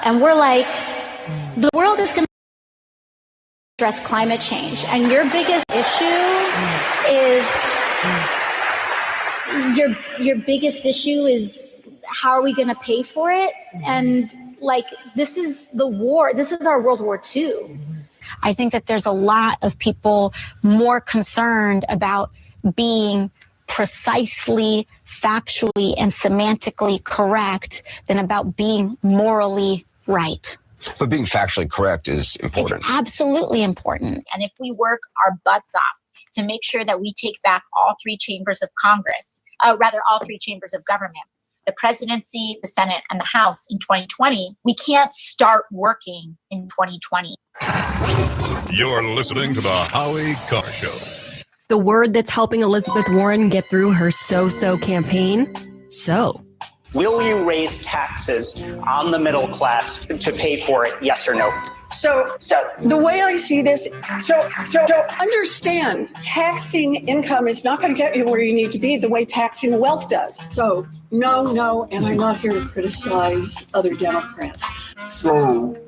And we're like, the world is going to address climate change. And your biggest issue is, your biggest issue is, how are we going to pay for it? And like, this is the war. This is our World War II. I think that there's a lot of people more concerned about being precisely, factually, and semantically correct than about being morally right. But being factually correct is important. It's absolutely important. And if we work our butts off to make sure that we take back all three chambers of Congress, all three chambers of government, the presidency, the Senate, and the House in 2020, we can't start working in 2020. You're listening to the Howie Carr Show. The word that's helping Elizabeth Warren get through her so-so campaign? So. Will you raise taxes on the middle class to pay for it, yes or no? So the way I see this, so understand, taxing income is not going to get you where you need to be the way taxing wealth does. So no, and I'm not here to criticize other Democrats. So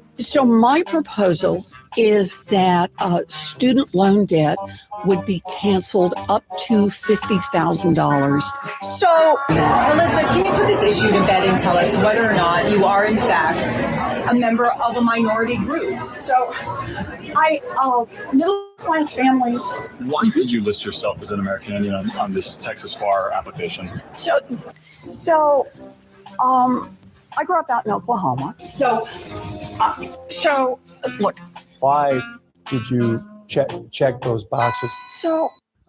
my proposal is that student loan debt would be canceled up to $50,000. So, Elizabeth, can you put this issue to bed and tell us whether or not you are, in fact, a member of a minority group? So, middle-class families. Why did you list yourself as an American Indian on this Texas bar application? So, I grew up out in Oklahoma. So look. Why did you check those boxes?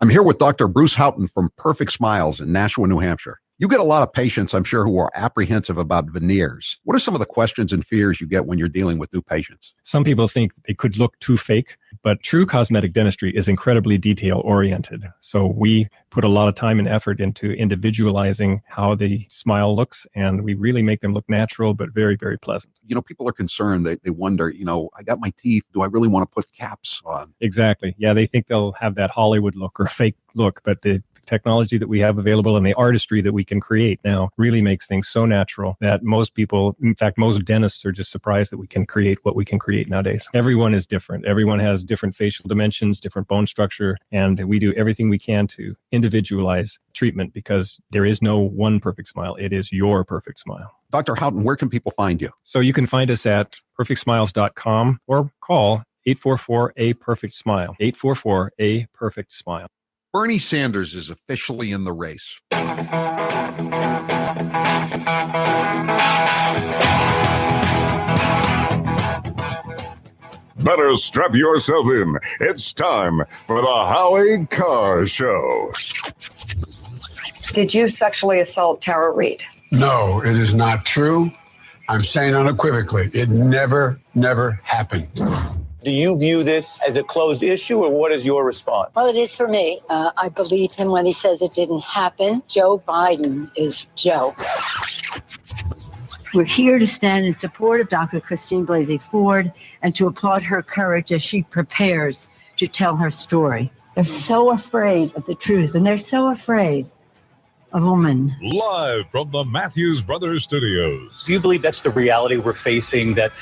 I'm here with Dr. Bruce Houghton from Perfect Smiles in Nashua, New Hampshire. You get a lot of patients, I'm sure, who are apprehensive about veneers. What are some of the questions and fears you get when you're dealing with new patients? Some people think it could look too fake, but true cosmetic dentistry is incredibly detail-oriented. So we put a lot of time and effort into individualizing how the smile looks, and we really make them look natural, but very, very pleasant. You know, people are concerned. They wonder, I got my teeth. Do I really want to put caps on? Exactly. Yeah, they think they'll have that Hollywood look or fake look, but the technology that we have available and the artistry that we can create now really makes things so natural that most people, in fact, most dentists are just surprised that we can create what we can create nowadays. Everyone is different. Everyone has different facial dimensions, different bone structure, and we do everything we can to individualize treatment because there is no one perfect smile. It is your perfect smile. Dr. Houghton, where can people find you? So you can find us at perfectsmiles.com or call 844-A-PERFECT-SMILE, 844-A-PERFECT-SMILE. Bernie Sanders is officially in the race. Better strap yourself in. It's time for the Howie Carr Show. Did you sexually assault Tara Reid? No, it is not true. I'm saying unequivocally, it never happened. Do you view this as a closed issue, or what is your response? Well, it is for me. I believe him when he says it didn't happen. Joe Biden is Joe. We're here to stand in support of Dr. Christine Blasey Ford and to applaud her courage as she prepares to tell her story. They're so afraid of the truth, and they're so afraid of women. Live from the Matthews Brothers Studios. Do you believe that's the reality we're facing, that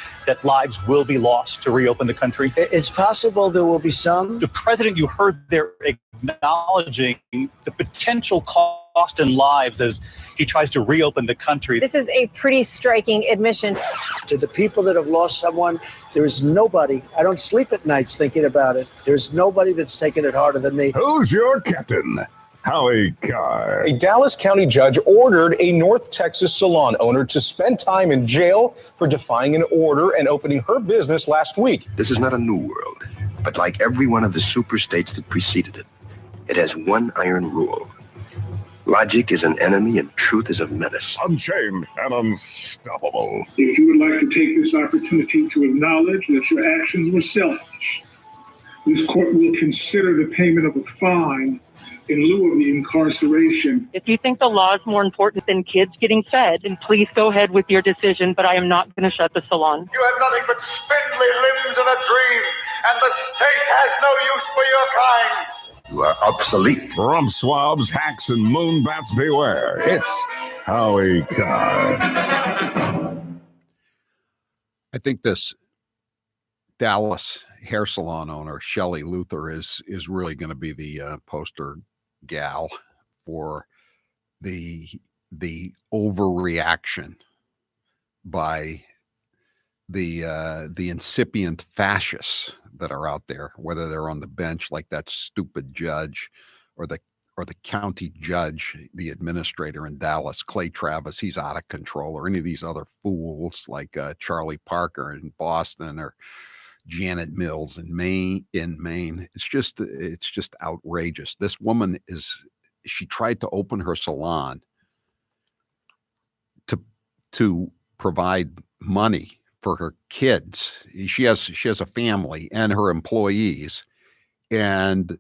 lives will be lost to reopen the country? It's possible there will be some. The president, you heard there acknowledging the potential cost in lives as he tries to reopen the country. This is a pretty striking admission. To the people that have lost someone, there is nobody. I don't sleep at nights thinking about it. There's nobody that's taken it harder than me. Who's your captain? Howie Carr. A Dallas County judge ordered a North Texas salon owner to spend time in jail for defying an order and opening her business last week. This is not a new world, but like every one of the super states that preceded it, it has one iron rule. Logic is an enemy and truth is a menace. Unchained and unstoppable. If you would like to take this opportunity to acknowledge that your actions were selfish, this court will consider the payment of a fine in lieu of the incarceration. If you think the law is more important than kids getting fed, then please go ahead with your decision, but I am not going to shut the salon. You have nothing but spindly limbs and a dream, and the state has no use for your kind. You are obsolete. Rump swabs, hacks, and moonbats beware. It's Howie Carr. I think this Dallas hair salon owner, Shelley Luther, is really going to be the poster gal for the overreaction by the incipient fascists that are out there, whether they're on the bench like that stupid judge or the county judge, the administrator in Dallas, Clay Travis, he's out of control, or any of these other fools like Charlie Parker in Boston or Janet Mills in Maine. It's just outrageous. This woman she tried to open her salon to provide money for her kids. She has a family and her employees, and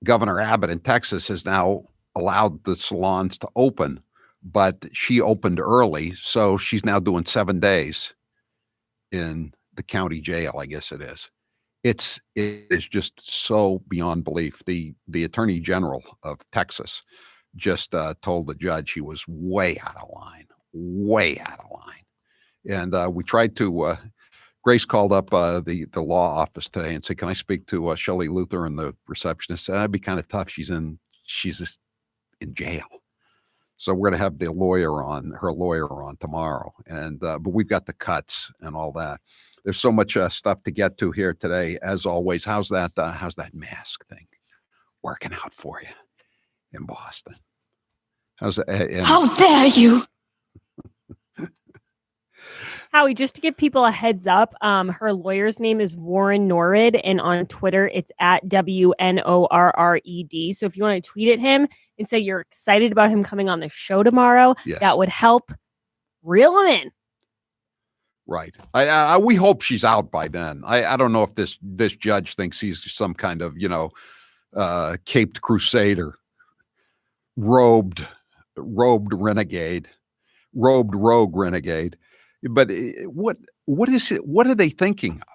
Governor Abbott in Texas has now allowed the salons to open, but she opened early, so she's now doing 7 days in the county jail, I guess it is. It is just so beyond belief. The Attorney General of Texas just told the judge he was way out of line. And we tried to, Grace called up the law office today and said, can I speak to Shelley Luther? And the receptionist said, that'd be kind of tough. She's just in jail. So we're going to have her lawyer on tomorrow. And, but we've got the cuts and all that. There's so much stuff to get to here today. As always, how's that mask thing working out for you in Boston? How's that? How dare you? Howie, just to give people a heads up, her lawyer's name is Warren Norrid, and on Twitter, it's at WNORRED. So if you want to tweet at him and say you're excited about him coming on the show tomorrow, that would help reel him in. Right. We hope she's out by then. I don't know if this judge thinks he's some kind of, caped crusader, robed renegade, robed rogue renegade. But what is it? What are they thinking of?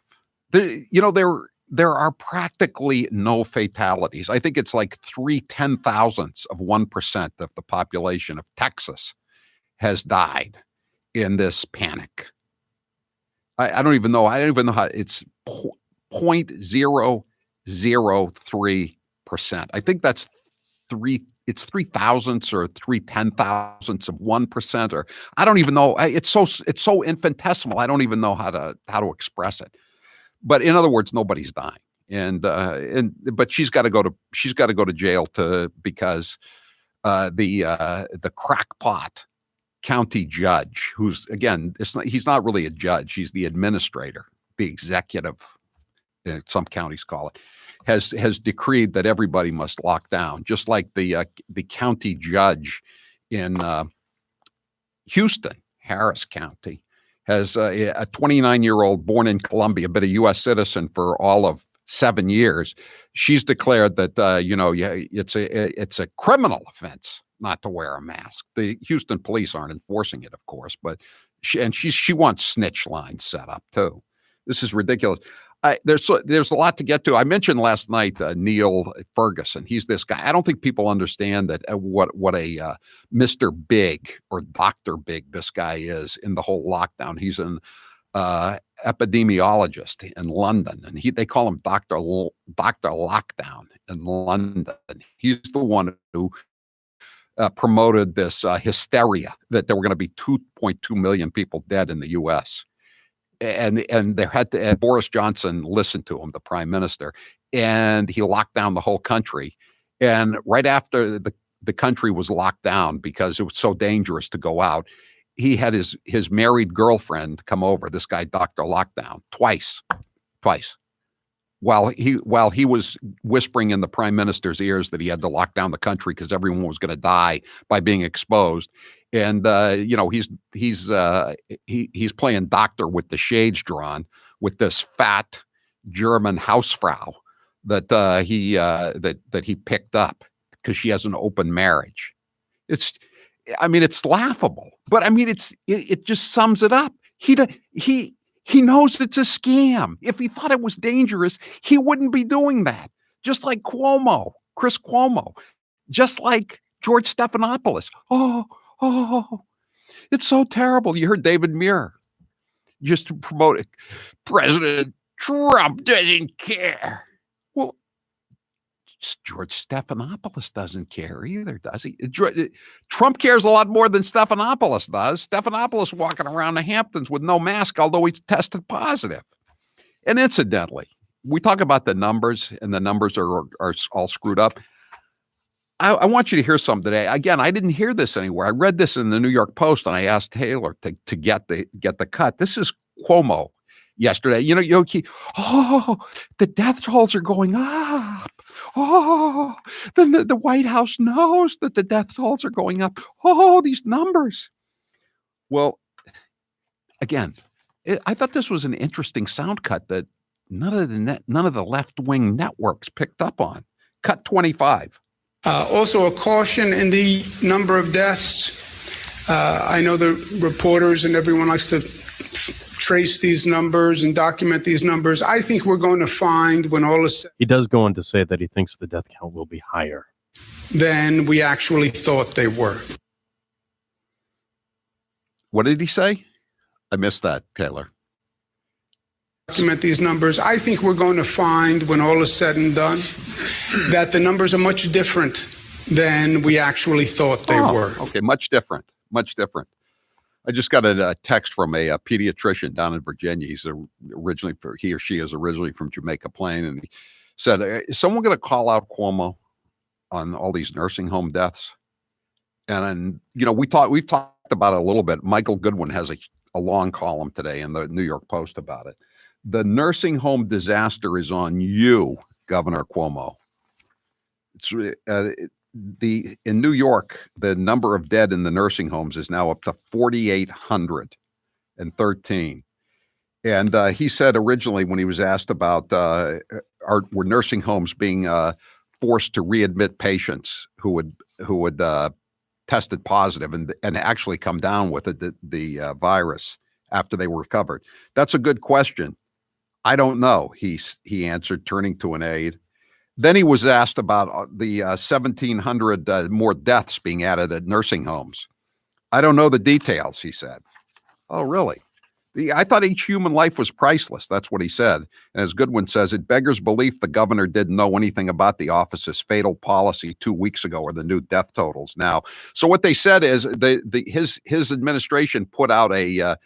There are practically no fatalities. I think it's like 3/10,000ths of 1% of the population of Texas has died in this panic. I don't even know. I don't even know how it's 0.003%. I think that's it's 3,000ths or 3/10,000ths of 1%, or I don't even know. It's so infinitesimal. I don't even know how to express it. But in other words, nobody's dying, but she's got to go to jail because the crackpot county judge, who's again, he's not really a judge. He's the administrator, the executive, some counties call it, has decreed that everybody must lock down, just like the county judge in Houston, Harris County, has a 29-year-old born in Colombia, but a U.S. citizen for all of 7 years. She's declared that it's a criminal offense not to wear a mask. The Houston police aren't enforcing it, of course, but she wants snitch lines set up too. This is ridiculous. There's a lot to get to. I mentioned last night Neil Ferguson. He's this guy. I don't think people understand that what a Mr. Big or Dr. Big this guy is in the whole lockdown. He's an epidemiologist in London, and they call him Dr. Lockdown in London. He's the one who promoted this hysteria that there were going to be 2.2 million people dead in the U.S. And Boris Johnson listened to him, the prime minister, and he locked down the whole country. And right after the country was locked down because it was so dangerous to go out, he had his married girlfriend come over, this guy, Dr. Lockdown, twice, while he was whispering in the prime minister's ears that he had to lock down the country because everyone was going to die by being exposed. And he's playing doctor with the shades drawn with this fat German Hausfrau that he picked up because she has an open marriage. It's laughable, but it just sums it up. He knows it's a scam. If he thought it was dangerous, he wouldn't be doing that. Just like Chris Cuomo, just like George Stephanopoulos. Oh, it's so terrible. You heard David Muir. just to promote it. President Trump doesn't care. Well, George Stephanopoulos doesn't care either, does he? Trump cares a lot more than Stephanopoulos does. Stephanopoulos walking around the Hamptons with no mask, although he's tested positive. And incidentally, we talk about the numbers, and the numbers are all screwed up. I want you to hear something today. Again, I didn't hear this anywhere. I read this in the New York Post, and I asked Taylor to get the cut. This is Cuomo yesterday. The death tolls are going up. Oh, the White House knows that the death tolls are going up. Oh, these numbers. Well, again, I thought this was an interesting sound cut that none of the left-wing networks picked up on. Cut 25. Also, a caution in the number of deaths. I know the reporters and everyone likes to trace these numbers and document these numbers. I think we're going to find, when all is said, he does go on to say that he thinks the death count will be higher than we actually thought they were. What did he say? I missed that, Taylor. Document these numbers. I think we're going to find, when all is said and done, that the numbers are much different than we actually thought they were. Okay, much different. I just got a text from a pediatrician down in Virginia. He or she is originally from Jamaica Plain, and he said, "Is someone going to call out Cuomo on all these nursing home deaths?" And we've talked about it a little bit. Michael Goodwin has a long column today in the New York Post about it. The nursing home disaster is on you, Governor Cuomo. It's in New York, the number of dead in the nursing homes is now up to 4,813. And he said originally, when he was asked about were nursing homes being forced to readmit patients who would tested positive and actually come down with the virus after they were recovered. That's a good question. I don't know, he answered, turning to an aide. Then he was asked about the 1,700 more deaths being added at nursing homes. I don't know the details, he said. Oh, really? I thought each human life was priceless. That's what he said. And as Goodwin says, it beggars belief the governor didn't know anything about the office's fatal policy 2 weeks ago, or the new death totals now. So what they said is his administration put out a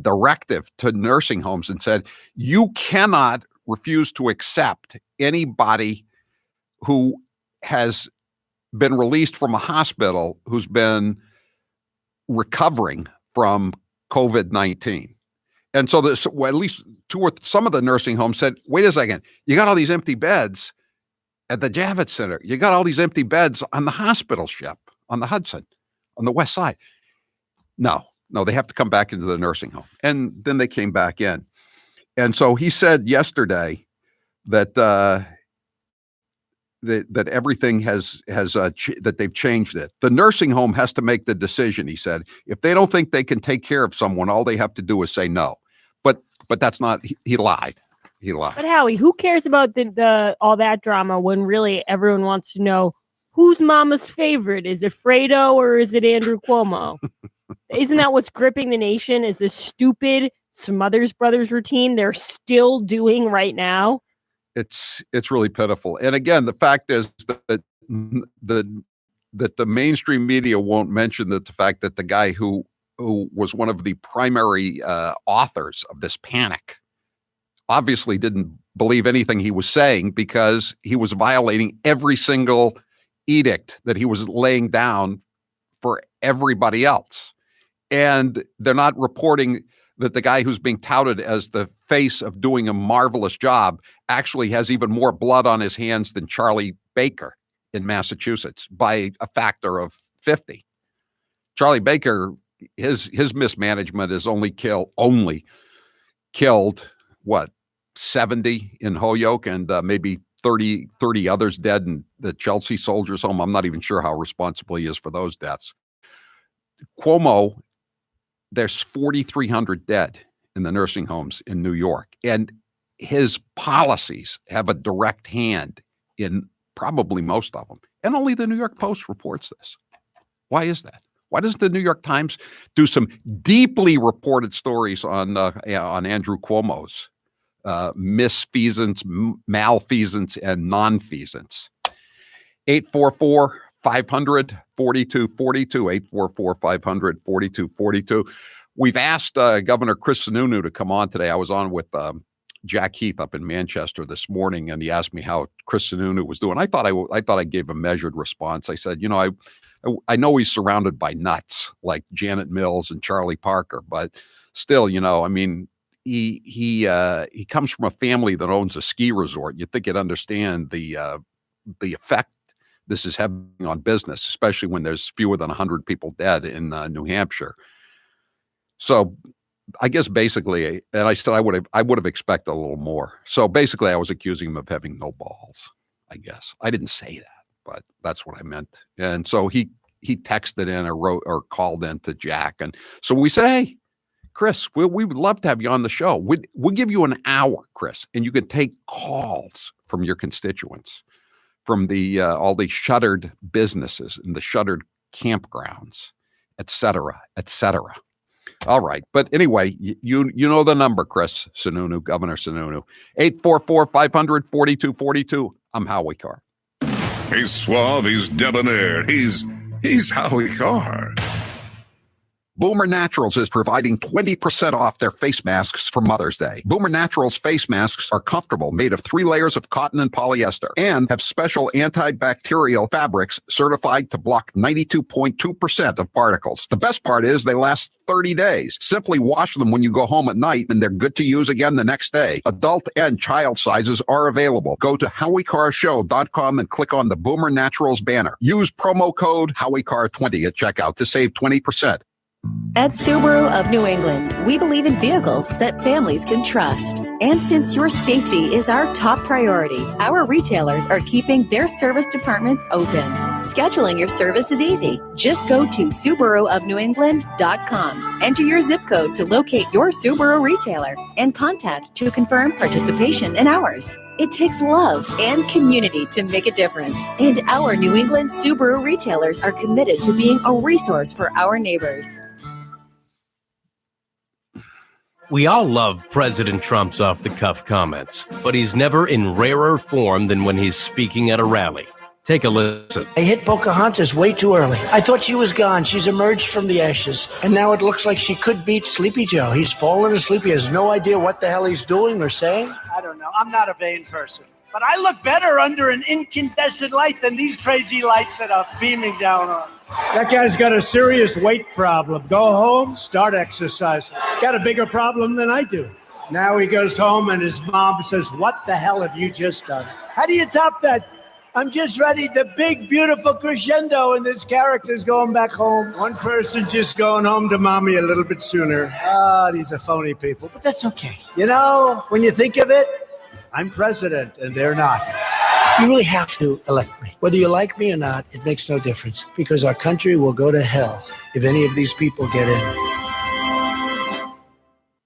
directive to nursing homes and said, you cannot refuse to accept anybody who has been released from a hospital who's been recovering from COVID-19. And so at least some of the nursing homes said, wait a second, you got all these empty beds at the Javits Center. You got all these empty beds on the hospital ship, on the Hudson, on the west side. No, they have to come back into the nursing home. And then they came back in. And so he said yesterday that that everything that they've changed it. The nursing home has to make the decision, he said. If they don't think they can take care of someone, all they have to do is say no. But that's not, he lied. He lied. But Howie, who cares about the all that drama when really everyone wants to know who's mama's favorite? Is it Fredo or is it Andrew Cuomo? Isn't that what's gripping the nation? Is this stupid Smothers Brothers routine they're still doing right now? It's really pitiful. And again, the fact is that the mainstream media won't mention the fact that the guy who was one of the primary authors of this panic obviously didn't believe anything he was saying, because he was violating every single edict that he was laying down for everybody else. And they're not reporting that the guy who's being touted as the face of doing a marvelous job actually has even more blood on his hands than Charlie Baker in Massachusetts by a factor of 50. Charlie Baker, his mismanagement has only killed what, 70 in Holyoke, and maybe 30 others dead in the Chelsea Soldiers Home. I'm not even sure how responsible he is for those deaths. Cuomo, there's 4,300 dead in the nursing homes in New York, and his policies have a direct hand in probably most of them. And only the New York Post reports this. Why is that? Why doesn't the New York Times do some deeply reported stories on Andrew Cuomo's misfeasance, malfeasance, and nonfeasance? 844-500-4242, 844-500-4242. We've asked Governor Chris Sununu to come on today. I was on with Jack Heath up in Manchester this morning, and he asked me how Chris Sununu was doing. I thought I gave a measured response. I said, I know he's surrounded by nuts like Janet Mills and Charlie Parker, but still, he comes from a family that owns a ski resort. You'd think you'd understand the effect this is having on business, especially when there's fewer than 100 people dead in New Hampshire. So I guess basically, and I said I would have expected a little more. So basically, I was accusing him of having no balls, I guess. I didn't say that, but that's what I meant. And so he texted in or wrote or called in to Jack. And so we said, hey, Chris, we would love to have you on the show. We'll give you an hour, Chris, and you could take calls from your constituents, from the all the shuttered businesses and the shuttered campgrounds, et cetera, et cetera. All right. But anyway, you know the number, Chris Sununu, Governor Sununu, 844-500-4242. I'm Howie Carr. He's suave, he's debonair, he's Howie Carr. Boomer Naturals is providing 20% off their face masks for Mother's Day. Boomer Naturals face masks are comfortable, made of 3 layers of cotton and polyester, and have special antibacterial fabrics certified to block 92.2% of particles. The best part is they last 30 days. Simply wash them when you go home at night, and they're good to use again the next day. Adult and child sizes are available. Go to HowieCarrShow.com and click on the Boomer Naturals banner. Use promo code HowieCarr20 at checkout to save 20%. At Subaru of New England, we believe in vehicles that families can trust. And since your safety is our top priority, our retailers are keeping their service departments open. Scheduling your service is easy. Just go to SubaruofNewEngland.com, enter your zip code to locate your Subaru retailer, and contact to confirm participation in hours. It takes love and community to make a difference. And our New England Subaru retailers are committed to being a resource for our neighbors. We all love President Trump's off-the-cuff comments, but he's never in rarer form than when he's speaking at a rally. Take a listen. I hit Pocahontas way too early. I thought she was gone. She's emerged from the ashes. And now it looks like she could beat Sleepy Joe. He's fallen asleep. He has no idea what the hell he's doing or saying. I don't know. I'm not a vain person. But I look better under an incandescent light than these crazy lights that are beaming down on me. That guy's got a serious weight problem. Go home, start exercising. Got a bigger problem than I do. Now he goes home and his mom says, what the hell have you just done? How do you top that? I'm just ready. The big, beautiful crescendo and this character's going back home. One person just going home to mommy a little bit sooner. These are phony people, but that's okay. You know, when you think of it, I'm president and they're not. You really have to elect me. Whether you like me or not, it makes no difference because our country will go to hell if any of these people get in.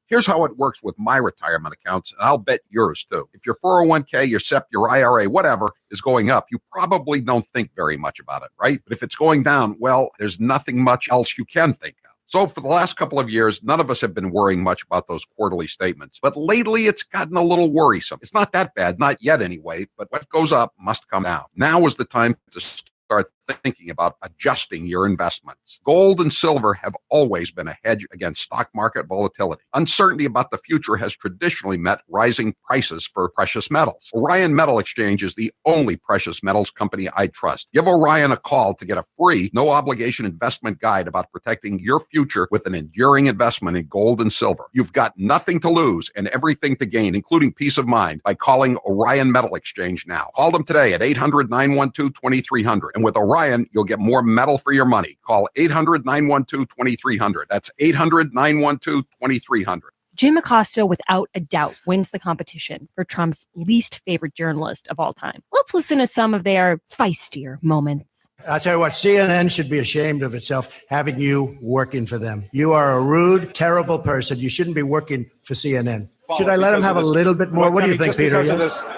Here's how it works with my retirement accounts, and I'll bet yours too. If your 401k, your SEP, your IRA, whatever is going up, you probably don't think very much about it, right? But if it's going down, well, there's nothing much else you can think of. So for the last couple of years, none of us have been worrying much about those quarterly statements. But lately, it's gotten a little worrisome. It's not that bad, not yet anyway, but what goes up must come down. Now is the time to start thinking about adjusting your investments. Gold and silver have always been a hedge against stock market volatility. Uncertainty about the future has traditionally met rising prices for precious metals. Orion Metal Exchange is the only precious metals company I trust. Give Orion a call to get a free, no-obligation investment guide about protecting your future with an enduring investment in gold and silver. You've got nothing to lose and everything to gain, including peace of mind, by calling Orion Metal Exchange now. Call them today at 800-912-2300. And with Orion, you'll get more metal for your money. Call 800-912-2300. That's 800-912-2300. Jim Acosta, without a doubt, wins the competition for Trump's least favorite journalist of all time. Let's listen to some of their feistier moments. I'll tell you what, CNN should be ashamed of itself having you working for them. You are a rude, terrible person. You shouldn't be working for CNN. Should I let him have a little bit more? What do you think, Peter?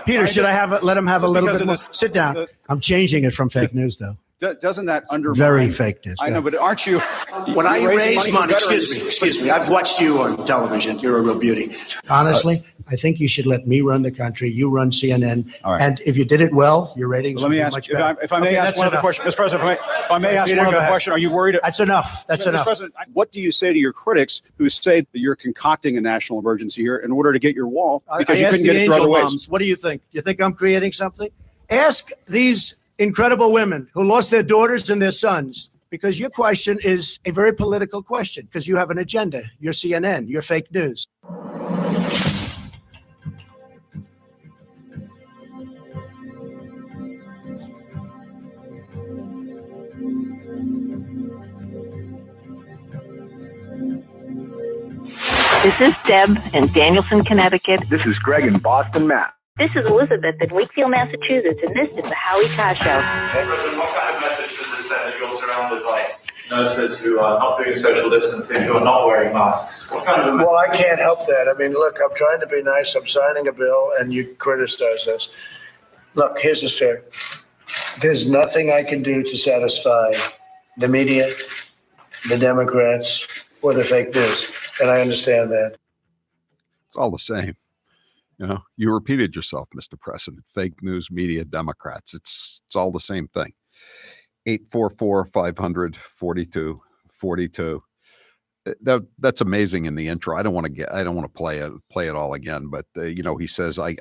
Peter, should I let him have a little bit more? Sit down. I'm changing it from fake news, though. Doesn't that undermine? Very fake news. I know, but aren't you? When I raise money, for excuse me, I've watched you on television. You're a real beauty. Honestly, I think you should let me run the country. You run CNN. All right. And if you did it well, your ratings Let would me be ask, much if better. I may ask one other question, Mr. President. If I may ask Peter, one go other ahead. question, are you worried? That's enough. That's Mr. enough. President, what do you say to your critics who say that you're concocting a national emergency here in order to get your wall because you I couldn't asked get the it through other angel ways? moms, what do you think? You think I'm creating something? Ask these incredible women who lost their daughters and their sons, because your question is a very political question, because you have an agenda. You're CNN. You're fake news. This is Deb in Danielson, Connecticut. This is Greg in Boston, Mass. This is Elizabeth in Wakefield, Massachusetts, and this is the Howie Carr Show. President, what kind of message does it send if you're surrounded by nurses who are not doing social distancing, who are not wearing masks? What kind of a message? Well, I can't help that. I mean, look, I'm trying to be nice. I'm signing a bill, and you criticize us. Look, here's the story. There's nothing I can do to satisfy the media, the Democrats, or the fake news, and I understand that. It's all the same. You know, you repeated yourself, Mr. President. Fake news, media, Democrats. It's all the same thing. 844-500-4242. That's amazing in the intro. I don't want to play it all again, but you know, he says I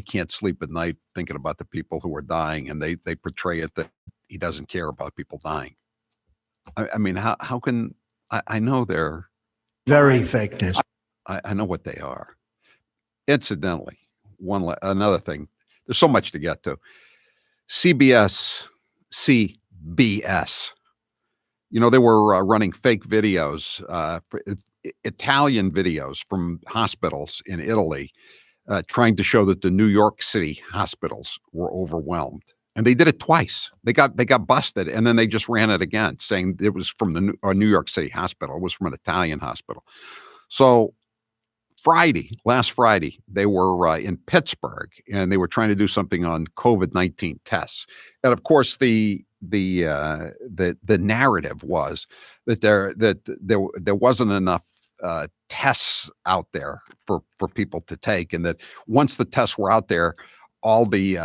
can't sleep at night thinking about the people who are dying, and they portray it that he doesn't care about people dying. I mean, how can I know they're Very fake news. I know what they are. Incidentally, another thing. There's so much to get to. CBS. You know, they were running fake videos, Italian videos from hospitals in Italy, trying to show that the New York City hospitals were overwhelmed. And they did it twice. They got busted, and then they just ran it again, saying it was from the New York City hospital. It was from an Italian hospital. So last Friday, they were in Pittsburgh, and they were trying to do something on COVID-19 tests. And of course, the narrative was that there wasn't enough tests out there for people to take, and that once the tests were out there, all the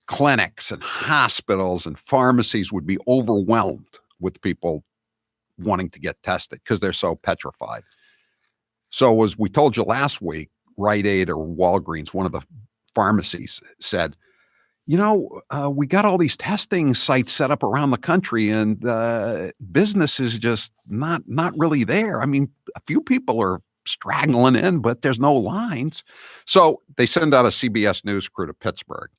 clinics and hospitals and pharmacies would be overwhelmed with people wanting to get tested because they're so petrified. So as we told you last week, Rite Aid or Walgreens, one of the pharmacies, said, you know, we got all these testing sites set up around the country, and business is just not really there. I mean, a few people are straggling in, but there's no lines. So they send out a CBS News crew to Pittsburgh,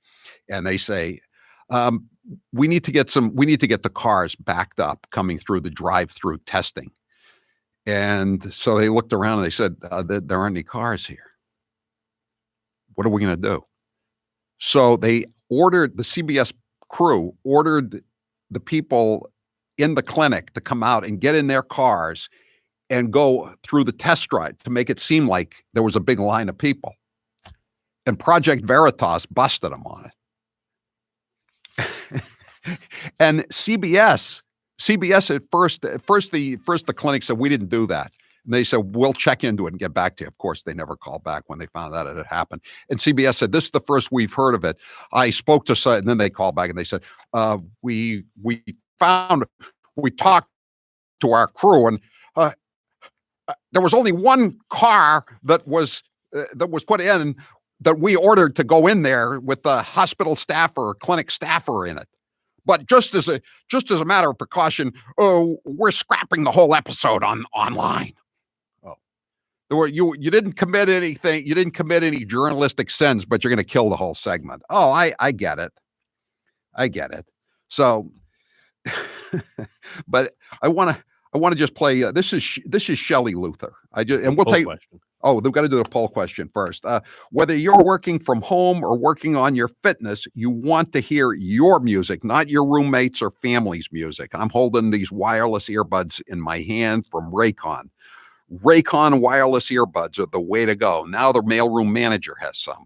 and they say, we need to get the cars backed up coming through the drive-through testing. And so they looked around and they said, there aren't any cars here. What are we going to do? So the CBS crew ordered the people in the clinic to come out and get in their cars and go through the test drive to make it seem like there was a big line of people. And Project Veritas busted them on it. And CBS at first the clinic said, we didn't do that. And they said, we'll check into it and get back to you. Of course, they never called back when they found out it had happened. And CBS said, this is the first we've heard of it. I spoke to, and then they called back and they said, we talked to our crew, and there was only one car that was put in that we ordered to go in there with a hospital staffer or clinic staffer in it. But just as a matter of precaution, we're scrapping the whole episode online. Oh, you didn't commit anything. You didn't commit any journalistic sins, but you're going to kill the whole segment. Oh, I get it. I get it. So, but I want to just play. This is Shelley Luther. We'll take. Question. Oh, they've got to do the poll question first. Whether you're working from home or working on your fitness, you want to hear your music, not your roommates or family's music. And I'm holding these wireless earbuds in my hand from Raycon. Raycon wireless earbuds are the way to go. Now the mailroom manager has some.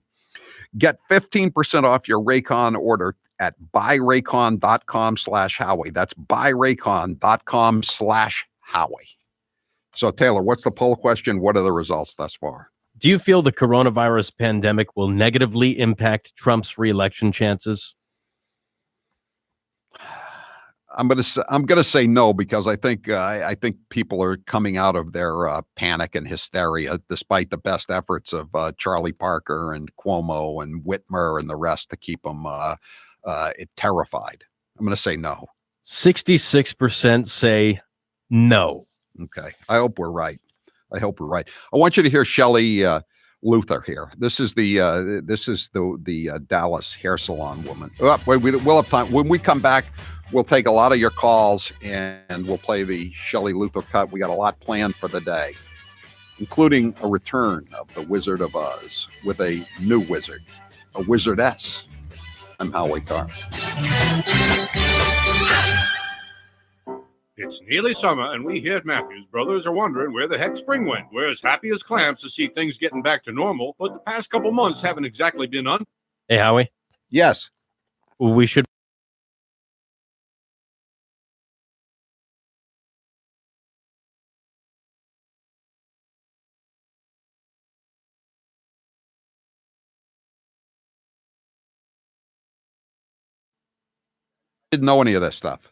Get 15% off your Raycon order at buyraycon.com/Howie. That's buyraycon.com/Howie. So, Taylor, what's the poll question? What are the results thus far? Do you feel the coronavirus pandemic will negatively impact Trump's re-election chances? I'm gonna say no, because I think people are coming out of their panic and hysteria, despite the best efforts of Charlie Parker and Cuomo and Whitmer and the rest to keep them terrified. I'm gonna say no. 66% say no. Okay, I hope we're right. I want you to hear Shelley Luther here. This is the Dallas hair salon woman. We'll have time when we come back. We'll take a lot of your calls and we'll play the Shelley Luther cut. We got a lot planned for the day, including a return of the Wizard of Oz with a new wizard, a wizardess. I'm Howie Carr. It's nearly summer, and we here at Matthews Brothers are wondering where the heck spring went. We're as happy as clams to see things getting back to normal, but the past couple months haven't exactly been Hey, Howie? Yes. We should... Didn't know any of this stuff.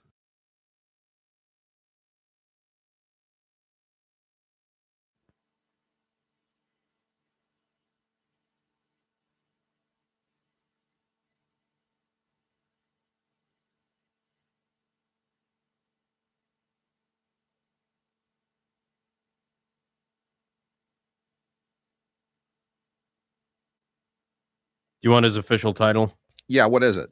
Do you want his official title? Yeah, what is it?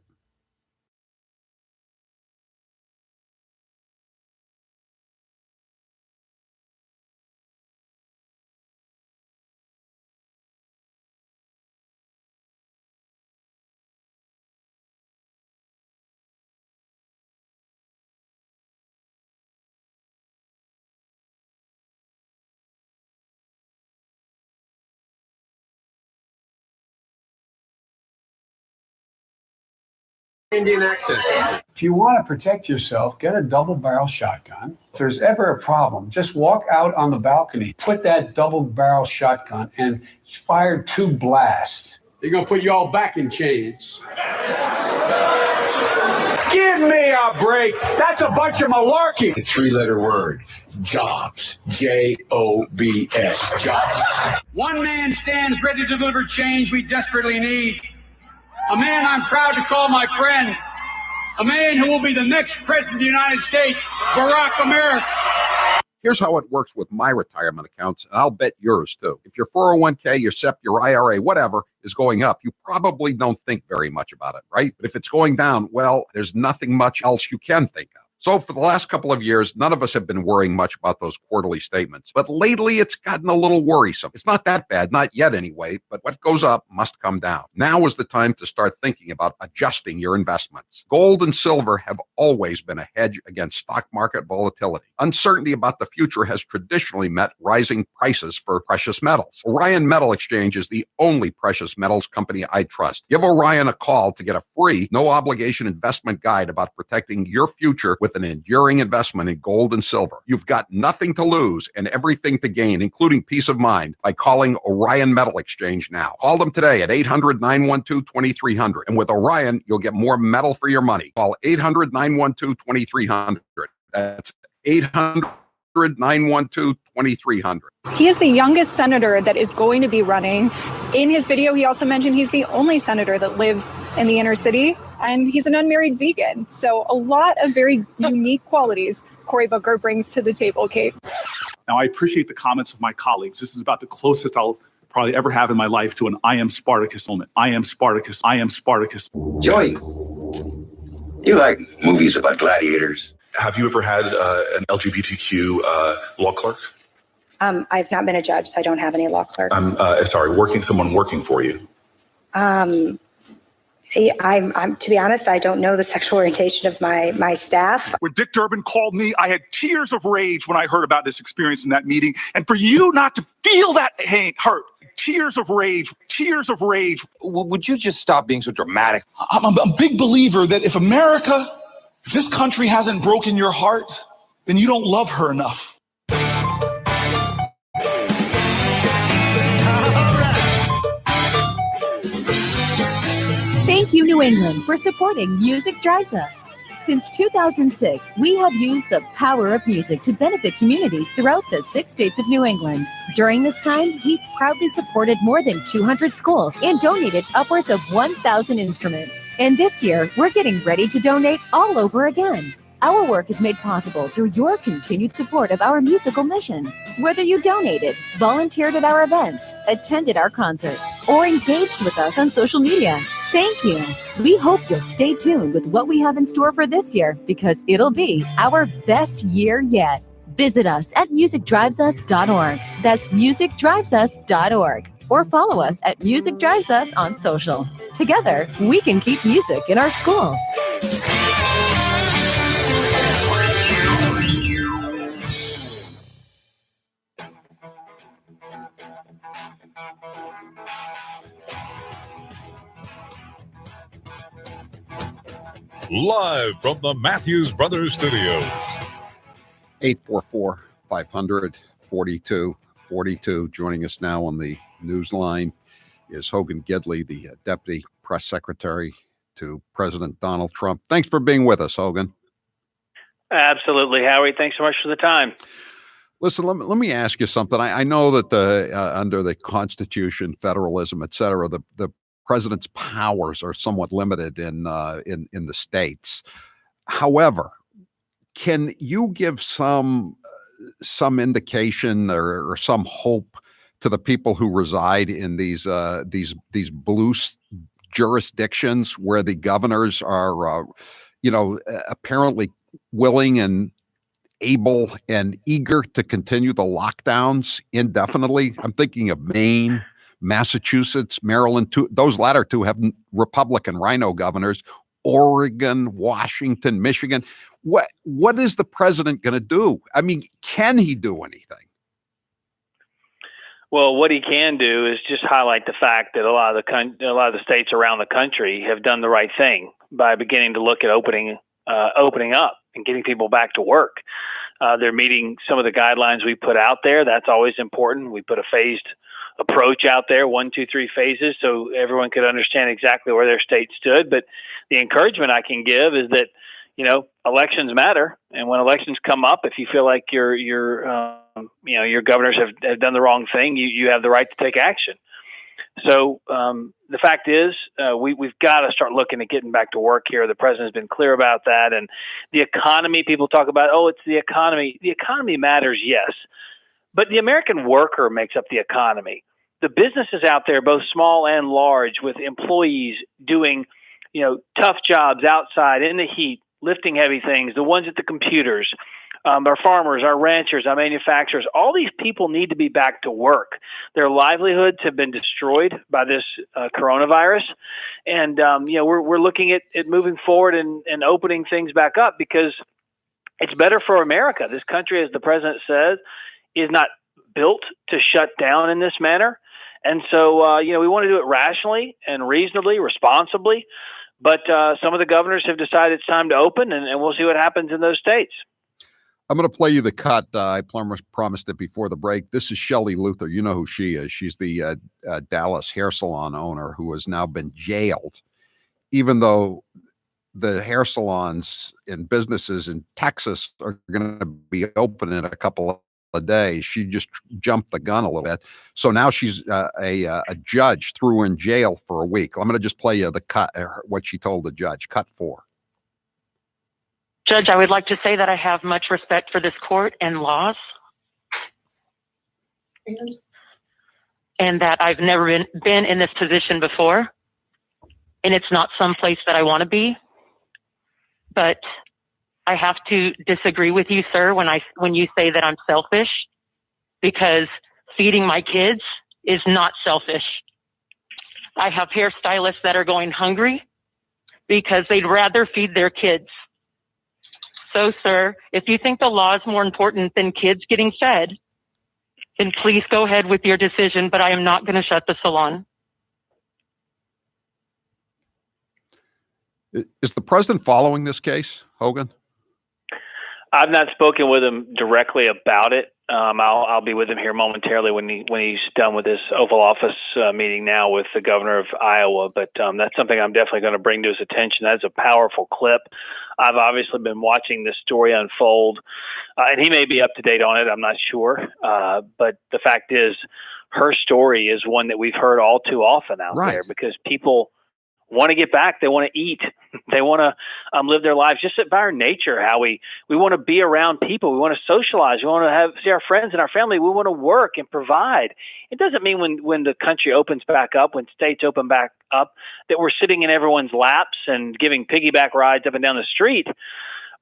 Indian accent. If you want to protect yourself, get a double-barrel shotgun. If there's ever a problem, just walk out on the balcony, put that double-barrel shotgun, and fire 2 blasts. They're going to put you all back in chains. Give me a break. That's a bunch of malarkey. The 3-letter word, jobs. Jobs. Jobs. One man stands ready to deliver change we desperately need. A man I'm proud to call my friend. A man who will be the next president of the United States, Barack America. Here's how it works with my retirement accounts, and I'll bet yours too. If your 401k, your SEP, your IRA, whatever is going up, you probably don't think very much about it, right? But if it's going down, well, there's nothing much else you can think of. So for the last couple of years, none of us have been worrying much about those quarterly statements. But lately, it's gotten a little worrisome. It's not that bad, not yet anyway, but what goes up must come down. Now is the time to start thinking about adjusting your investments. Gold and silver have always been a hedge against stock market volatility. Uncertainty about the future has traditionally meant rising prices for precious metals. Orion Metal Exchange is the only precious metals company I trust. Give Orion a call to get a free, no-obligation investment guide about protecting your future with an enduring investment in gold and silver. You've got nothing to lose and everything to gain, including peace of mind, by calling Orion Metal Exchange now. Call them today at 800-912-2300. And with Orion, you'll get more metal for your money. Call 800-912-2300. That's 800-912-2300. He is the youngest senator that is going to be running. In his video, he also mentioned he's the only senator that lives in the inner city, and he's an unmarried vegan. So a lot of very unique qualities Cory Booker brings to the table, Kate. Now, I appreciate the comments of my colleagues. This is about the closest I'll probably ever have in my life to an I am Spartacus moment. I am Spartacus. I am Spartacus. Joey, you like movies about gladiators? Have you ever had an LGBTQ law clerk? I've not been a judge, so I don't have any law clerks. Someone working for you. I'm to be honest, I don't know the sexual orientation of my staff. When Dick Durbin called me, I had tears of rage when I heard about this experience in that meeting. And for you not to feel that hurt, tears of rage. Would you just stop being so dramatic? I'm a big believer that if this country hasn't broken your heart, then you don't love her enough. Thank you, New England, for supporting Music Drives Us. Since 2006, we have used the power of music to benefit communities throughout the 6 states of New England. During this time, we've proudly supported more than 200 schools and donated upwards of 1,000 instruments. And this year, we're getting ready to donate all over again. Our work is made possible through your continued support of our musical mission. Whether you donated, volunteered at our events, attended our concerts, or engaged with us on social media, thank you. We hope you'll stay tuned with what we have in store for this year because it'll be our best year yet. Visit us at musicdrivesus.org. That's musicdrivesus.org. Or follow us at Music Drives Us on social. Together, we can keep music in our schools. Live from the Matthews Brothers Studios. 844-500-4242. Joining us now on the news line is Hogan Gidley, the Deputy Press Secretary to President Donald Trump. Thanks for being with us, Hogan. Absolutely, Howie. Thanks so much for the time. Listen, let me ask you something. I know that under the Constitution, federalism, et cetera, the president's powers are somewhat limited in the states. However, can you give some indication or some hope to the people who reside in these blue jurisdictions where the governors are, apparently willing and able and eager to continue the lockdowns indefinitely? I'm thinking of Maine, Massachusetts, Maryland. Those latter two have Republican rhino governors. Oregon, Washington, Michigan. What is the president going to do? I mean, can he do anything? Well, what he can do is just highlight the fact that a lot of the states around the country have done the right thing by beginning to look at opening up and getting people back to work. They're meeting some of the guidelines we put out there. That's always important. We put a phased approach out there, 1, 2, 3 phases, so everyone could understand exactly where their state stood. But the encouragement I can give is that, elections matter. And when elections come up, if you feel like your governors have done the wrong thing, you have the right to take action. So the fact is, we've got to start looking at getting back to work here. The president's been clear about that. And the economy, people talk about, it's the economy. The economy matters, yes. But the American worker makes up the economy. The businesses out there, both small and large, with employees doing, tough jobs outside in the heat, lifting heavy things, the ones at the computers, our farmers, our ranchers, our manufacturers, all these people need to be back to work. Their livelihoods have been destroyed by this coronavirus. And, we're looking at moving forward and opening things back up because it's better for America. This country, as the president says, is not built to shut down in this manner. And so, we want to do it rationally and reasonably, responsibly. But some of the governors have decided it's time to open, and we'll see what happens in those states. I'm going to play you the cut. I promised it before the break. This is Shelley Luther. You know who she is. She's the Dallas hair salon owner who has now been jailed, even though the hair salons and businesses in Texas are going to be open in a couple of days. She just jumped the gun a little bit. So now she's a judge threw her in jail for a week. I'm going to just play you the cut, what she told the judge. Cut 4. Judge, I would like to say that I have much respect for this court and laws. And that I've never been in this position before. And it's not someplace that I want to be. But I have to disagree with you, sir, when you say that I'm selfish, because feeding my kids is not selfish. I have hairstylists that are going hungry because they'd rather feed their kids. So, sir, if you think the law is more important than kids getting fed, then please go ahead with your decision, but I am not going to shut the salon. Is the president following this case, Hogan? I've not spoken with him directly about it. I'll be with him here momentarily when he's done with his Oval Office meeting now with the governor of Iowa. But that's something I'm definitely going to bring to his attention. That's a powerful clip. I've obviously been watching this story unfold, and he may be up to date on it. I'm not sure. But the fact is, her story is one that we've heard all too often out there, because people want to get back. They want to eat. They want to live their lives just by our nature. How we want to be around people. We want to socialize. We want to see our friends and our family. We want to work and provide. It doesn't mean when the country opens back up, when states open back up, that we're sitting in everyone's laps and giving piggyback rides up and down the street.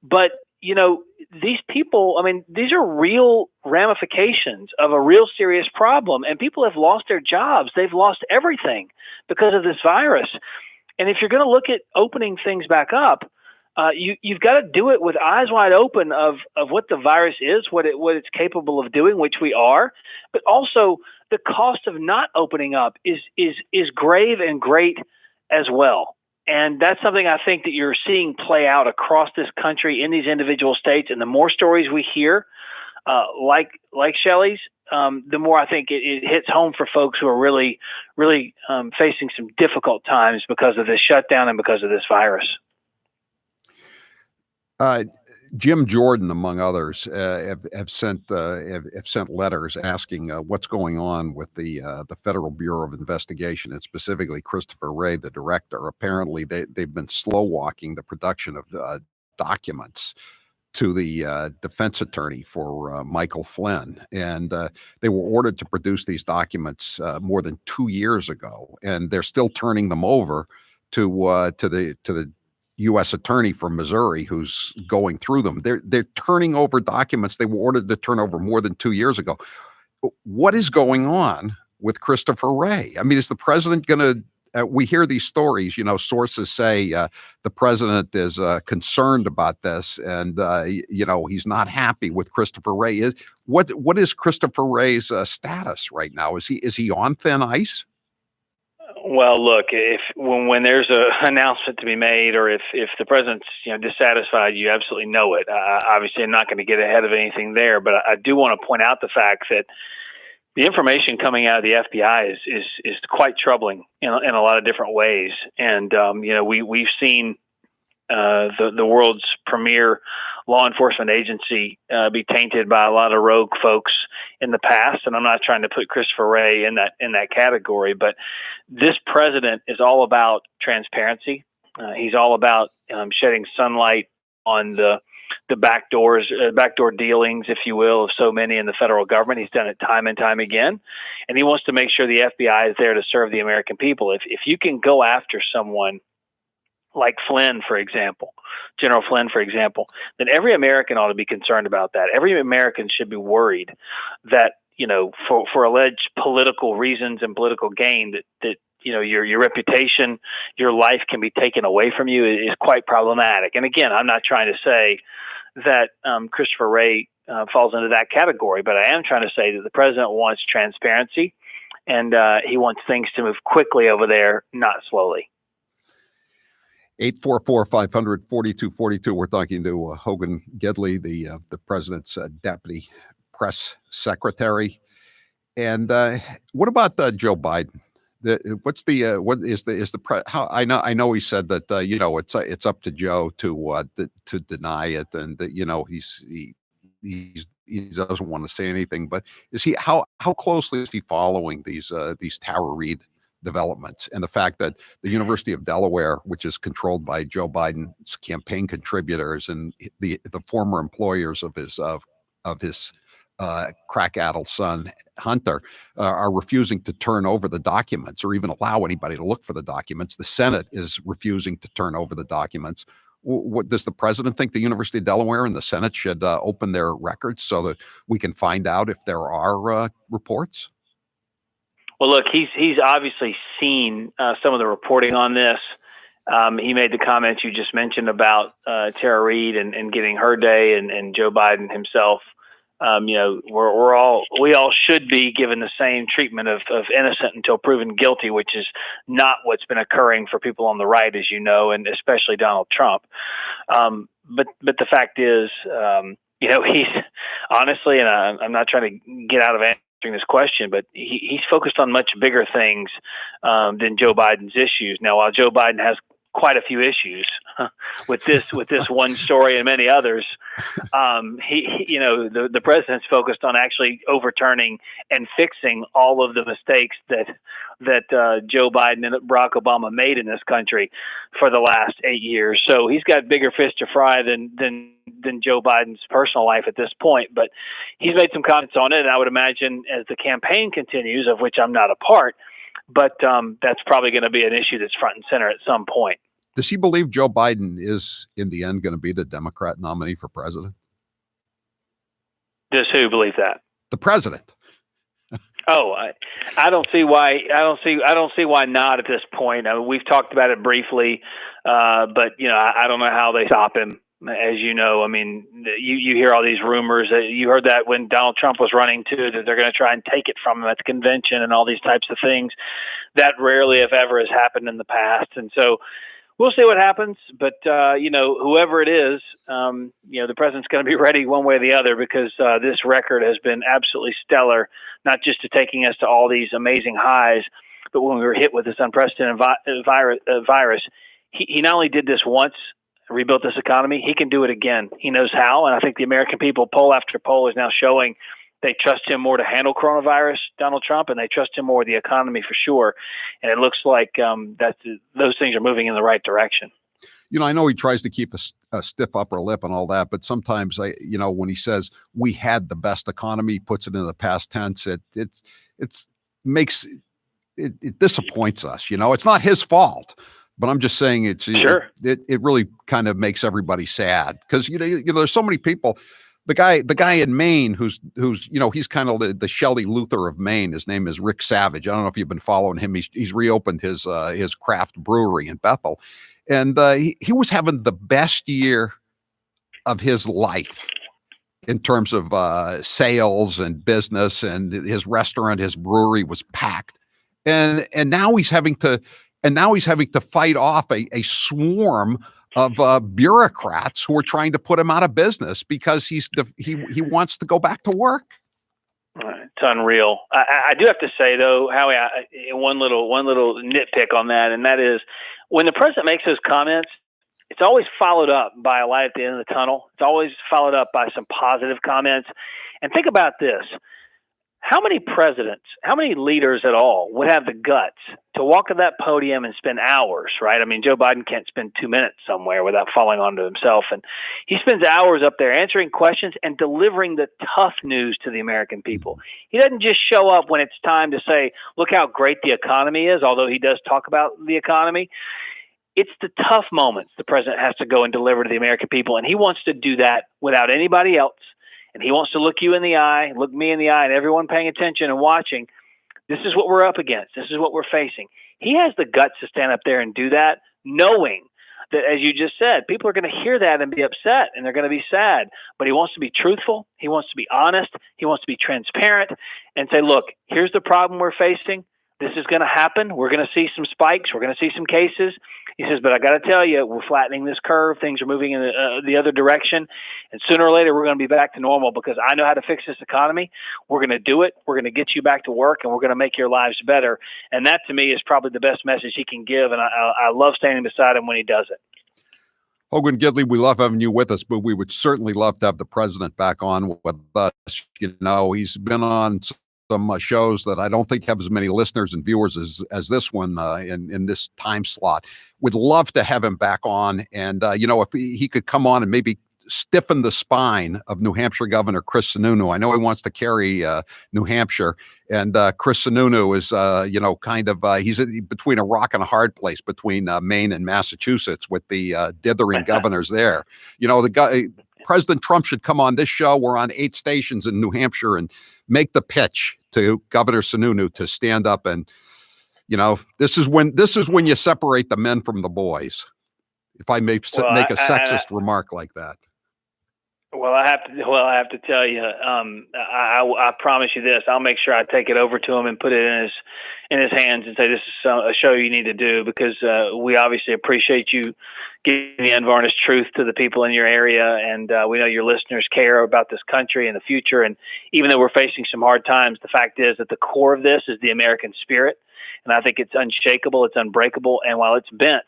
But you know, these people, I mean, these are real ramifications of a real serious problem, and people have lost their jobs. They've lost everything because of this virus. And if you're going to look at opening things back up, you've got to do it with eyes wide open of what the virus is, what it's capable of doing, which we are, but also the cost of not opening up is grave and great as well. And that's something I think that you're seeing play out across this country in these individual states. And the more stories we hear, like Shelley's, the more I think it hits home for folks who are really facing some difficult times because of this shutdown and because of this virus. Jim Jordan, among others, have sent letters asking what's going on with the Federal Bureau of Investigation, and specifically Christopher Wray, the director. Apparently, they've been slow walking the production of documents to the defense attorney for Michael Flynn, and they were ordered to produce these documents more than 2 years ago, and they're still turning them over to the U.S. attorney from Missouri, who's going through them. They're turning over documents they were ordered to turn over more than 2 years ago. What is going on with Christopher Wray? I mean, is the president going to? We hear these stories, you know, sources say the president is concerned about this, and you know, he's not happy with Christopher Wray. What is Christopher Wray's status right now? Is he on thin ice? Well, look, when there's an announcement to be made, or if the president's dissatisfied, you absolutely know it. Obviously, I'm not going to get ahead of anything there, but I do want to point out the fact that the information coming out of the FBI is quite troubling in a lot of different ways. And we've seen the world's premier law enforcement agency be tainted by a lot of rogue folks in the past. And I'm not trying to put Christopher Wray in that category, but this president is all about transparency. He's all about shedding sunlight on the backdoor dealings, if you will, of so many in the federal government. He's done it time and time again, and he wants to make sure the FBI is there to serve the American people. If you can go after someone like Flynn, for example, General Flynn, for example, then every American ought to be concerned about that. Every American should be worried that, for alleged political reasons and political gain, that your reputation, your life can be taken away from you is quite problematic. And again, I'm not trying to say that Christopher Wray falls into that category, but I am trying to say that the president wants transparency, and he wants things to move quickly over there, not slowly. 844-500-4242. We're talking to Hogan Gidley, the president's deputy press secretary. And what about Joe Biden? How I know he said that it's up to Joe to deny it, and he doesn't want to say anything. But how closely is he following these Tara Reade developments, and the fact that the University of Delaware, which is controlled by Joe Biden's campaign contributors and the former employers of his crack-addled son Hunter, are refusing to turn over the documents or even allow anybody to look for the documents. The Senate is refusing to turn over the documents. What does the president think the University of Delaware and the Senate should open their records so that we can find out if there are reports? Well, look, he's obviously seen some of the reporting on this. He made the comments you just mentioned about Tara Reade and getting her day, and Joe Biden himself we all should be given the same treatment of innocent until proven guilty, which is not what's been occurring for people on the right, as you know, and especially Donald Trump. But the fact is, he's honestly, and I'm not trying to get out of answering this question, but he's focused on much bigger things than Joe Biden's issues. Now, while Joe Biden has quite a few issues with this one story and many others, the president's focused on actually overturning and fixing all of the mistakes that Joe Biden and Barack Obama made in this country for the last 8 years. So he's got bigger fish to fry than Joe Biden's personal life at this point. But he's made some comments on it, and I would imagine as the campaign continues, of which I'm not a part, but that's probably going to be an issue that's front and center at some point. Does he believe Joe Biden is, in the end, going to be the Democrat nominee for president? Does who believe that? The president. Oh, I don't see why. I don't see why not at this point. I mean, we've talked about it briefly, but I don't know how they stop him. As you know, I mean, you hear all these rumors. You heard that when Donald Trump was running too, that they're going to try and take it from him at the convention and all these types of things. That rarely, if ever, has happened in the past, and so. We'll see what happens, but whoever it is, the president's going to be ready one way or the other because this record has been absolutely stellar, not just to taking us to all these amazing highs, but when we were hit with this unprecedented virus, he not only did this once, rebuilt this economy, he can do it again. He knows how, and I think the American people, poll after poll, is now showing they trust him more to handle coronavirus, Donald Trump, and they trust him more with the economy for sure. And it looks like those things are moving in the right direction. I know he tries to keep a stiff upper lip and all that, but sometimes when he says we had the best economy, he puts it in the past tense. It disappoints us. It's not his fault, but I'm just saying it really kind of makes everybody sad because there's so many people. The guy in Maine who's he's kind of the Shelley Luther of Maine. His name is Rick Savage. I don't know if you've been following him. He's reopened his craft brewery in Bethel, and he was having the best year of his life in terms of sales and business, and his restaurant, his brewery was packed, and now he's having to fight off a swarm of bureaucrats who are trying to put him out of business because he wants to go back to work. It's unreal. I do have to say though, Howie, one little nitpick on that, and that is when the president makes those comments, it's always followed up by a light at the end of the tunnel. It's always followed up by some positive comments. And think about this. How many presidents, how many leaders at all would have the guts to walk to that podium and spend hours, right? I mean, Joe Biden can't spend 2 minutes somewhere without falling onto himself. And he spends hours up there answering questions and delivering the tough news to the American people. He doesn't just show up when it's time to say, look how great the economy is, although he does talk about the economy. It's the tough moments the president has to go and deliver to the American people. And he wants to do that without anybody else. And he wants to look you in the eye, look me in the eye, and everyone paying attention and watching. This is what we're up against. This is what we're facing. He has the guts to stand up there and do that, knowing that, as you just said, people are going to hear that and be upset, and they're going to be sad. But he wants to be truthful. He wants to be honest. He wants to be transparent and say, look, here's the problem we're facing. This is going to happen. We're going to see some spikes. We're going to see some cases. He says, but I got to tell you, we're flattening this curve. Things are moving in the other direction. And sooner or later, we're going to be back to normal because I know how to fix this economy. We're going to do it. We're going to get you back to work, and we're going to make your lives better. And that, to me, is probably the best message he can give. And I love standing beside him when he does it. Hogan Gidley, we love having you with us, but we would certainly love to have the president back on with us. He's been on some shows that I don't think have as many listeners and viewers as this one in this time slot. Would love to have him back on. And, if he could come on and maybe stiffen the spine of New Hampshire Governor Chris Sununu. I know he wants to carry New Hampshire, and Chris Sununu is, he's between a rock and a hard place between Maine and Massachusetts with the dithering governors there. President Trump should come on this show. We're on 8 stations in New Hampshire and make the pitch to Governor Sununu to stand up and, this is when you separate the men from the boys. If I may make a sexist remark like that. Well, I have to tell you, I promise you this. I'll make sure I take it over to him and put it in his hands and say, this is a show you need to do, because we obviously appreciate you giving the unvarnished truth to the people in your area. And we know your listeners care about this country and the future. And even though we're facing some hard times, the fact is that the core of this is the American spirit. And I think it's unshakable. It's unbreakable. And while it's bent,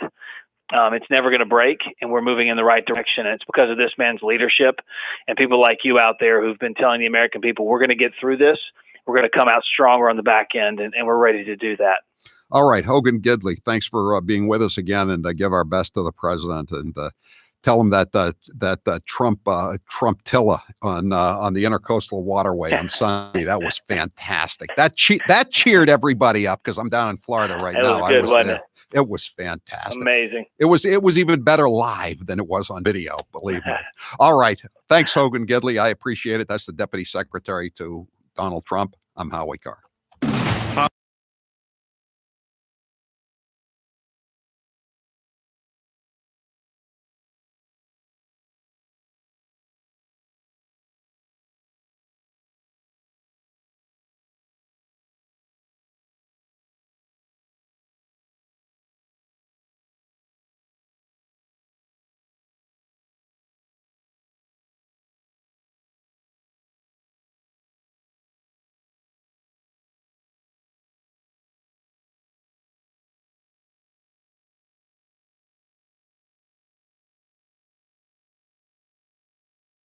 it's never going to break, and we're moving in the right direction. And it's because of this man's leadership and people like you out there who've been telling the American people, we're going to get through this. We're going to come out stronger on the back end, and we're ready to do that. All right, Hogan Gidley, thanks for being with us again, and give our best to the president, and tell him that Trumptilla on the Intercoastal Waterway on Sunday, that was fantastic. That cheered everybody up, because I'm down in Florida right now. It was good, wasn't it? It was fantastic. Amazing. It was even better live than it was on video, believe me. All right. Thanks, Hogan Gidley. I appreciate it. That's the Deputy Secretary to Donald Trump. I'm Howie Carr.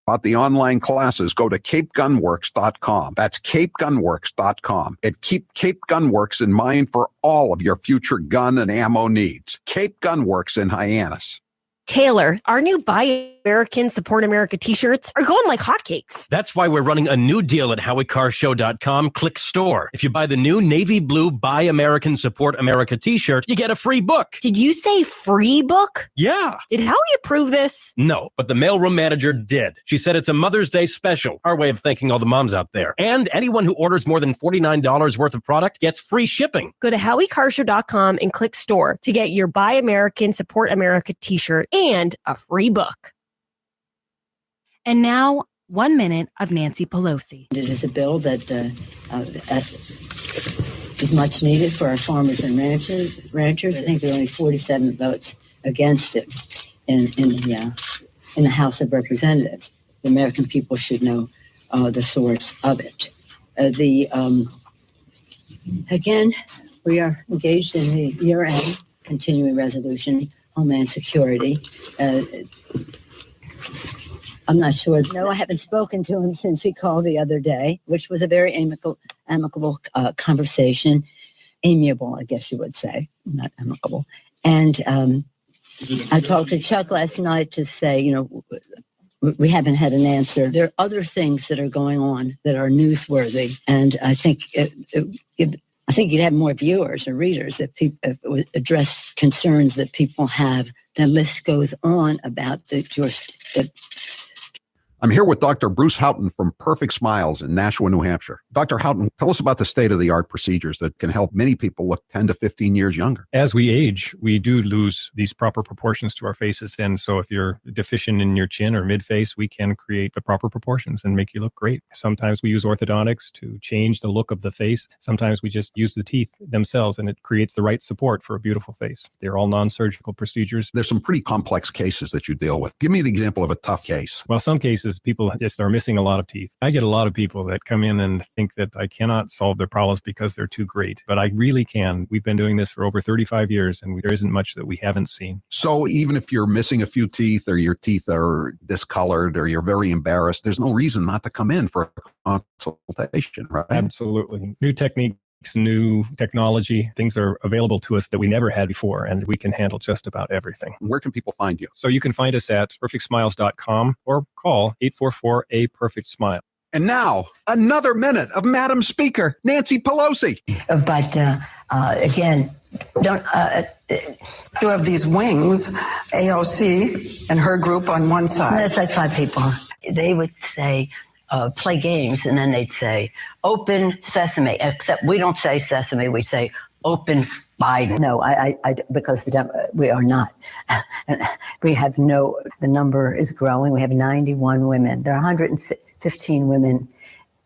About the online classes, go to capegunworks.com. That's capegunworks.com. And keep Cape Gunworks in mind for all of your future gun and ammo needs. Cape Gunworks in Hyannis. Taylor, our new Buy American, Support America t-shirts are going like hotcakes. That's why we're running a new deal at HowieCarrShow.com. Click store. If you buy the new navy blue Buy American, Support America t-shirt, you get a free book. Did you say free book? Yeah. Did Howie approve this? No, but the mailroom manager did. She said it's a Mother's Day special, our way of thanking all the moms out there. And anyone who orders more than $49 worth of product gets free shipping. Go to HowieCarrShow.com and click store to get your Buy American, Support America t-shirt and a free book. And now, 1 minute of Nancy Pelosi. It is a bill that is much needed for our farmers and ranchers. I think there are only 47 votes against it in the House of Representatives. The American people should know the source of it. Again, we are engaged in the year-end continuing resolution, Homeland Security. I'm not sure. No, I haven't spoken to him since he called the other day, which was a very amicable conversation. Amiable, I guess you would say, not amicable. And I talked to Chuck last night to say, we haven't had an answer. There are other things that are going on that are newsworthy, and I think you'd have more viewers or readers if people address concerns that people have. The list goes on about I'm here with Dr. Bruce Houghton from Perfect Smiles in Nashua, New Hampshire. Dr. Houghton, tell us about the state-of-the-art procedures that can help many people look 10 to 15 years younger. As we age, we do lose these proper proportions to our faces. And so if you're deficient in your chin or mid-face, we can create the proper proportions and make you look great. Sometimes we use orthodontics to change the look of the face. Sometimes we just use the teeth themselves, and it creates the right support for a beautiful face. They're all non-surgical procedures. There's some pretty complex cases that you deal with. Give me an example of a tough case. Well, some cases, people just are missing a lot of teeth. I get a lot of people that come in and think that I cannot solve their problems because they're too great, but I really can. We've been doing this for over 35 years, and there isn't much that we haven't seen. So even if you're missing a few teeth, or your teeth are discolored, or you're very embarrassed, there's no reason not to come in for a consultation, right? Absolutely. New techniques, new technology, things are available to us that we never had before, and we can handle just about everything. Where can people find you? So you can find us at perfectsmiles.com or call 844-A-PERFECT-SMILE. And now, another minute of Madam Speaker, Nancy Pelosi. But again, You have these wings, AOC and her group on one side. That's like 5 people. They would say, play games, and then they'd say, open sesame, except we don't say sesame, we say open Biden. No, because we are not. We have the number is growing. We have 91 women. There are 115 women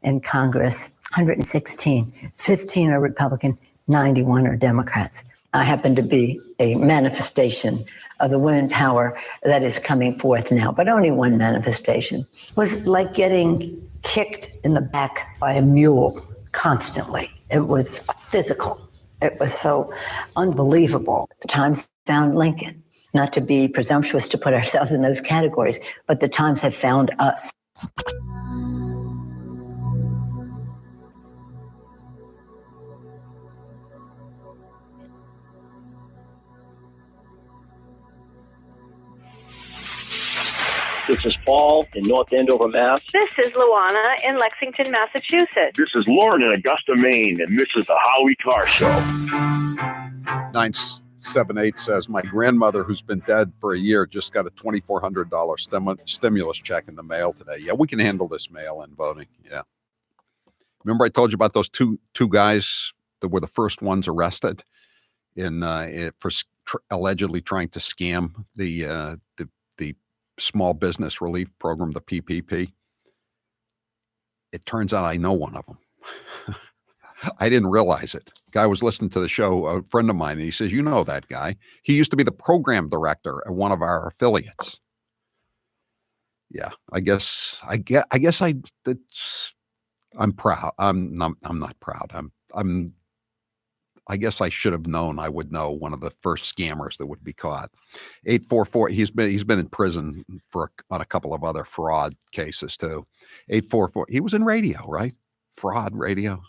in Congress, 116. 15 are Republican, 91 are Democrats. I happen to be a manifestation of the women power that is coming forth now, but only one manifestation. It was like getting kicked in the back by a mule constantly. It was physical. It was so unbelievable. The Times found Lincoln. Not to be presumptuous to put ourselves in those categories, but the Times have found us. This is Paul in North Andover, Mass. This is Luana in Lexington, Massachusetts. This is Lauren in Augusta, Maine, and this is the Howie Carr Show. 978 says, my grandmother, who's been dead for a year, just got a $2,400 stimulus check in the mail today. Yeah, we can handle this mail-in voting. Yeah. Remember I told you about those two guys that were the first ones arrested for allegedly trying to scam the small business relief program, the PPP. It turns out I know one of them. I didn't realize it. Guy was listening to the show, a friend of mine, and he says, you know that guy. He used to be the program director at one of our affiliates. Yeah, I'm proud. I'm not proud. I guess I should have known. I would know one of the first scammers that would be caught. 844. He's been in prison on a couple of other fraud cases too. 844. He was in radio, right? Fraud radio.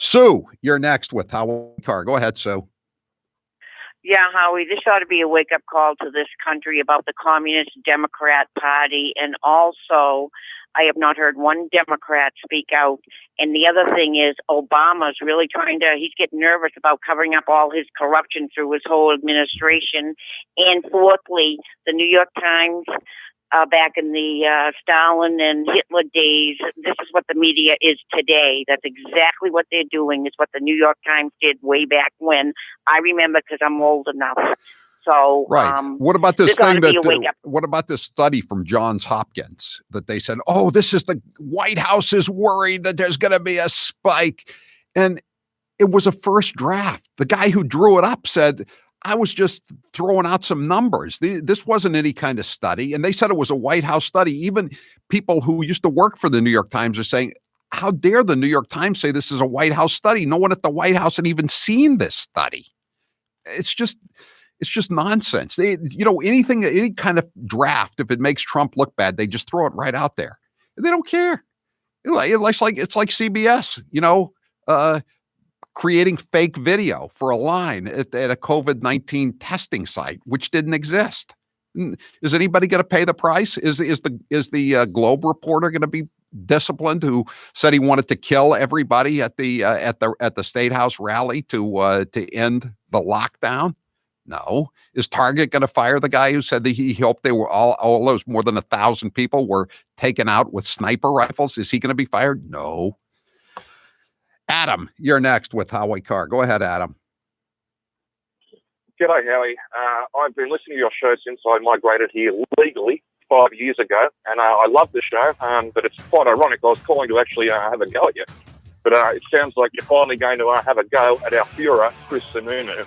Sue, you're next with Howie Carr. Go ahead, Sue. Yeah, Howie, this ought to be a wake-up call to this country about the Communist Democrat Party. And also, I have not heard one Democrat speak out. And the other thing is Obama's really he's getting nervous about covering up all his corruption through his whole administration. And fourthly, the New York Times, back in the Stalin and Hitler days, this is what the media is today. That's exactly what they're doing. It's what the New York Times did way back when. I remember because I'm old enough. So, right. What about this thing what about this study from Johns Hopkins that they said, oh, this is the White House is worried that there's going to be a spike. And it was a first draft. The guy who drew it up said, I was just throwing out some numbers. This wasn't any kind of study. And they said it was a White House study. Even people who used to work for the New York Times are saying, how dare the New York Times say this is a White House study? No one at the White House had even seen this study. It's just nonsense. Anything, any kind of draft, if it makes Trump look bad, they just throw it right out there. They don't care. It's like CBS, creating fake video for a line at a COVID-19 testing site, which didn't exist. Is anybody going to pay the price? Is the Globe reporter going to be disciplined who said he wanted to kill everybody at the State House rally to end the lockdown? No. Is Target going to fire the guy who said that he hoped they were all those more than 1,000 people were taken out with sniper rifles? Is he going to be fired? No. Adam, you're next with Howie Carr. Go ahead, Adam. G'day, Howie. I've been listening to your show since I migrated here legally 5 years ago, and I love the show, but it's quite ironic. I was calling to actually have a go at you. But it sounds like you're finally going to have a go at our Führer, Chris Sununu.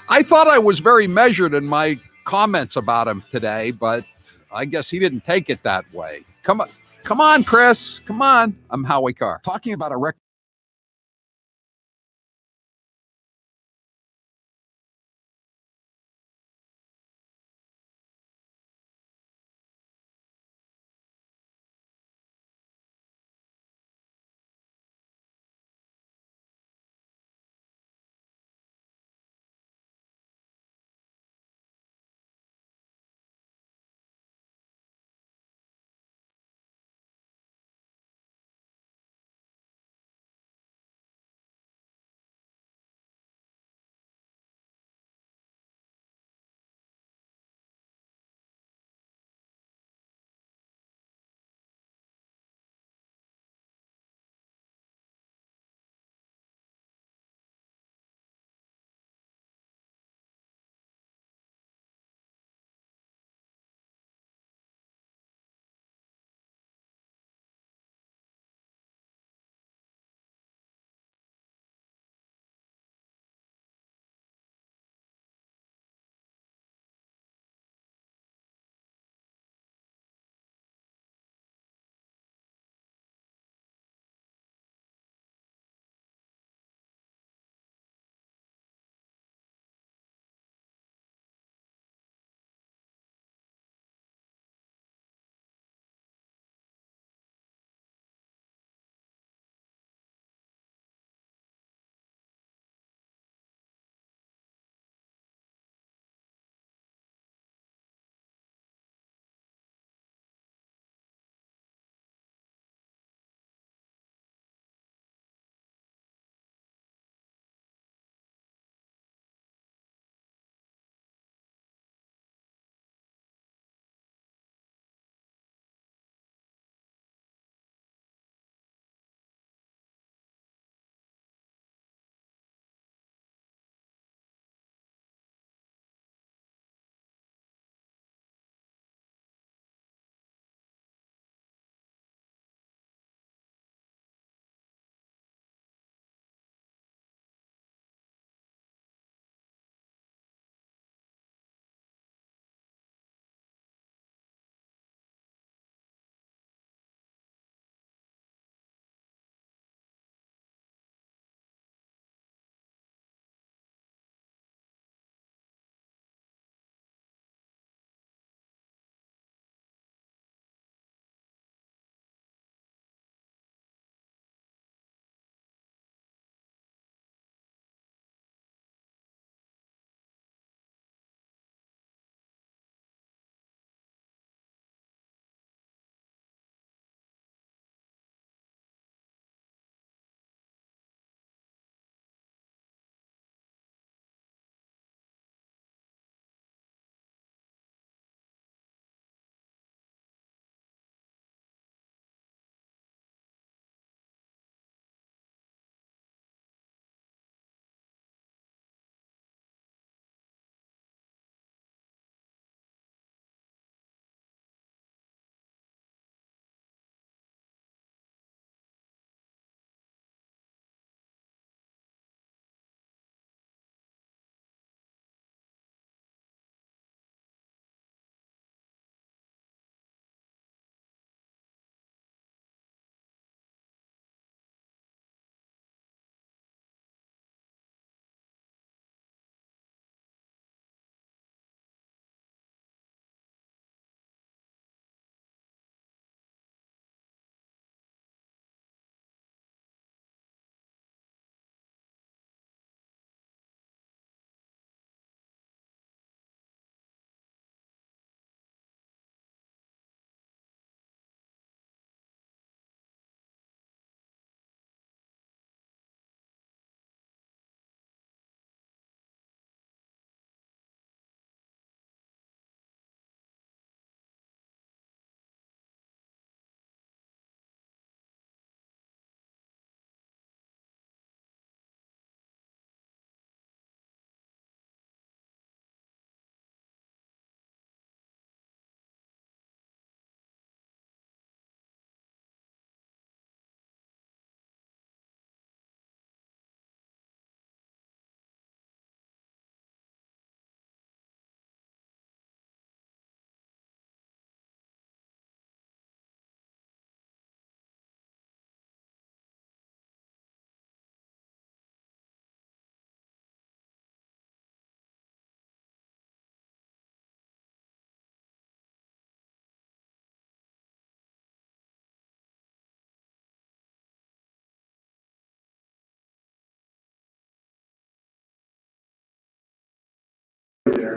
I thought I was very measured in my comments about him today, but I guess he didn't take it that way. Come on, Chris. Come on. I'm Howie Carr. Talking about a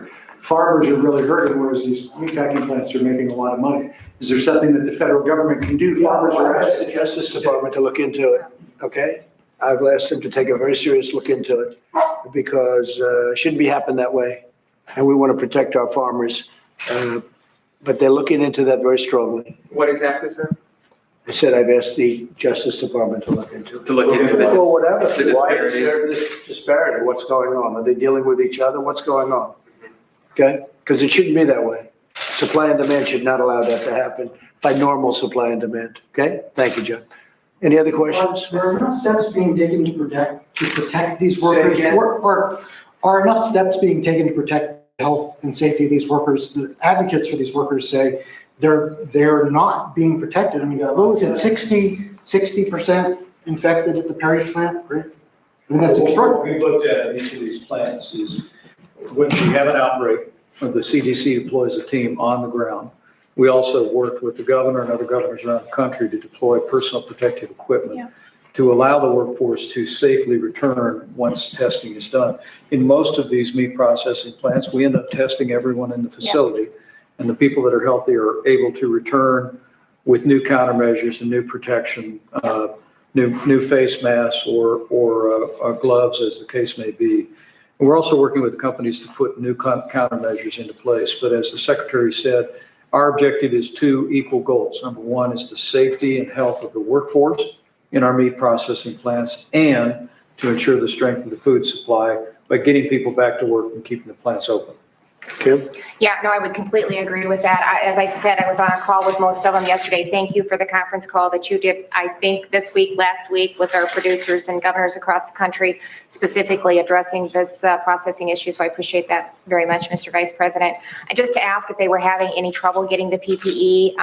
where farmers are really hurting, whereas these meatpacking plants are making a lot of money. Is there something that the federal government can do? Farmers are asked the Justice Department to look into it, okay? I've asked them to take a very serious look into it because it shouldn't be happening that way. And we want to protect our farmers. But they're looking into that very strongly. What exactly, sir? I said I've asked the Justice Department to look into it. To look into this. Or whatever. The Why is disparities. there this disparity? What's going on? Are they dealing with each other? What's going on? Okay? Because it shouldn't be that way. Supply and demand should not allow that to happen by normal supply and demand. Okay? Thank you, John. Any other questions? Are enough steps being taken to protect these workers? Say again? Or are enough steps being taken to protect the health and safety of these workers? The advocates for these workers say they're not being protected. I mean, what was it, 60% infected at the Perry plant, right? I mean, that's extraordinary. What we looked at in each of these plants is when we have an outbreak, the CDC deploys a team on the ground. We also worked with the governor and other governors around the country to deploy personal protective equipment to allow the workforce to safely return once testing is done. In most of these meat processing plants, we end up testing everyone in the facility, and the people that are healthy are able to return with new countermeasures and new protection, new face masks or gloves, as the case may be. And we're also working with companies to put new countermeasures into place. But as the Secretary said, our objective is two equal goals. Number one is the safety and health of the workforce in our meat processing plants, and to ensure the strength of the food supply by getting people back to work and keeping the plants open. Kim? Yeah, no, I would completely agree with that. As I said, I was on a call with most of them yesterday. Thank you for the conference call that you did, I think, this week, last week, with our producers and governors across the country, specifically addressing this processing issue. So I appreciate that very much, Mr. Vice President. Just to ask if they were having any trouble getting the PPE,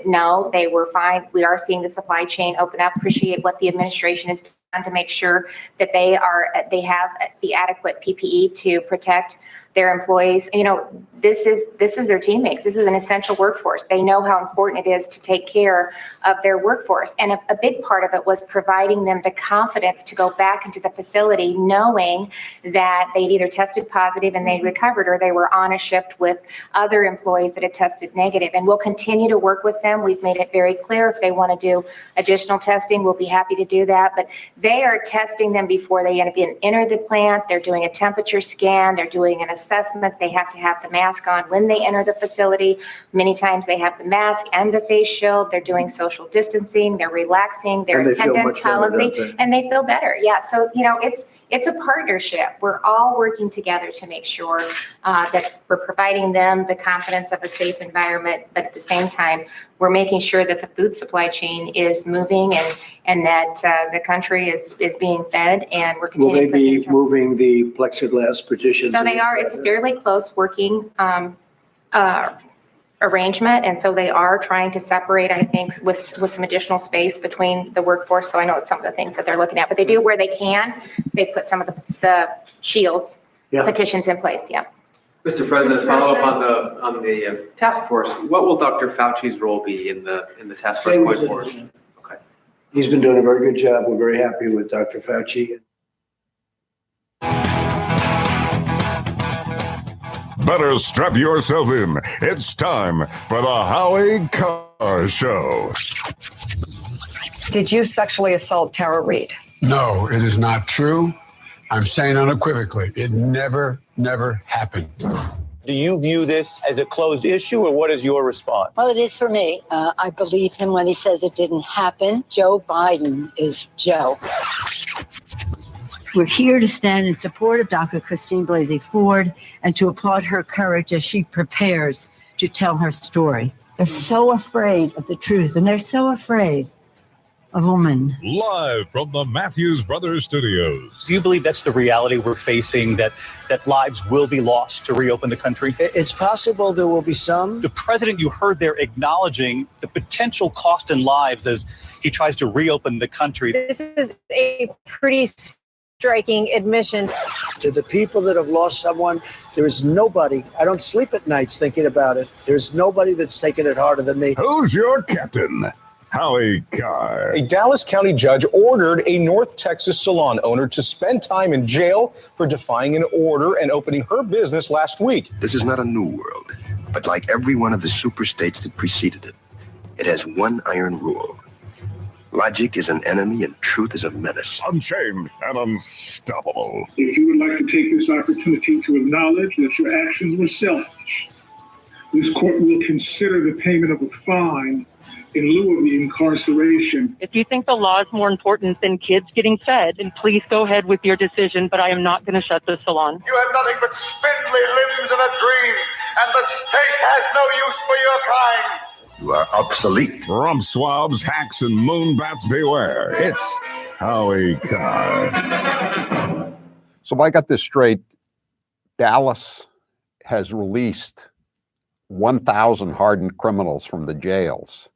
no, they were fine. We are seeing the supply chain open up. Appreciate what the administration has done to make sure that they have the adequate PPE to protect their employees. You know, this is their teammates. This is an essential workforce. They know how important it is to take care of their workforce. And a big part of it was providing them the confidence to go back into the facility knowing that they'd either tested positive and they'd recovered, or they were on a shift with other employees that had tested negative. And we'll continue to work with them. We've made it very clear if they want to do additional testing, we'll be happy to do that. But they are testing them before they enter the plant. They're doing a temperature scan. They're doing an assessment. They have to have the mask on when they enter the facility. Many times they have the mask and the face shield. They're doing social distancing. They're relaxing their attendance policy, and they feel better. Yeah. So, you know, it's a partnership. We're all working together to make sure that we're providing them the confidence of a safe environment, but at the same time, we're making sure that the food supply chain is moving and that the country is being fed, and we're Will continuing. they be moving the plexiglass partitions? So they are. It's a fairly close working arrangement, and so they are trying to separate, I think, with some additional space between the workforce. So I know it's some of the things that they're looking at, but they do where they can. They put some of the shields, petitions in place. Yeah. Mr. President, follow up on the task force. What will Dr. Fauci's role be in the task force going forward? Okay. He's been doing a very good job. We're very happy with Dr. Fauci. Better strap yourself in. It's time for the Howie Carr Show. Did you sexually assault Tara Reid? No, it is not true. I'm saying unequivocally, it never happened. Do you view this as a closed issue, or what is your response? Well, it is for me. I believe him when he says it didn't happen. Joe Biden is Joe. We're here to stand in support of Dr. Christine Blasey Ford and to applaud her courage as she prepares to tell her story. They're so afraid of the truth, and they're so afraid of women. Live from the Matthews Brothers Studios. Do you believe that's the reality we're facing, that lives will be lost to reopen the country? It's possible there will be some. The president, you heard there acknowledging the potential cost in lives as he tries to reopen the country. This is a pretty striking admission. To the people that have lost someone, there is nobody. I don't sleep at nights thinking about it. There's nobody that's taken it harder than me. Who's your captain? Howie Carr. A Dallas County judge ordered a North Texas salon owner to spend time in jail for defying an order and opening her business last week. This is not a new world, but like every one of the super states that preceded it, it has one iron rule. Logic is an enemy and truth is a menace. Unchained and unstoppable. If you would like to take this opportunity to acknowledge that your actions were selfish, this court will consider the payment of a fine in lieu of the incarceration. If you think the law is more important than kids getting fed, then please go ahead with your decision, but I am not going to shut the salon. You have nothing but spindly limbs and a dream, and the state has no use for your kind. You are obsolete. Rump swabs, hacks, and moonbats beware. It's Howie Carr. So if I got this straight, Dallas has released 1,000 hardened criminals from the jails.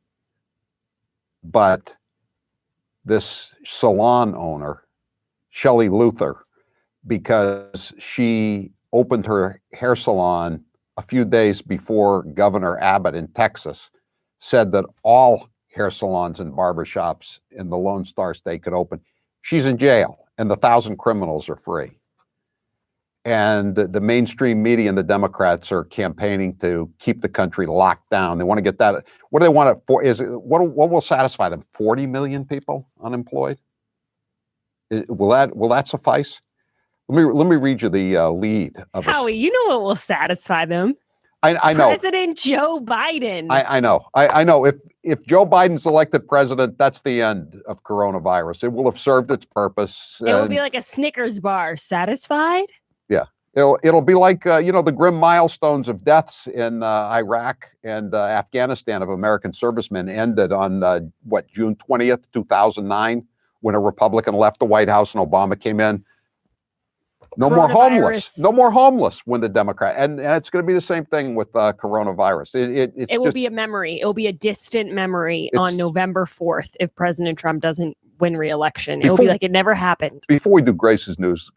But this salon owner, Shelley Luther, because she opened her hair salon a few days before Governor Abbott in Texas said that all hair salons and barbershops in the Lone Star State could open. She's in jail, and the 1,000 criminals are free. And the mainstream media and the Democrats are campaigning to keep the country locked down. They want to get that. What do they want it for? What will satisfy them? 40 million people unemployed? Will that suffice? Let me read you the lead of Howie, you know what will satisfy them? I know. President Joe Biden. I know. I know. If Joe Biden's elected president, that's the end of coronavirus. It will have served its purpose. It will be like a Snickers bar. Satisfied? Yeah. It'll be like, the grim milestones of deaths in Iraq and Afghanistan of American servicemen ended on, June 20th, 2009, when a Republican left the White House and Obama came in. No more homeless. No more homeless when the Democrat. And it's going to be the same thing with coronavirus. It will be a memory. It will be a distant memory on November 4th if President Trump doesn't win re-election. It will be like it never happened. Before we do Grace's news,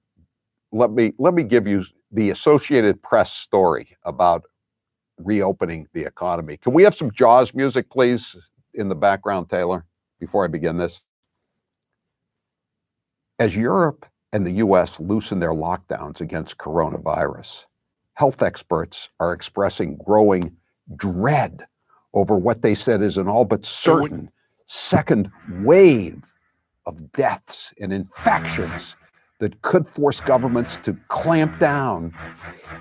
let me give you the Associated Press story about reopening the economy. Can we have some Jaws music, please, in the background, Taylor, before I begin this? As Europe and the U.S. loosen their lockdowns against coronavirus, health experts are expressing growing dread over what they said is an all but certain second wave of deaths and infections that could force governments to clamp down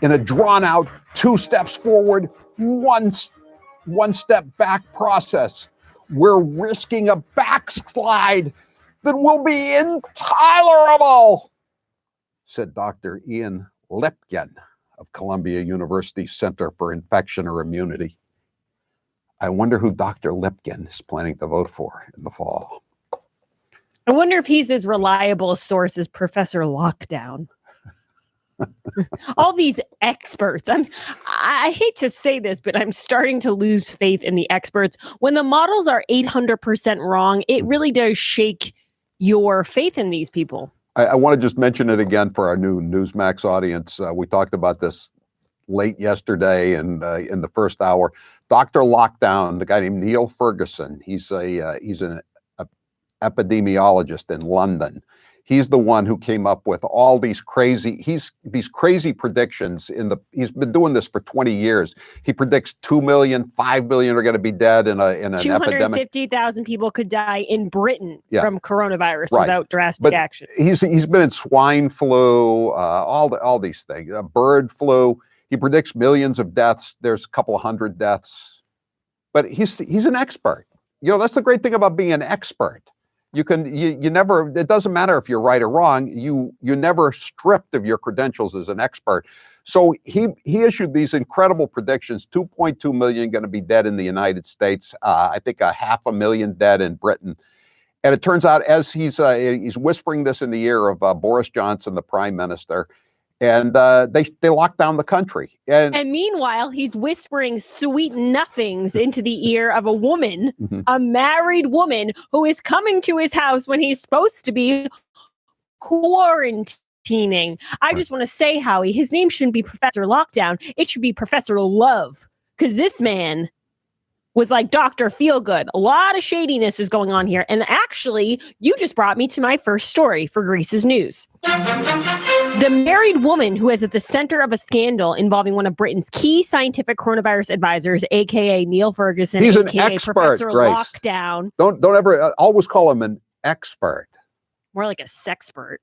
in a drawn-out 2 steps forward, one step back process. We're risking a backslide that will be intolerable, said Dr. Ian Lipkin of Columbia University Center for Infection or Immunity. I wonder who Dr. Lipkin is planning to vote for in the fall. I wonder if he's as reliable a source as Professor Lockdown. All these experts. I hate to say this, but I'm starting to lose faith in the experts. When the models are 800% wrong, it really does shake your faith in these people. I want to just mention it again for our new Newsmax audience. We talked about this late yesterday and in the first hour. Dr. Lockdown, the guy named Neil Ferguson, he's an epidemiologist in London. He's the one who came up with all these crazy predictions he's been doing this for 20 years. He predicts 2 million, 5 million are going to be dead in an epidemic. 250,000 people could die in Britain from coronavirus without drastic but action. He's been in swine flu, all these things, bird flu. He predicts millions of deaths. There's a couple of hundred deaths, but he's an expert. That's the great thing about being an expert. You never, it doesn't matter if you're right or wrong, you're never stripped of your credentials as an expert. So he issued these incredible predictions, 2.2 million going to be dead in the United States, I think 500,000 dead in Britain. And it turns out as he's whispering this in the ear of Boris Johnson, the prime minister, and they locked down the country. And meanwhile, he's whispering sweet nothings into the ear of a woman, a married woman, who is coming to his house when he's supposed to be quarantining. I just want to say, Howie, his name shouldn't be Professor Lockdown. It should be Professor Love, because this man was like, Dr. Feelgood, a lot of shadiness is going on here. And actually, you just brought me to my first story for Greece's News. The married woman who is at the center of a scandal involving one of Britain's key scientific coronavirus advisors, aka Neil Ferguson, He's aka an expert, Professor Grace. Lockdown. Don't ever always call him an expert. More like a sexpert.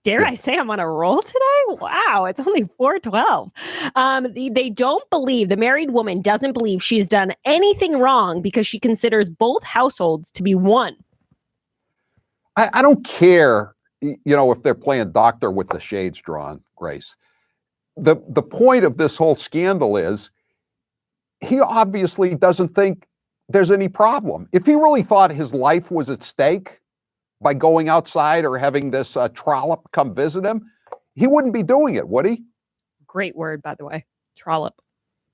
Dare I say I'm on a roll today? Wow, it's only 4:12. They don't believe, the married woman doesn't believe she's done anything wrong because she considers both households to be one. I don't care, if they're playing doctor with the shades drawn, Grace. The point of this whole scandal is he obviously doesn't think there's any problem. If he really thought his life was at stake by going outside or having this trollop come visit him, he wouldn't be doing it, would he? Great word, by the way. Trollop.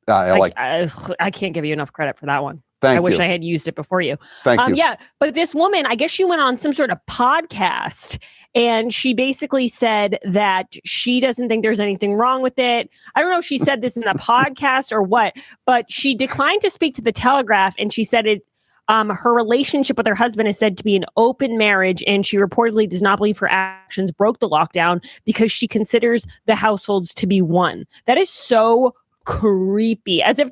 I can't give you enough credit for that one. Thank I wish you. I had used it before you. Thank you. Yeah, but this woman, I guess she went on some sort of podcast and she basically said that she doesn't think there's anything wrong with it. I don't know if she said this in the podcast or what, but she declined to speak to the Telegraph and she said it. Her relationship with her husband is said to be an open marriage, and she reportedly does not believe her actions broke the lockdown because she considers the households to be one. That is so creepy. As if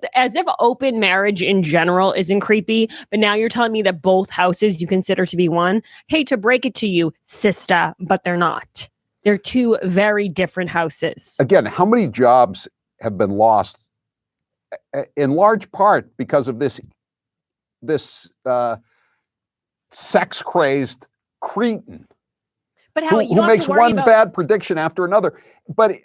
open marriage in general isn't creepy, but now you're telling me that both houses you consider to be one. Hate to break it to you, sister, but they're not. They're two very different houses. Again, how many jobs have been lost in large part because of this sex-crazed cretin but Howie, who makes one bad prediction after another.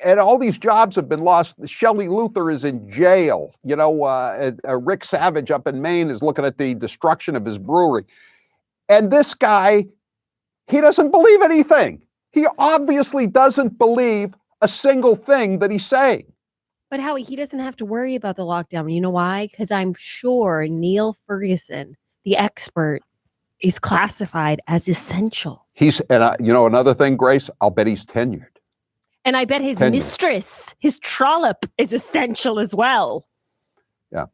And all these jobs have been lost. Shelley Luther is in jail. Rick Savage up in Maine is looking at the destruction of his brewery. And this guy, he doesn't believe anything. He obviously doesn't believe a single thing that he's saying. But Howie, he doesn't have to worry about the lockdown. You know why? Because I'm sure Neil Ferguson, the expert, is classified as essential. Another thing, Grace, I'll bet he's tenured. And I bet his mistress, his trollop, is essential as well. Yeah.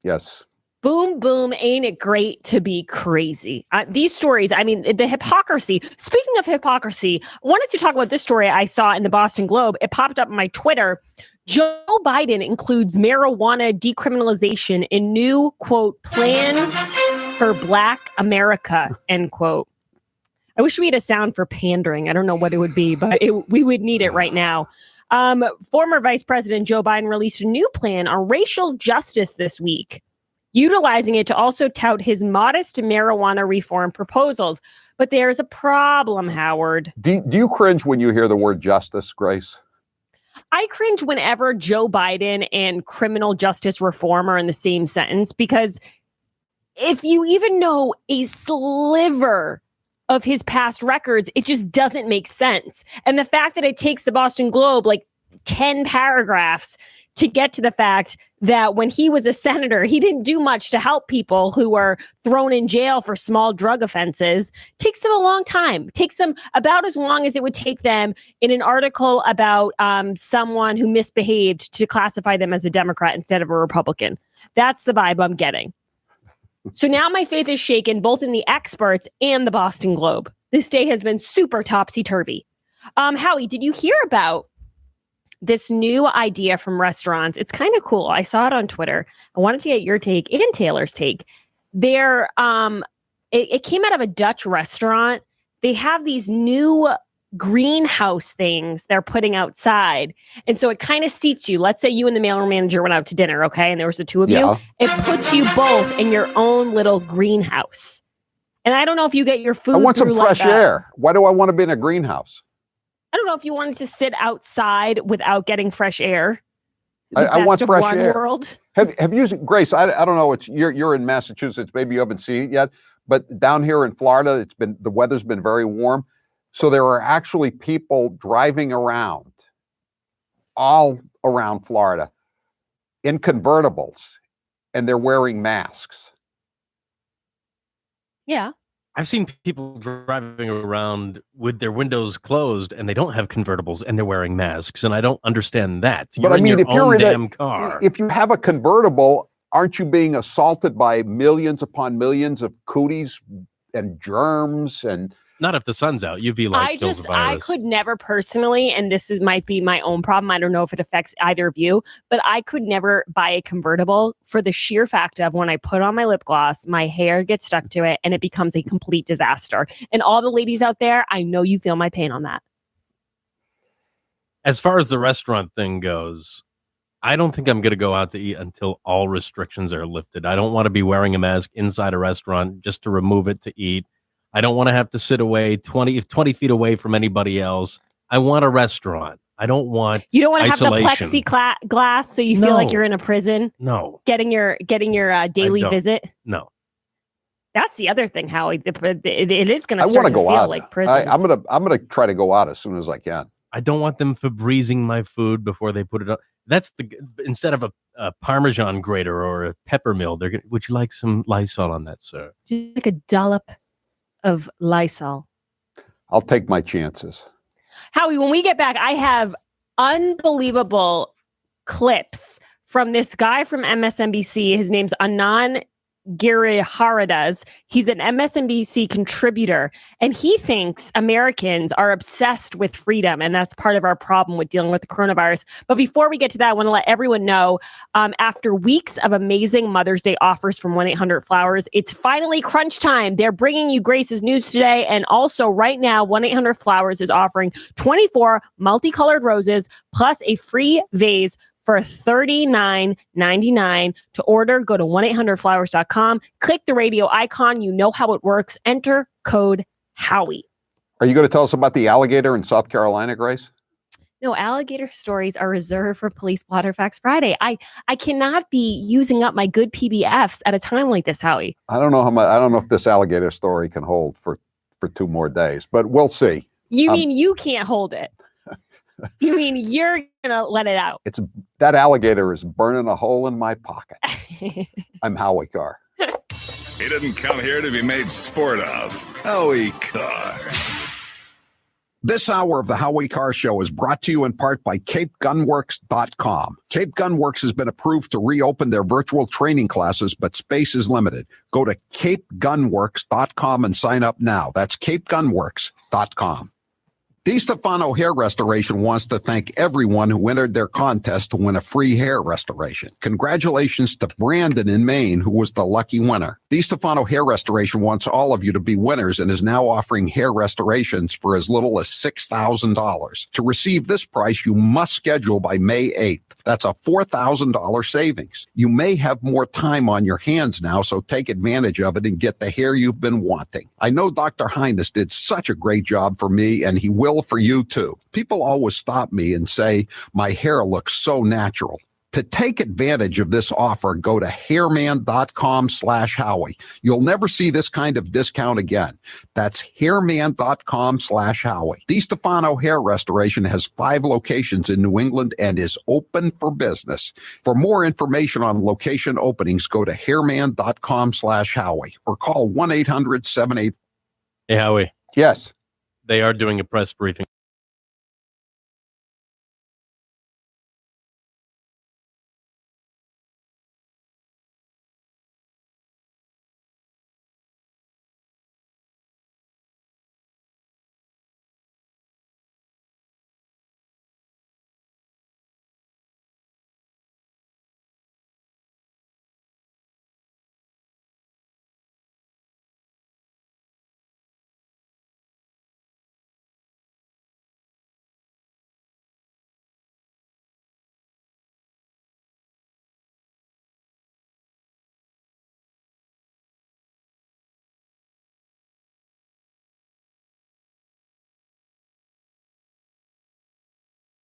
Yes. Boom, boom, ain't it great to be crazy? These stories, the hypocrisy. Speaking of hypocrisy, I wanted to talk about this story I saw in the Boston Globe. It popped up on my Twitter. Joe Biden includes marijuana decriminalization in new, quote, plan for Black America, end quote. I wish we had a sound for pandering. I don't know what it would be, but we would need it right now. Former Vice President Joe Biden released a new plan on racial justice this week, utilizing it to also tout his modest marijuana reform proposals. But there's a problem, Howard. Do you cringe when you hear the word justice, Grace? I cringe whenever Joe Biden and criminal justice reform are in the same sentence, because if you even know a sliver of his past records, it just doesn't make sense. And the fact that it takes the Boston Globe like 10 paragraphs to get to the fact that when he was a senator, he didn't do much to help people who were thrown in jail for small drug offenses, takes them a long time. Takes them about as long as it would take them in an article about someone who misbehaved to classify them as a Democrat instead of a Republican. That's the vibe I'm getting. So now my faith is shaken both in the experts and the Boston Globe. This day has been super topsy-turvy. Howie, did you hear about this new idea from restaurants? It's kind of cool. I saw it on Twitter. I wanted to get your take and Taylor's take. It came out of a Dutch restaurant. They have these new greenhouse things they're putting outside. And so it kind of seats you. Let's say you and the mailroom manager went out to dinner, okay? And there was the two of you. It puts you both in your own little greenhouse. And I don't know if you get your food. I want some fresh like air. Why do I want to be in a greenhouse? I don't know if you wanted to sit outside without getting fresh air. I want fresh air. World. Have you, Grace? I don't know. You're in Massachusetts. Maybe you haven't seen it yet. But down here in Florida, the weather's been very warm. So there are actually people driving around all around Florida in convertibles, and they're wearing masks. Yeah. I've seen people driving around with their windows closed and they don't have convertibles and they're wearing masks, and I don't understand that. But I mean, if you're in car, if you have a convertible, aren't you being assaulted by millions upon millions of cooties and germs? And not if the sun's out. UV light kills the I virus. could never personally, and might be my own problem. I don't know if it affects either of you, but I could never buy a convertible for the sheer fact of when I put on my lip gloss, my hair gets stuck to it and it becomes a complete disaster. And all the ladies out there, I know you feel my pain on that. As far as the restaurant thing goes, I don't think I'm going to go out to eat until all restrictions are lifted. I don't want to be wearing a mask inside a restaurant just to remove it to eat. I don't want to have to sit away 20 feet away from anybody else. I want a restaurant. I don't want You don't want to isolation. have the plexiglass so you feel like you're in a prison? No. Getting your daily visit? No. That's the other thing, Howie. It is going to I start want to to go feel out. like prison. I'm gonna try to go out as soon as I can. I don't want them Febrezing my food before they put it on. That's instead of a Parmesan grater or a pepper mill, would you like some Lysol on that, sir? Like a dollop of Lysol. I'll take my chances. Howie, when we get back, I have unbelievable clips from this guy from MSNBC. His name's Anand Giriharidas. He's an MSNBC contributor, and he thinks Americans are obsessed with freedom, and that's part of our problem with dealing with the coronavirus. But before we get to that, I want to let everyone know, after weeks of amazing Mother's Day offers from 1-800-Flowers, it's finally crunch time. They're bringing you Grace's news today, and also right now, 1-800-Flowers is offering 24 multicolored roses plus a free vase for $39.99. To order, go to 1-800-Flowers.com. Click the radio icon. You know how it works. Enter code Howie. Are you going to tell us about the alligator in South Carolina, Grace? No, alligator stories are reserved for Police Blotter Facts Friday. I cannot be using up my good PBFs at a time like this, Howie. I don't know I don't know if this alligator story can hold for 2 more days, but we'll see. You mean you can't hold it? You mean you're gonna let it out? That alligator is burning a hole in my pocket. I'm Howie Carr. He didn't come here to be made sport of. Howie Carr. This hour of the Howie Carr Show is brought to you in part by CapeGunworks.com. Cape Gunworks has been approved to reopen their virtual training classes, but space is limited. Go to CapeGunworks.com and sign up now. That's CapeGunworks.com. DiStefano Hair Restoration wants to thank everyone who entered their contest to win a free hair restoration. Congratulations to Brandon in Maine, who was the lucky winner. DiStefano Hair Restoration wants all of you to be winners and is now offering hair restorations for as little as $6,000. To receive this price, you must schedule by May 8th. That's a $4,000 savings. You may have more time on your hands now, so take advantage of it and get the hair you've been wanting. I know Dr. Highness did such a great job for me, and he will for you too. People always stop me and say, my hair looks so natural. To take advantage of this offer, go to hairman.com/Howie. You'll never see this kind of discount again. That's hairman.com/Howie. DiStefano Hair Restoration has 5 locations in New England and is open for business. For more information on location openings, go to hairman.com/Howie or call 1-800-78. Hey, Howie. Yes. They are doing a press briefing.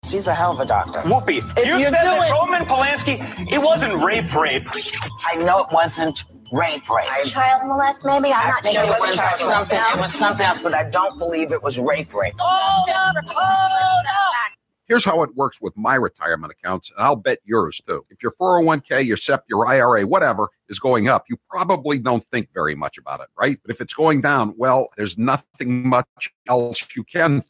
She's a hell of a doctor. Whoopi, you said that Roman Polanski, it wasn't rape. I know it wasn't rape. Child molest, maybe? I'm not sure. It was something. It was something else, but I don't believe it was rape. Hold up! Here's how it works with my retirement accounts, and I'll bet yours too. If your 401k, your SEP, your IRA, whatever is going up, you probably don't think very much about it, right? But if it's going down, well, there's nothing much else you can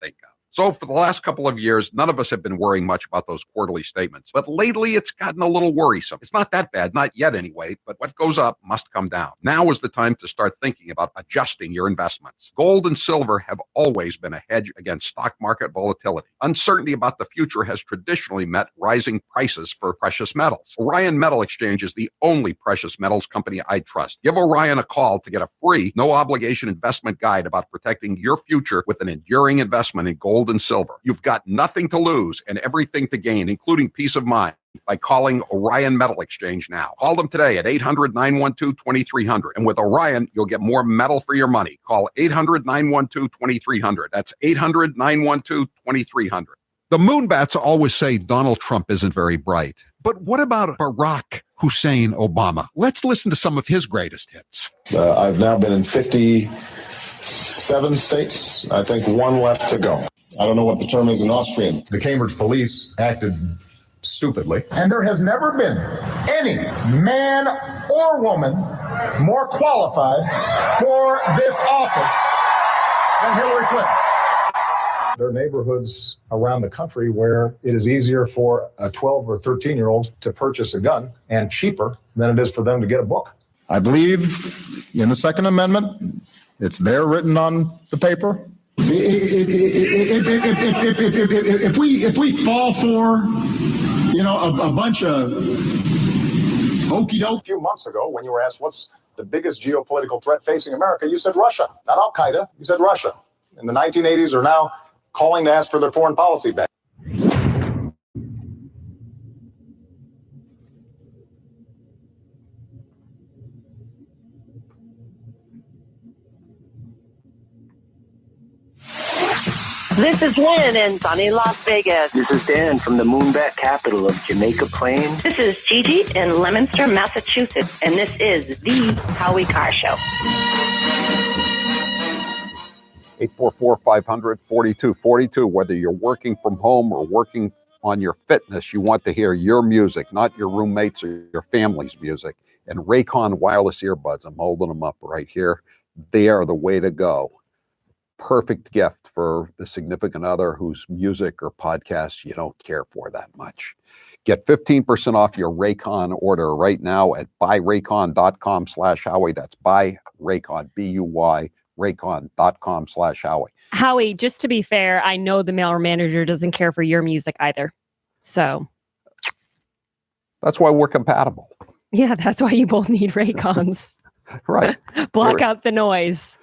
think of. So for the last couple of years, none of us have been worrying much about those quarterly statements. But lately, it's gotten a little worrisome. It's not that bad, not yet anyway, but what goes up must come down. Now is the time to start thinking about adjusting your investments. Gold and silver have always been a hedge against stock market volatility. Uncertainty about the future has traditionally meant rising prices for precious metals. Orion Metal Exchange is the only precious metals company I trust. Give Orion a call to get a free, no-obligation investment guide about protecting your future with an enduring investment in gold and silver. You've got nothing to lose and everything to gain, including peace of mind, by calling Orion Metal Exchange now. Call them today at 800-912-2300. And with Orion, you'll get more metal for your money. Call 800-912-2300. That's 800-912-2300. The Moonbats always say Donald Trump isn't very bright. But what about Barack Hussein Obama? Let's listen to some of his greatest hits. I've now been in 57 states. I think one left to go. I don't know what the term is in Austrian. The Cambridge police acted stupidly. And there has never been any man or woman more qualified for this office than Hillary Clinton. There are neighborhoods around the country where it is easier for a 12 or 13-year-old to purchase a gun and cheaper than it is for them to get a book. I believe in the Second Amendment. It's there written on the paper. If we fall for, a bunch of okey doke. A few months ago, when you were asked what's the biggest geopolitical threat facing America, you said Russia, not Al Qaeda. You said Russia. In the 1980s are now calling to ask for their foreign policy back. This is Lynn in sunny Las Vegas. This is Dan from the Moonbat capital of Jamaica Plain. This is Gigi in Leominster, Massachusetts, and this is the Howie Carr Show. 844-500-4242. Whether you're working from home or working on your fitness, you want to hear your music, not your roommates or your family's music. And Raycon wireless earbuds, I'm holding them up right here. They are the way to go. Perfect gift for the significant other whose music or podcast you don't care for that much. Get 15% off your Raycon order right now at buyraycon.com/Howie. That's buy Raycon, B-U-Y, Raycon.com/Howie. Howie, just to be fair, I know the mail manager doesn't care for your music either. So that's why we're compatible. Yeah, that's why you both need Raycons. Right. Block out the noise.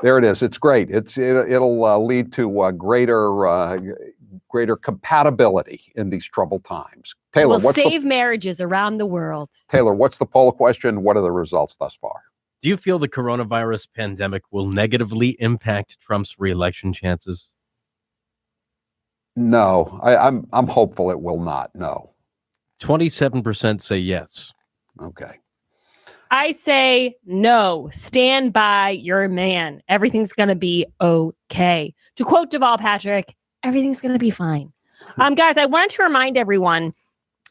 There it is. It's great. It'll lead to greater compatibility in these troubled times. Taylor, we'll save marriages around the world. Taylor, what's the poll question? What are the results thus far? Do you feel the coronavirus pandemic will negatively impact Trump's re-election chances? No, I'm hopeful it will not. No. 27% say yes. Okay. I say no. Stand by your man. Everything's going to be okay. To quote Deval Patrick, everything's going to be fine. Guys, I wanted to remind everyone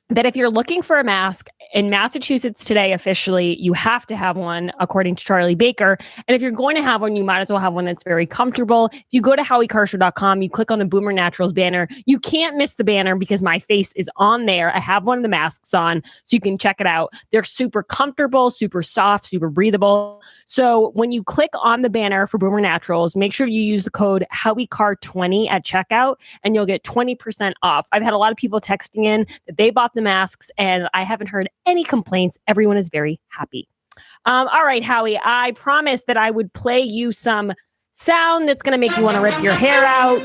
that if you're looking for a mask in Massachusetts today, officially, you have to have one, according to Charlie Baker. And if you're going to have one, you might as well have one that's very comfortable. If you go to HowieCarrshow.com, you click on the Boomer Naturals banner. You can't miss the banner because my face is on there. I have one of the masks on, so you can check it out. They're super comfortable, super soft, super breathable. So when you click on the banner for Boomer Naturals, make sure you use the code HowieCarr20 at checkout, and you'll get 20% off. I've had a lot of people texting in that they bought the masks, and I haven't heard any complaints. Everyone is very happy. All right, Howie, I promised that I would play you some sound that's going to make you want to rip your hair out.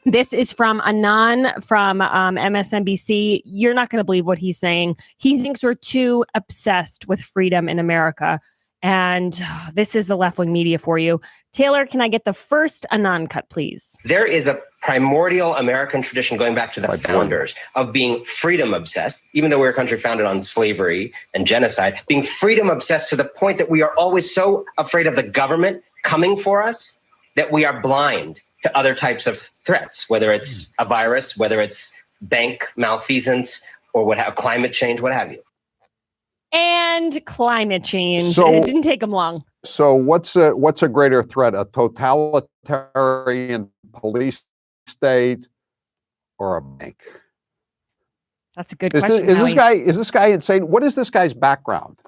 This is from Anand from MSNBC. You're not going to believe what he's saying. He thinks we're too obsessed with freedom in America. And this is the left-wing media for you. Taylor, can I get the first Anand cut, please? There is a primordial American tradition going back to the founders of being freedom obsessed, even though we're a country founded on slavery and genocide, being freedom obsessed to the point that we are always so afraid of the government coming for us that we are blind to other types of threats, whether it's a virus, whether it's bank malfeasance, or climate change, what have you. And climate change. So- It didn't take them long. So what's a greater threat, a totalitarian police state or a bank? That's a good Is question. this guy insane? What is this guy's background?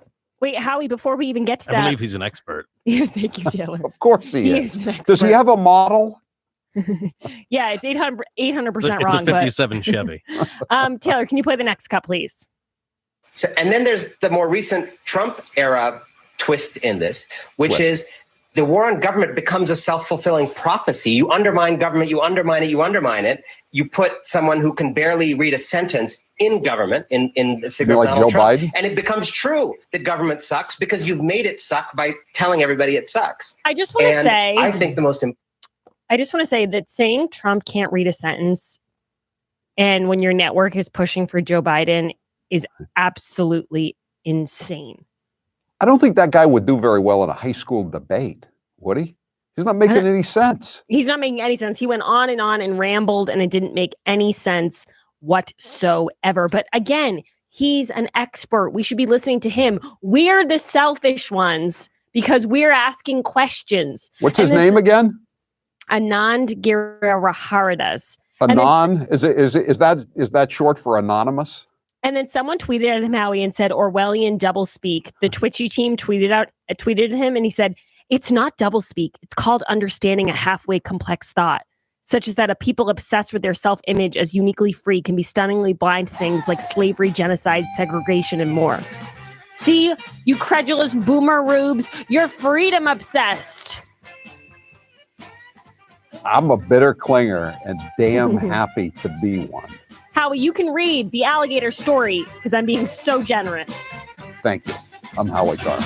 Wait, Howie, before we even get to I that. believe he's an expert. Thank you, Taylor. Of course he is is. an expert. Does he have a model? Yeah, it's 800% It's wrong. a 57 Chevy. Taylor, can you play the next cut, please? So, and then there's the more recent Trump era twist in this, which is the war on government becomes a self-fulfilling prophecy. You undermine government, you undermine it, you undermine it. You put someone who can barely read a sentence in government, in the figure of like Donald Joe Trump, Biden? and it becomes true that government sucks because you've made it suck by telling everybody it sucks. I just want to say, I think I just want to say that saying Trump can't read a sentence and when your network is pushing for Joe Biden is absolutely insane. I don't think that guy would do very well in a high school debate, would he? He's not making any sense. He's not making any sense. He went on and rambled, and it didn't make any sense whatsoever. But again, he's an expert. We should be listening to him. We're the selfish ones because we're asking questions. What's his name again? Anand Giridharadas. Anon? Is that short for anonymous? And then someone tweeted at him, Howie, and said Orwellian doublespeak. The Twitchy team tweeted at him, and he said, "It's not doublespeak. It's called understanding a halfway complex thought, such as that a people obsessed with their self-image as uniquely free can be stunningly blind to things like slavery, genocide, segregation, and more. See, you credulous boomer rubes, you're freedom obsessed." I'm a bitter clinger and damn happy to be one. Howie, you can read the Alligator story because I'm being so generous. Thank you. I'm Howie Carr.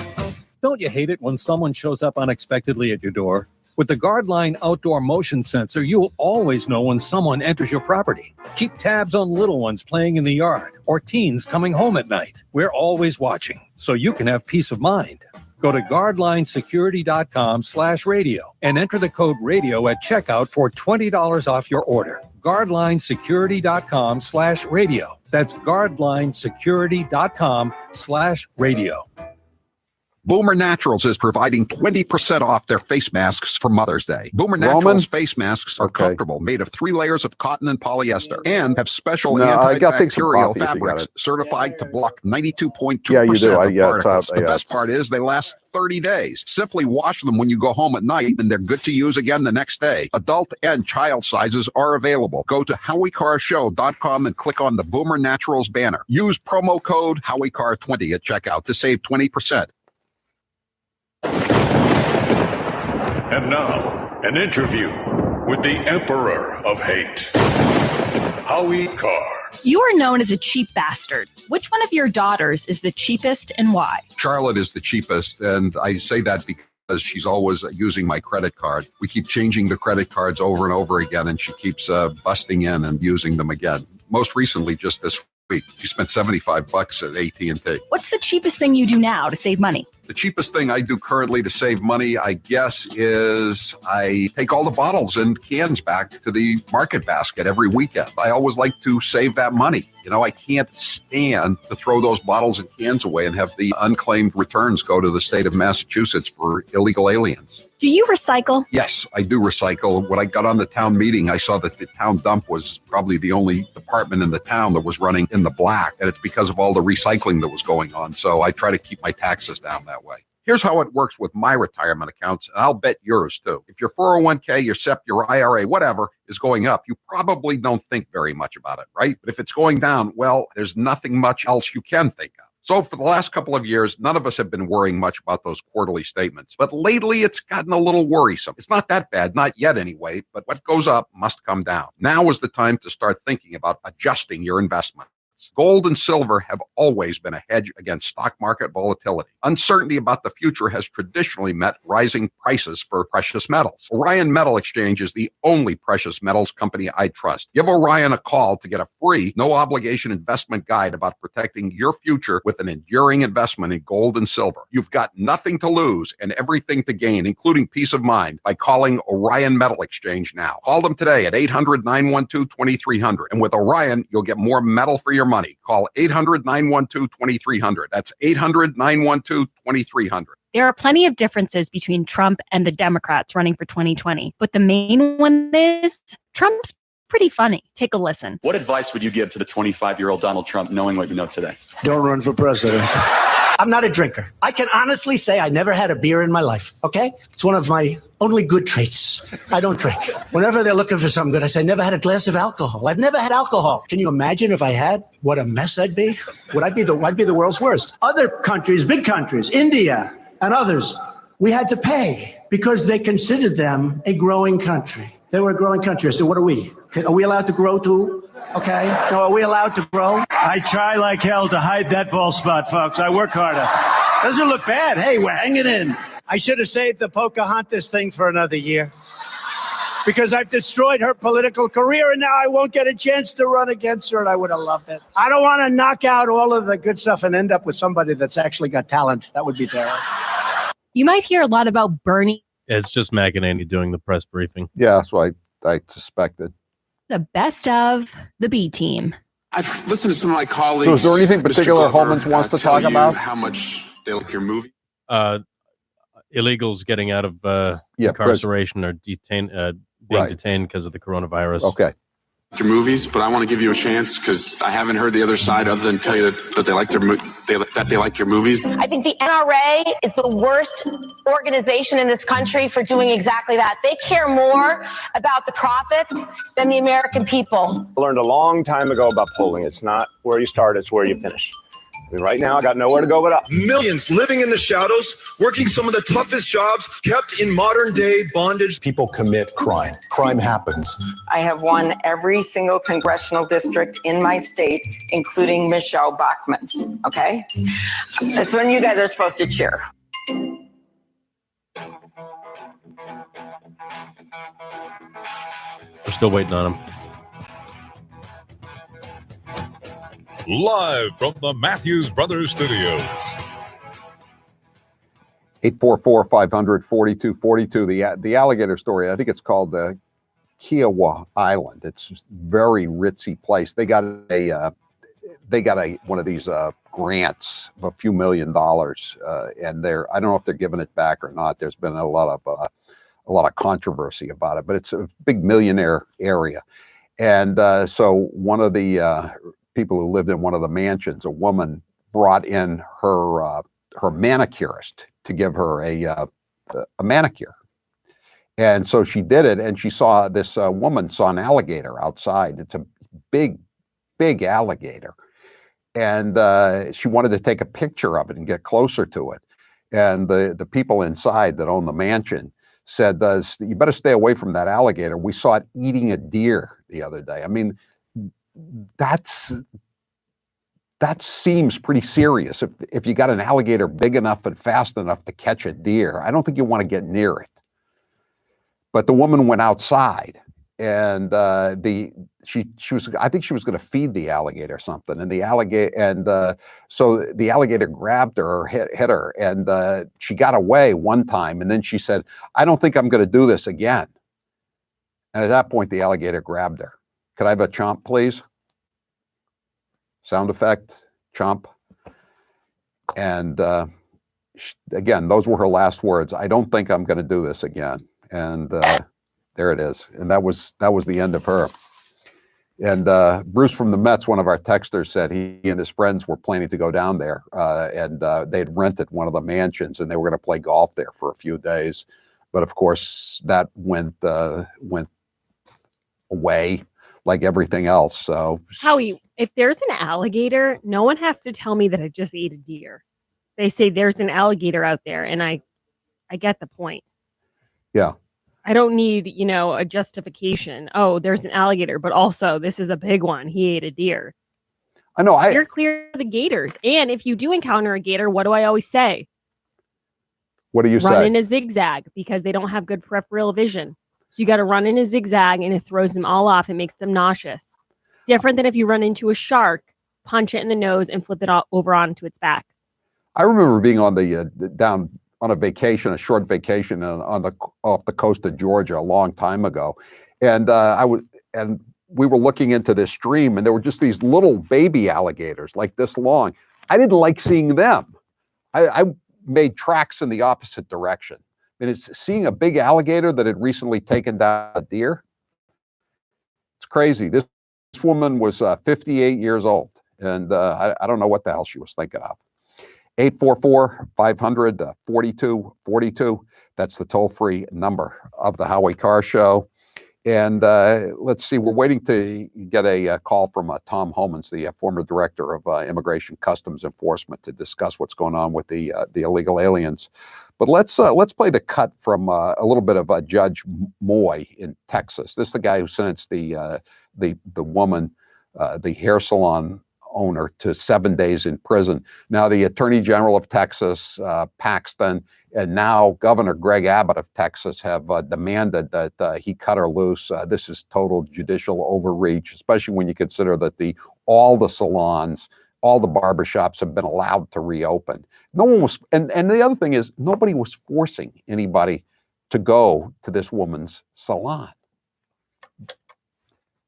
Don't you hate it when someone shows up unexpectedly at your door? With the Guardline outdoor motion sensor, you'll always know when someone enters your property. Keep tabs on little ones playing in the yard or teens coming home at night. We're always watching, so you can have peace of mind. Go to guardlinesecurity.com/radio and enter the code radio at checkout for $20 off your order. Guardlinesecurity.com/radio. That's guardlinesecurity.com/radio. Boomer Naturals is providing 20% off their face masks for Mother's Day. Boomer Naturals face masks are comfortable, made of 3 layers of cotton and polyester, and have special antibacterial fabrics certified to block 92.2% of particles. The best part is they last 30 days. Simply wash them when you go home at night, and they're good to use again the next day. Adult and child sizes are available. Go to HowieCarrShow.com and click on the Boomer Naturals banner. Use promo code HowieCarr20 at checkout to save 20%. And now, an interview with the Emperor of Hate, Howie Carr. You are known as a cheap bastard. Which one of your daughters is the cheapest and why? Charlotte is the cheapest, and I say that because she's always using my credit card. We keep changing the credit cards over and over again, and she keeps busting in and using them again. Most recently, just this week, she spent $75 at AT&T. What's the cheapest thing you do now to save money? The cheapest thing I do currently to save money, I guess, is I take all the bottles and cans back to the market basket every weekend. I always like to save that money. You know, I can't stand to throw those bottles and cans away and have the unclaimed returns go to the state of Massachusetts for illegal aliens. Do you recycle? Yes, I do recycle. When I got on the town meeting, I saw that the town dump was probably the only department in the town that was running in the black, and it's because of all the recycling that was going on. So I try to keep my taxes down that way. Here's how it works with my retirement accounts, and I'll bet yours too. If your 401k, your SEP, your IRA, whatever is going up, you probably don't think very much about it, right? But if it's going down, well, there's nothing much else you can think of. So for the last couple of years, none of us have been worrying much about those quarterly statements. But lately, it's gotten a little worrisome. It's not that bad, not yet anyway, but what goes up must come down. Now is the time to start thinking about adjusting your investments. markets. Gold and silver have always been a hedge against stock market volatility. Uncertainty about the future has traditionally meant rising prices for precious metals. Orion Metal Exchange is the only precious metals company I trust. Give Orion a call to get a free, no-obligation investment guide about protecting your future with an enduring investment in gold and silver. You've got nothing to lose and everything to gain, including peace of mind, by calling Orion Metal Exchange now. Call them today at 800-912-2300. And with Orion, you'll get more metal for your money. Call 800-912-2300. That's 800-912-2300. There are plenty of differences between Trump and the Democrats running for 2020, but the main one is Trump's pretty funny. Take a listen. What advice would you give to the 25-year-old Donald Trump knowing what you know today? Don't run for president. I'm not a drinker. I can honestly say I never had a beer in my life, okay? It's one of my only good traits. I don't drink. Whenever they're looking for something good, I say, never had a glass of alcohol. I've never had alcohol. Can you imagine if I had? What a mess I'd be. I'd be the world's worst. Other countries, big countries, India and others, we had to pay because they considered them a growing country. They were a growing country. I said, what are we? Are we allowed to grow too? Okay. No, are we allowed to grow? I try like hell to hide that bald spot, folks. I work harder. Doesn't look bad. Hey, we're hanging in. I should have saved the Pocahontas thing for another year because I've destroyed her political career and now I won't get a chance to run against her and I would have loved it. I don't want to knock out all of the good stuff and end up with somebody that's actually got talent. That would be terrible. You might hear a lot about Bernie. It's just McEnany doing the press briefing. Yeah, that's what I suspected. The best of the B team. I've listened to some of my colleagues. So is there anything particular Holman's wants to talk about? How much they like your movie? Illegals getting out of incarceration or being detained because of the coronavirus. Okay. Your movies, but I want to give you a chance because I haven't heard the other side other than tell you that they like they like your movies. I think the NRA is the worst organization in this country for doing exactly that. They care more about the profits than the American people. I learned a long time ago about polling. It's not where you start, it's where you finish. I mean, right now, I got nowhere to go but up. Millions living in the shadows, working some of the toughest jobs, kept in modern day bondage. People commit crime. Crime happens. I have won every single congressional district in my state, including Michelle Bachmann's. Okay? That's when you guys are supposed to cheer. We're still waiting on him. Live from the Matthews Brothers Studios. 844-500-4242. The alligator story, I think it's called Kiowa Island. It's a very ritzy place. They got a one of these grants of a few $1 million, and I don't know if they're giving it back or not. There's been a lot of controversy about it, but it's a big millionaire area. And so one of the people who lived in one of the mansions, a woman brought in her manicurist to give her a manicure. And so she did it, and she saw this woman saw an alligator outside. It's a big alligator. And she wanted to take a picture of it and get closer to it. And the people inside that own the mansion said, you better stay away from that alligator. We saw it eating a deer the other day. I mean, that seems pretty serious. If you got an alligator big enough and fast enough to catch a deer, I don't think you want to get near it. But the woman went outside, and she was, I think she was going to feed the alligator something, and so the alligator grabbed her or hit her, and she got away one time, and then she said, "I don't think I'm going to do this again." And at that point, the alligator grabbed her. Could I have a chomp, please? Sound effect, chomp. And again, those were her last words. "I don't think I'm going to do this again." And there it is. And that was the end of her. And Bruce from the Mets, one of our texters, said he and his friends were planning to go down there, and they'd rented one of the mansions, and they were going to play golf there for a few days. But of course, that went away like everything else. So, Howie, if there's an alligator, no one has to tell me that I just ate a deer. They say there's an alligator out there, and I get the point. Yeah. I don't need, a justification. Oh, there's an alligator, but also this is a big one. He ate a deer. I know. You're clear of the gators. And if you do encounter a gator, what do I always say? What do you Run say? in a zigzag because they don't have good peripheral vision. So you got to run in a zigzag and it throws them all off. It makes them nauseous. Different than if you run into a shark, punch it in the nose and flip it over onto its back. I remember being on the down on a vacation, a short vacation off the coast of Georgia a long time ago, and we were looking into this stream, and there were just these little baby alligators like this long. I didn't like seeing them. I made tracks in the opposite direction. I mean, it's seeing a big alligator that had recently taken down a deer. It's crazy. This woman was 58 years old, and I don't know what the hell she was thinking of. 844-500-4242. That's the toll-free number of the Howie Carr Show. And let's see, we're waiting to get a call from Tom Homans, the former director of Immigration Customs Enforcement, to discuss what's going on with the illegal aliens. But let's play the cut from a little bit of Judge Moy in Texas. This is the guy who sentenced the woman, the hair salon owner, to 7 days in prison. Now the Attorney General of Texas, Paxton, and now Governor Greg Abbott of Texas have demanded that he cut her loose. This is total judicial overreach, especially when you consider that all the salons, all the barbershops have been allowed to reopen. No one was, and the other thing is, nobody was forcing anybody to go to this woman's salon.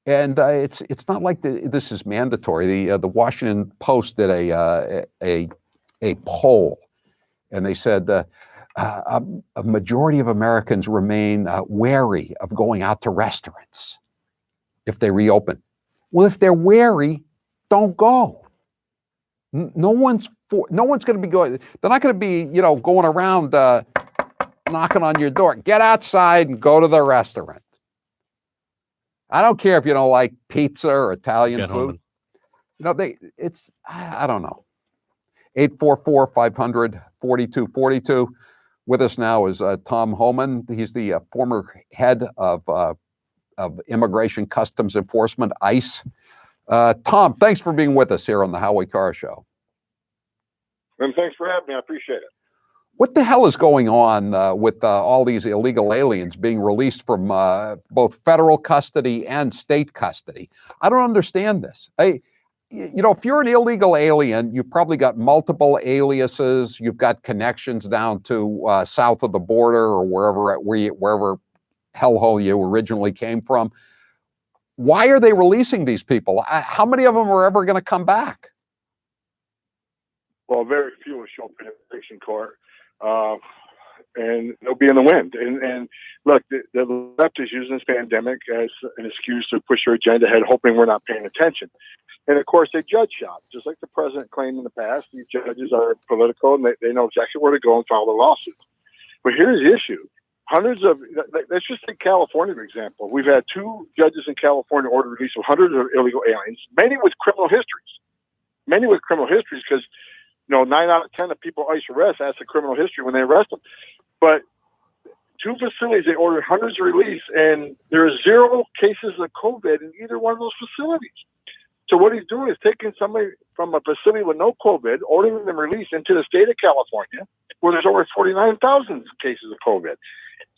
And it's not like this is mandatory. The Washington Post did a poll, and they said a majority of Americans remain wary of going out to restaurants if they reopen. Well, if they're wary, don't go. No one's going to be going. They're not going to be going around knocking on your door. Get outside and go to the restaurant. I don't care if you don't like pizza or Italian food. I don't know. 844-500-4242. With us now is Tom Homan. He's the former head of Immigration Customs Enforcement, ICE. Tom, thanks for being with us here on the Howie Carr Show. And thanks for having me. I appreciate it. What the hell is going on with all these illegal aliens being released from both federal custody and state custody? I don't understand this. If you're an illegal alien, you've probably got multiple aliases. You've got connections down to south of the border or wherever hellhole you originally came from. Why are they releasing these people? How many of them are ever going to come back? Well, very few will show up in immigration court. And they'll be in the wind. And look, the left is using this pandemic as an excuse to push their agenda ahead, hoping we're not paying attention. And of course, they judge shop, just like the president claimed in the past. These judges are political, and they know exactly where to go and file the lawsuits. But here's the issue. Let's just take California, for example. We've had 2 judges in California order release of hundreds of illegal aliens, many with criminal histories. Many with criminal histories because 9 out of 10 of people ICE arrest has a criminal history when they arrest them. But 2 facilities, they ordered hundreds of release, and there are 0 cases of COVID in either one of those facilities. So what he's doing is taking somebody from a facility with no COVID, ordering them released into the state of California, where there's over 49,000 cases of COVID.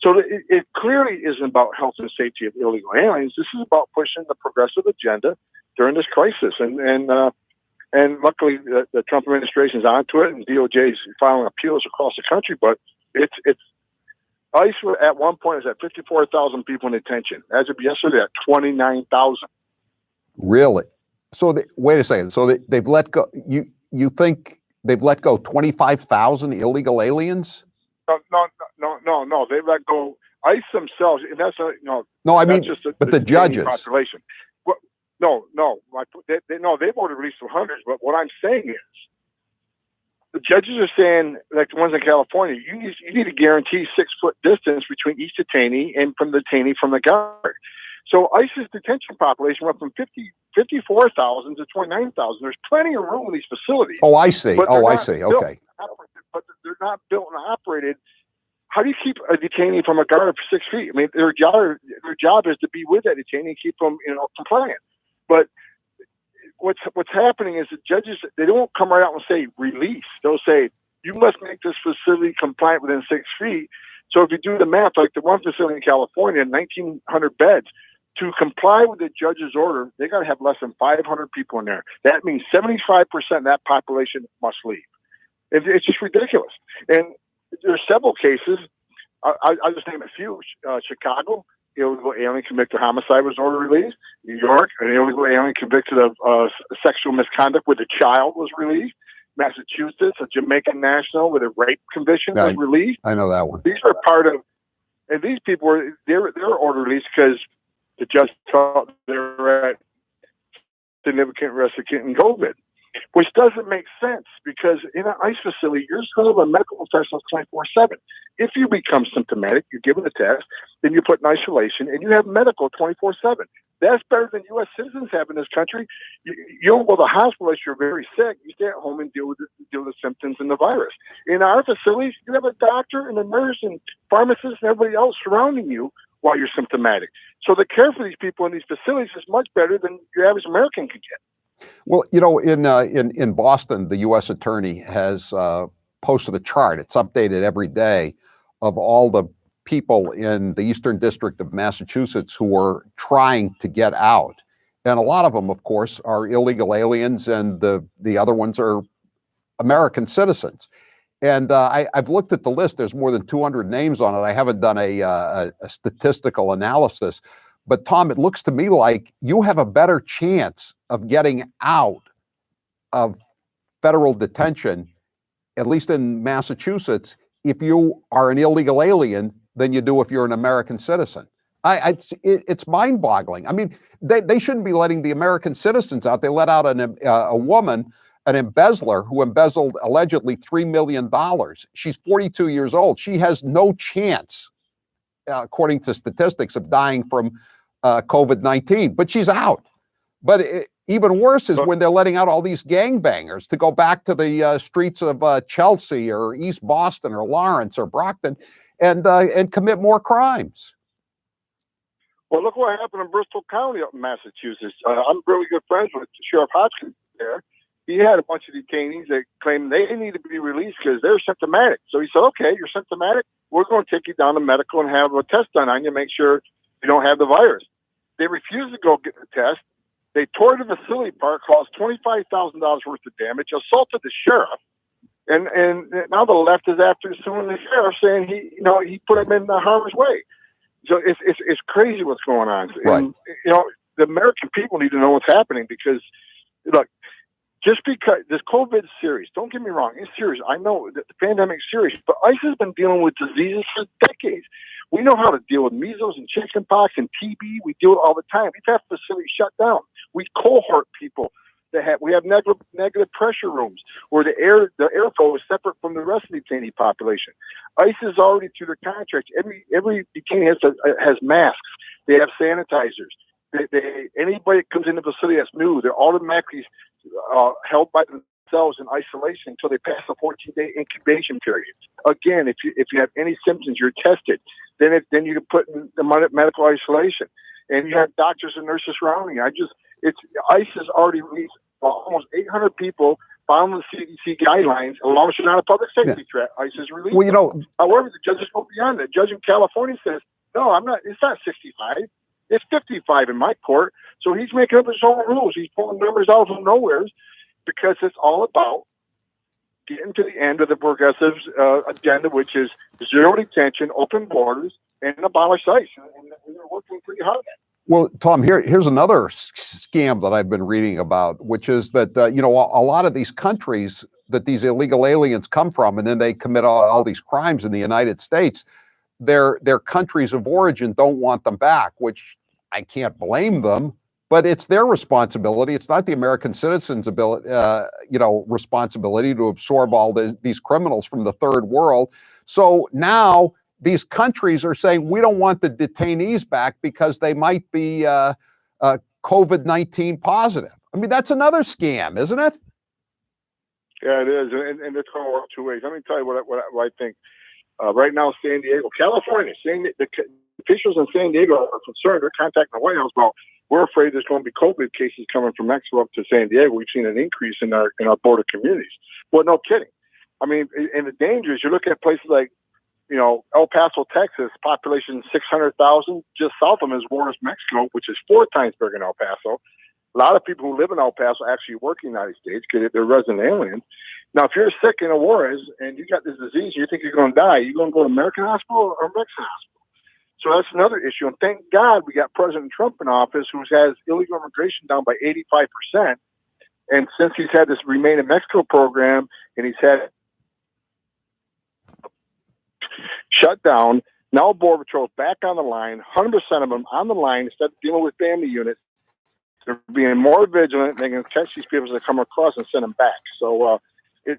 So it clearly isn't about health and safety of illegal aliens. This is about pushing the progressive agenda during this crisis. And luckily, the Trump administration is onto it, and DOJ is filing appeals across the country. But it's ICE at one point is at 54,000 people in detention. As of yesterday, at 29,000. Really? So wait a second. So they've let go. You think they've let go 25,000 illegal aliens? No. They let go ICE themselves, and that's No, I mean, just but the judges. Population. No. They've already released some hundreds, but what I'm saying is the judges are saying, like the ones in California, you need to guarantee 6-foot distance between each detainee and from the detainee from the guard. So ICE's detention population went from 54,000 to 29,000. There's plenty of room in these facilities. Oh, I see. I see. Okay. But they're not built and operated. How do you keep a detainee from a guard for 6 feet? I mean, their job is to be with that detainee and keep them, compliant. But what's happening is the judges, they don't come right out and say release. They'll say, you must make this facility compliant within 6 feet. So if you do the math, like the one facility in California, 1,900 beds, to comply with the judge's order, they got to have less than 500 people in there. That means 75% of that population must leave. It's just ridiculous. And there are several cases. I'll just name a few. Chicago, illegal alien convicted of homicide was ordered released. New York, an illegal alien convicted of sexual misconduct with a child was released. Massachusetts, a Jamaican national with a rape conviction was released. I know that one. These are part of, and these people were they're ordered released because the judge thought they were at significant risk of getting COVID, which doesn't make sense because in an ICE facility, you're still a medical professional 24/7. If you become symptomatic, you're given a test, then you're put in isolation, and you have medical 24/7. That's better than U.S. citizens have in this country. You don't go to the hospital if you're very sick. You stay at home and deal with the symptoms and the virus. In our facilities, you have a doctor and a nurse and pharmacist and everybody else surrounding you while you're symptomatic. So the care for these people in these facilities is much better than your average American could get. Well, in Boston, the U.S. attorney has posted a chart. It's updated every day of all the people in the Eastern District of Massachusetts who are trying to get out. And a lot of them, of course, are illegal aliens, and the other ones are American citizens. And I've looked at the list. There's more than 200 names on it. I haven't done a statistical analysis. But Tom, it looks to me like you have a better chance of getting out of federal detention, at least in Massachusetts, if you are an illegal alien than you do if you're an American citizen. It's mind-boggling. I mean, they shouldn't be letting the American citizens out. They let out a woman, an embezzler, who embezzled allegedly $3 million. She's 42 years old. She has no chance, according to statistics, of dying from COVID-19, but she's out. But even worse is when they're letting out all these gangbangers to go back to the streets of Chelsea or East Boston or Lawrence or Brockton and commit more crimes. Well, look what happened in Bristol County up in Massachusetts. I'm really good friends with Sheriff Hodgkin there. He had a bunch of detainees that claimed they need to be released because they're symptomatic. So he said, okay, you're symptomatic. We're going to take you down to medical and have a test done on you, make sure you don't have the virus. They refused to go get the test. They tore the facility apart, caused $25,000 worth of damage, assaulted the sheriff, and now the left is after suing the sheriff, saying he put him in harm's way. So it's crazy what's going on. Right. And, the American people need to know what's happening because, look, just because this COVID is serious, don't get me wrong, it's serious. I know that the pandemic's serious, but ICE has been dealing with diseases for decades. We know how to deal with measles and chickenpox and TB. We do it all the time. We've had facilities shut down. We cohort people we have negative pressure rooms where the airflow is separate from the rest of the detainee population. ICE is already through their contracts. Every detainee has masks. They have sanitizers. Anybody that comes into the facility that's new, they're automatically held by themselves in isolation until they pass a 14-day incubation period. Again, if you have any symptoms, you're tested. Then you can put in the medical isolation, and you have doctors and nurses surrounding you. ICE has already released almost 800 people following the CDC guidelines. As long as you're not a public safety threat, ICE has released. Well, however, the judges go beyond that. The judge in California says, no, I'm not. It's not 65. It's 55 in my court. So he's making up his own rules. He's pulling numbers out of nowhere because it's all about getting to the end of the progressive agenda, which is zero detention, open borders, and abolish ICE. And they're working pretty hard at it. Well, Tom, here's another scam that I've been reading about, which is that, a lot of these countries that these illegal aliens come from, and then they commit all these crimes in the United States, their countries of origin don't want them back, which I can't blame them, but it's their responsibility. It's not the American citizens' responsibility to absorb all these criminals from the third world. So now these countries are saying, we don't want the detainees back because they might be COVID-19 positive. I mean, that's another scam, isn't it? Yeah, it is. And it's going to work two ways. Let me tell you what I think. Right now, San Diego, California, the officials in San Diego are concerned. They're contacting the White House about we're afraid there's going to be COVID cases coming from Mexico up to San Diego. We've seen an increase in our border communities. Well, no kidding. I mean, and the danger is you look at places like, El Paso, Texas, population 600,000. Just south of them is Juarez, Mexico, which is 4 times bigger than El Paso. A lot of people who live in El Paso actually work in the United States because they're resident aliens. Now, if you're sick in Juarez and you got this disease, you think you're going to die, you're going to go to American hospital or Mexican hospital. So that's another issue. And thank God we got President Trump in office, who has illegal immigration down by 85%. And since he's had this Remain in Mexico program and he's had shut down, now Border Patrol's back on the line, 100% of them on the line instead of dealing with family units. They're being more vigilant. They can catch these people as they come across and send them back. So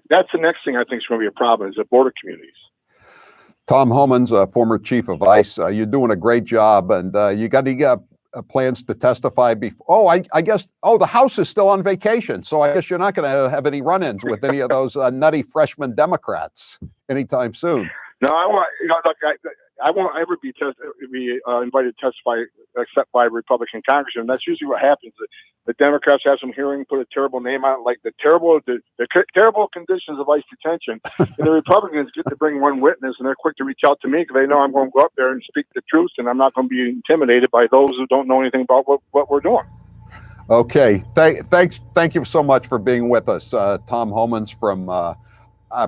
that's the next thing I think is going to be a problem is the border communities. Tom Homans, former chief of ICE, you're doing a great job, and you got any plans to testify before? Oh, I guess. Oh, the House is still on vacation, so I guess you're not going to have any run-ins with any of those nutty freshman Democrats anytime soon. No, I won't ever be invited to testify except by a Republican congressman. That's usually what happens. The Democrats have some hearing, put a terrible name on it, like the terrible conditions of ICE detention. And the Republicans get to bring one witness, and they're quick to reach out to me because they know I'm going to go up there and speak the truth, and I'm not going to be intimidated by those who don't know anything about what we're doing. Okay, thank you so much for being with us, Tom Homans, from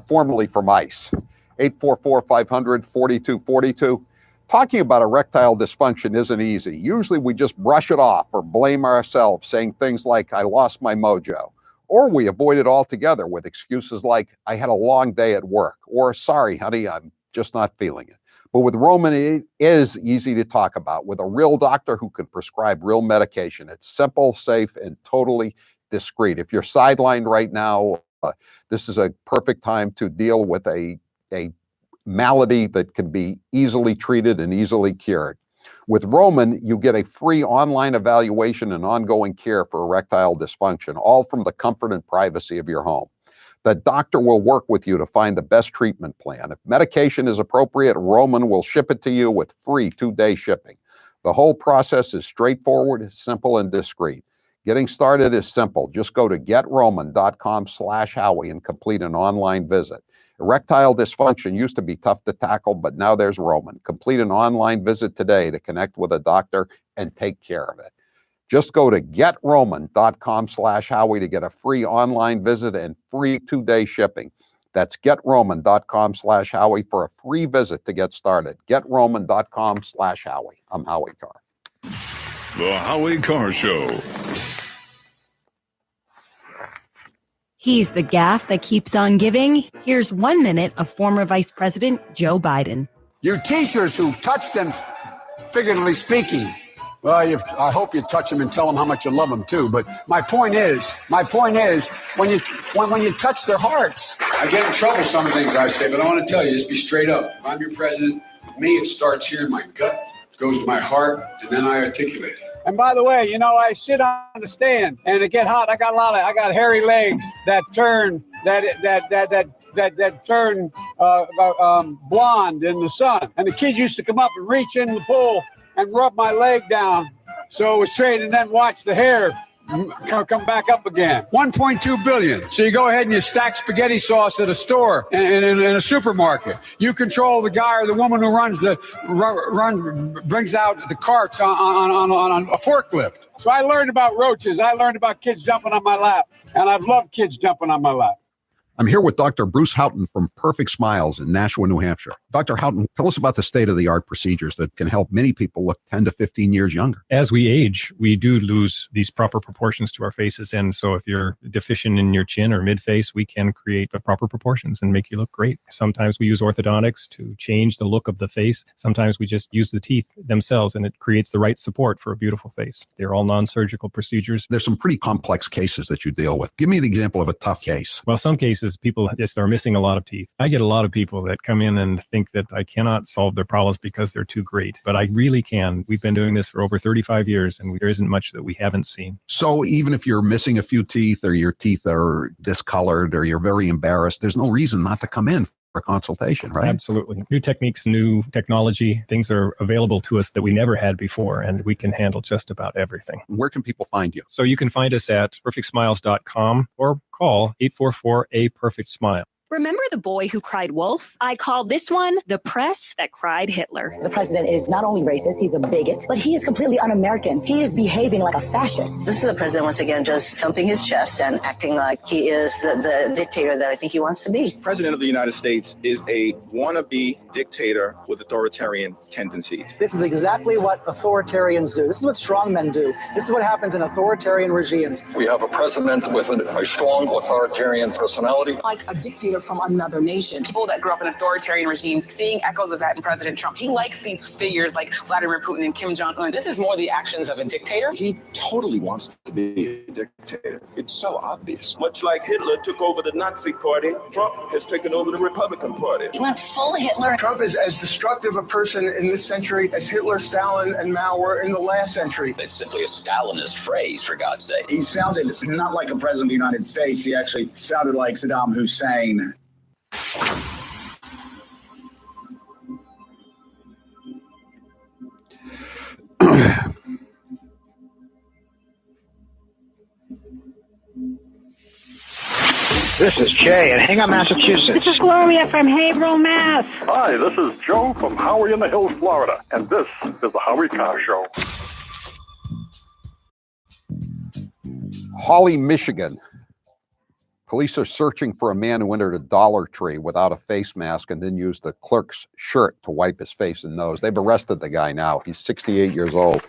formerly from ICE. 844-500-4242. Talking about erectile dysfunction isn't easy. Usually we just brush it off or blame ourselves, saying things like, I lost my mojo. Or we avoid it altogether with excuses like, I had a long day at work, or sorry, honey, I'm just not feeling it. But with Roman, it is easy to talk about with a real doctor who can prescribe real medication. It's simple, safe, and totally discreet. If you're sidelined right now, this is a perfect time to deal with a malady that can be easily treated and easily cured. With Roman, you get a free online evaluation and ongoing care for erectile dysfunction, all from the comfort and privacy of your home. The doctor will work with you to find the best treatment plan. If medication is appropriate, Roman will ship it to you with free 2-day shipping. The whole process is straightforward, simple, and discreet. Getting started is simple. Just go to getroman.com/Howie and complete an online visit. Erectile dysfunction used to be tough to tackle, but now there's Roman. Complete an online visit today to connect with a doctor and take care of it. Just go to getroman.com/Howie to get a free online visit and free 2-day shipping. That's getroman.com/Howie for a free visit to get started. getroman.com/Howie. I'm Howie Carr. The Howie Carr Show. He's the gaffe that keeps on giving. Here's 1 minute of former Vice President Joe Biden. You teachers who touch them, figuratively speaking, well, I hope you touch them and tell them how much you love them too. But my point is, when you touch their hearts. I get in trouble some of the things I say, but I want to tell you, just be straight up. If I'm your president, with me, it starts here in my gut, goes to my heart, and then I articulate it. And by the way, I sit on the stand and it get hot. I got hairy legs that turn blonde in the sun. And the kids used to come up and reach in the pool and rub my leg down so it was straight, and then watch the hair come back up again. 1.2 billion. So you go ahead and you stack spaghetti sauce at a store in a supermarket. You control the guy or the woman who brings out the carts on a forklift. So I learned about roaches. I learned about kids jumping on my lap, and I've loved kids jumping on my lap. I'm here with Dr. Bruce Houghton from Perfect Smiles in Nashua, New Hampshire. Dr. Houghton, tell us about the state-of-the-art procedures that can help many people look 10 to 15 years younger. As we age, we do lose these proper proportions to our faces. And so if you're deficient in your chin or mid-face, we can create the proper proportions and make you look great. Sometimes we use orthodontics to change the look of the face. Sometimes we just use the teeth themselves, and it creates the right support for a beautiful face. They're all non-surgical procedures. There's some pretty complex cases that you deal with. Give me an example of a tough case. Well, some cases, people just are missing a lot of teeth. I get a lot of people that come in and think that I cannot solve their problems because they're too great, but I really can. We've been doing this for over 35 years, and there isn't much that we haven't seen. So even if you're missing a few teeth, or your teeth are discolored, or you're very embarrassed, there's no reason not to come in a consultation, right? Absolutely. New techniques, new technology, things are available to us that we never had before, and we can handle just about everything. Where can people find you? So you can find us at perfectsmiles.com or call 844-A-PERFECT-SMILE. Remember the boy who cried wolf? I call this one the press that cried Hitler. The president is not only racist, he's a bigot, but he is completely un-American. He is behaving like a fascist. This is the president once again just thumping his chest and acting like he is the dictator that I think he wants to be. President of the United States is a wannabe dictator with authoritarian tendencies. This is exactly what authoritarians do. This is what strongmen do. This is what happens in authoritarian regimes. We have a president with a strong authoritarian personality. Like a dictator from another nation. People that grew up in authoritarian regimes, seeing echoes of that in President Trump. He likes these figures like Vladimir Putin and Kim Jong-un. This is more the actions of a dictator. He totally wants to be a dictator. It's so obvious. Much like Hitler took over the Nazi Party, Trump has taken over the Republican Party. He went full Hitler. Trump is as destructive a person in this century as Hitler, Stalin, and Mao were in the last century. It's simply a Stalinist phrase, for God's sake. He sounded not like a president of the United States. He actually sounded like Saddam Hussein. This is Jay in Hingham, Massachusetts. This is Gloria from Haverhill, Mass. Hi, this is Joe from Howie in the Hills, Florida, and this is the Howie Carr Show. Holly, Michigan. Police are searching for a man who entered a Dollar Tree without a face mask and then used the clerk's shirt to wipe his face and nose. They've arrested the guy now. He's 68 years old.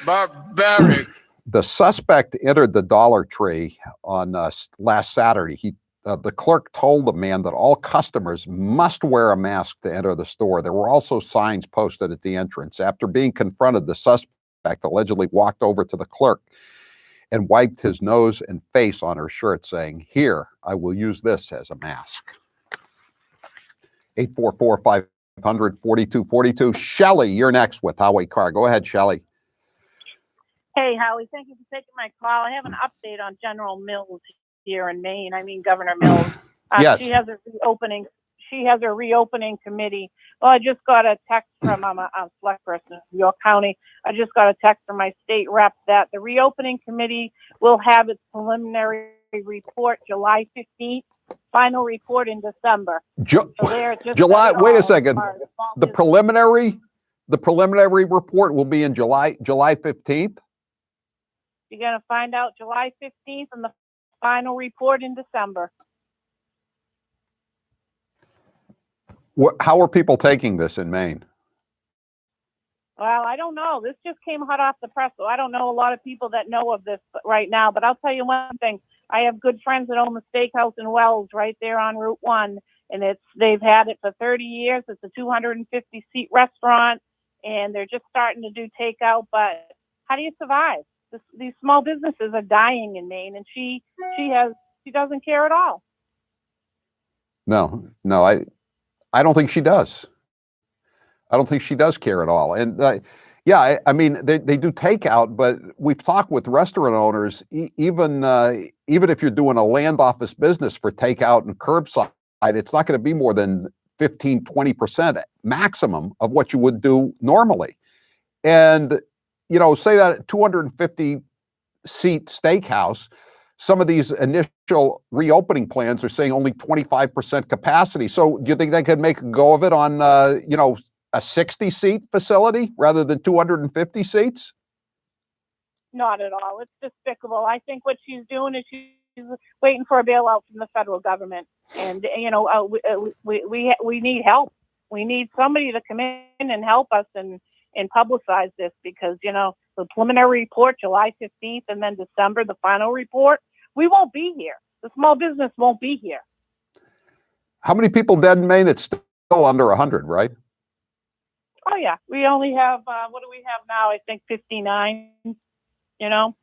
Barbaric. The suspect entered the Dollar Tree on last Saturday. The clerk told the man that all customers must wear a mask to enter the store. There were also signs posted at the entrance. After being confronted, the suspect allegedly walked over to the clerk and wiped his nose and face on her shirt, saying, "Here, I will use this as a mask." 844-500-4242. Shelley, you're next with Howie Carr. Go ahead, Shelley. Hey, Howie, thank you for taking my call. I have an update on General Mills here in Maine. I mean, Governor Mills. Yes. She has a reopening. She has a reopening committee. Well, I just got a text from I'm a select person in New York County. I just got a text from my state rep that the reopening committee will have its preliminary report July 15th. Final report in December. July. Wait a second. The preliminary report will be in July 15th. You're going to find out July 15th and the final report in December. How are people taking this in Maine? Well, I don't know. This just came hot off the press, so I don't know a lot of people that know of this right now. But I'll tell you one thing. I have good friends that own the steakhouse in Wells right there on Route 1, and they've had it for 30 years. It's a 250-seat restaurant, and they're just starting to do takeout. But how do you survive? These small businesses are dying in Maine, and she doesn't care at all. No, I don't think she does. I don't think she does care at all. And yeah, I mean, they do takeout, but we've talked with restaurant owners, even if you're doing a land office business for takeout and curbside, it's not going to be more than 15-20% maximum of what you would do normally. And, say that 250-seat steakhouse, some of these initial reopening plans are saying only 25% capacity. So do you think they could make a go of it on, a 60-seat facility rather than 250 seats? Not at all. It's despicable. I think what she's doing is she's waiting for a bailout from the federal government. And, we need help. We need somebody to come in and help us and publicize this because, the preliminary report, July 15th, and then December, the final report, we won't be here. The small business won't be here. How many people dead in Maine? It's still under 100, right? Oh, yeah. We only have, what do we have now? I think 59,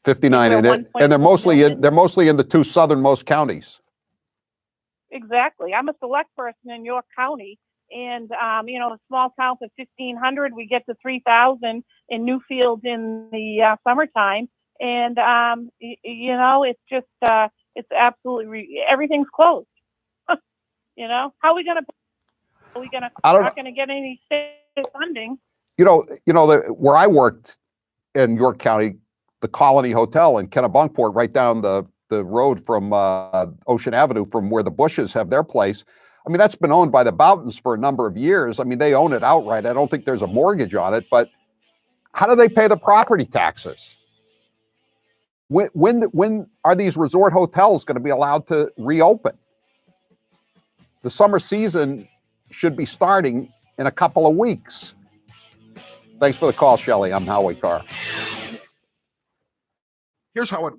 59, and they're mostly in the two southernmost counties. Exactly. I'm a select person in York County. And, a small town of 1,500, we get to 3,000 in Newfield in the summertime. And, it's just, it's absolutely, everything's closed. How are we going to Are we gonna I don't not gonna get any state funding? Where I worked in York County, the Colony Hotel in Kennebunkport, right down the road from Ocean Avenue, from where the Bushes have their place. I mean, that's been owned by the Boughtons for a number of years. I mean, they own it outright. I don't think there's a mortgage on it, but how do they pay the property taxes? When are these resort hotels going to be allowed to reopen? The summer season should be starting in a couple of weeks. Thanks for the call, Shelley. I'm Howie Carr. Here's how it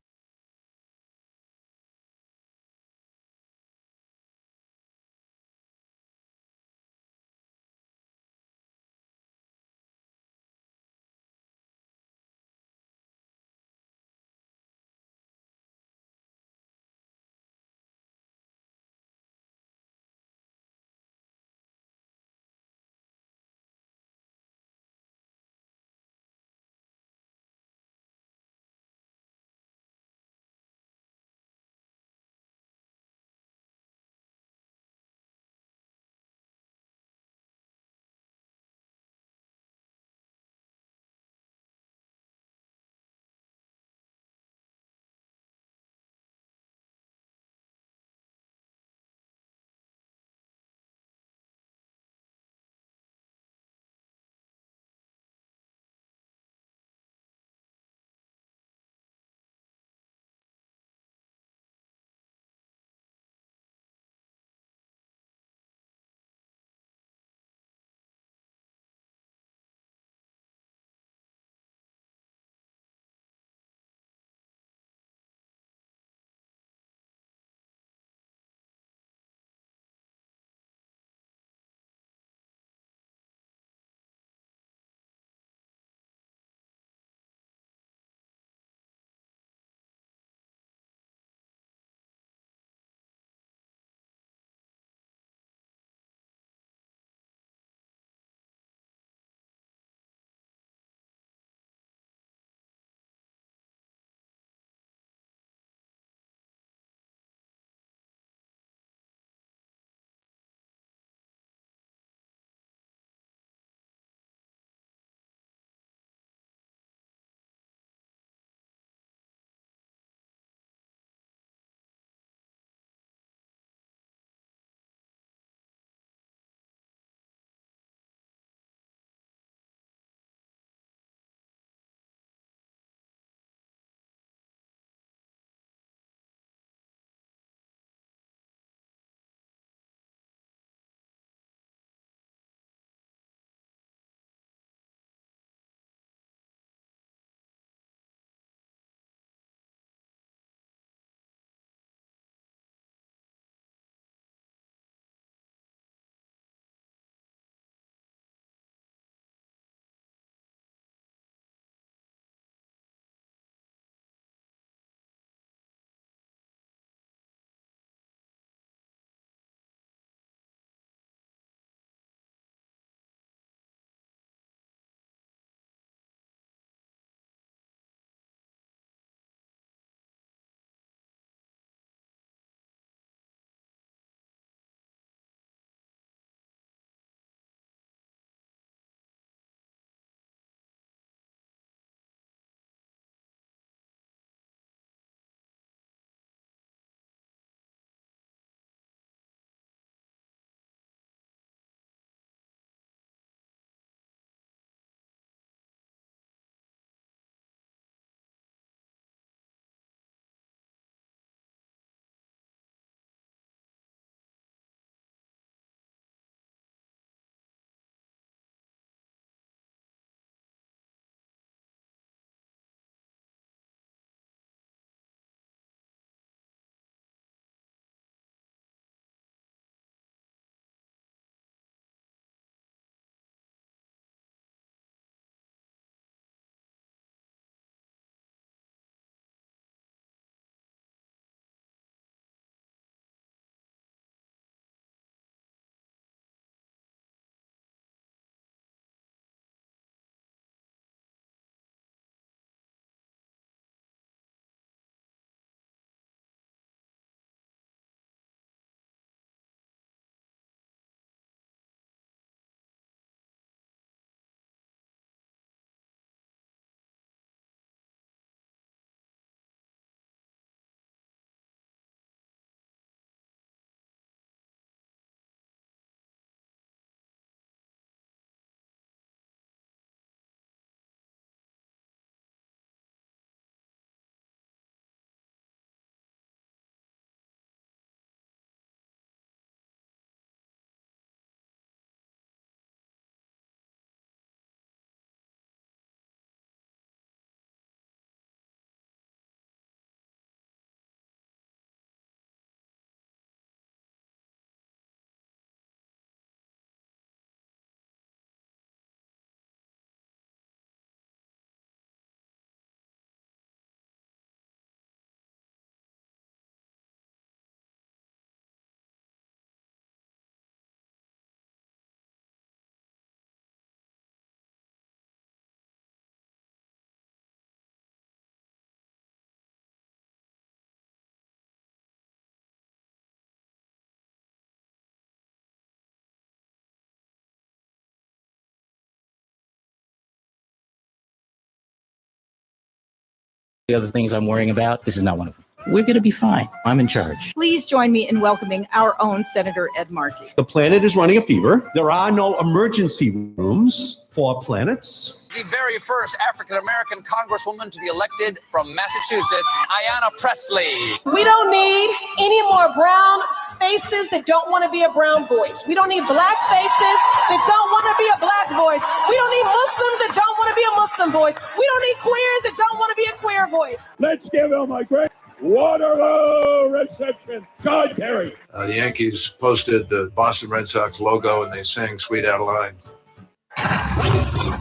the other things I'm worrying about. This is not one of them. We're going to be fine. I'm in charge. Please join me in welcoming our own Senator Ed Markey. The planet is running a fever. There are no emergency rooms for planets. The very first African-American congresswoman to be elected from Massachusetts, Ayanna Pressley. We don't need any more brown faces that don't want to be a brown voice. We don't need black faces that don't want to be a black voice. We don't need Muslims that don't want to be a Muslim voice. We don't need queers that don't want to be a queer voice. Let's give him a great Waterloo reception. God, Terry. The Yankees posted the Boston Red Sox logo and they sang Sweet Adeline.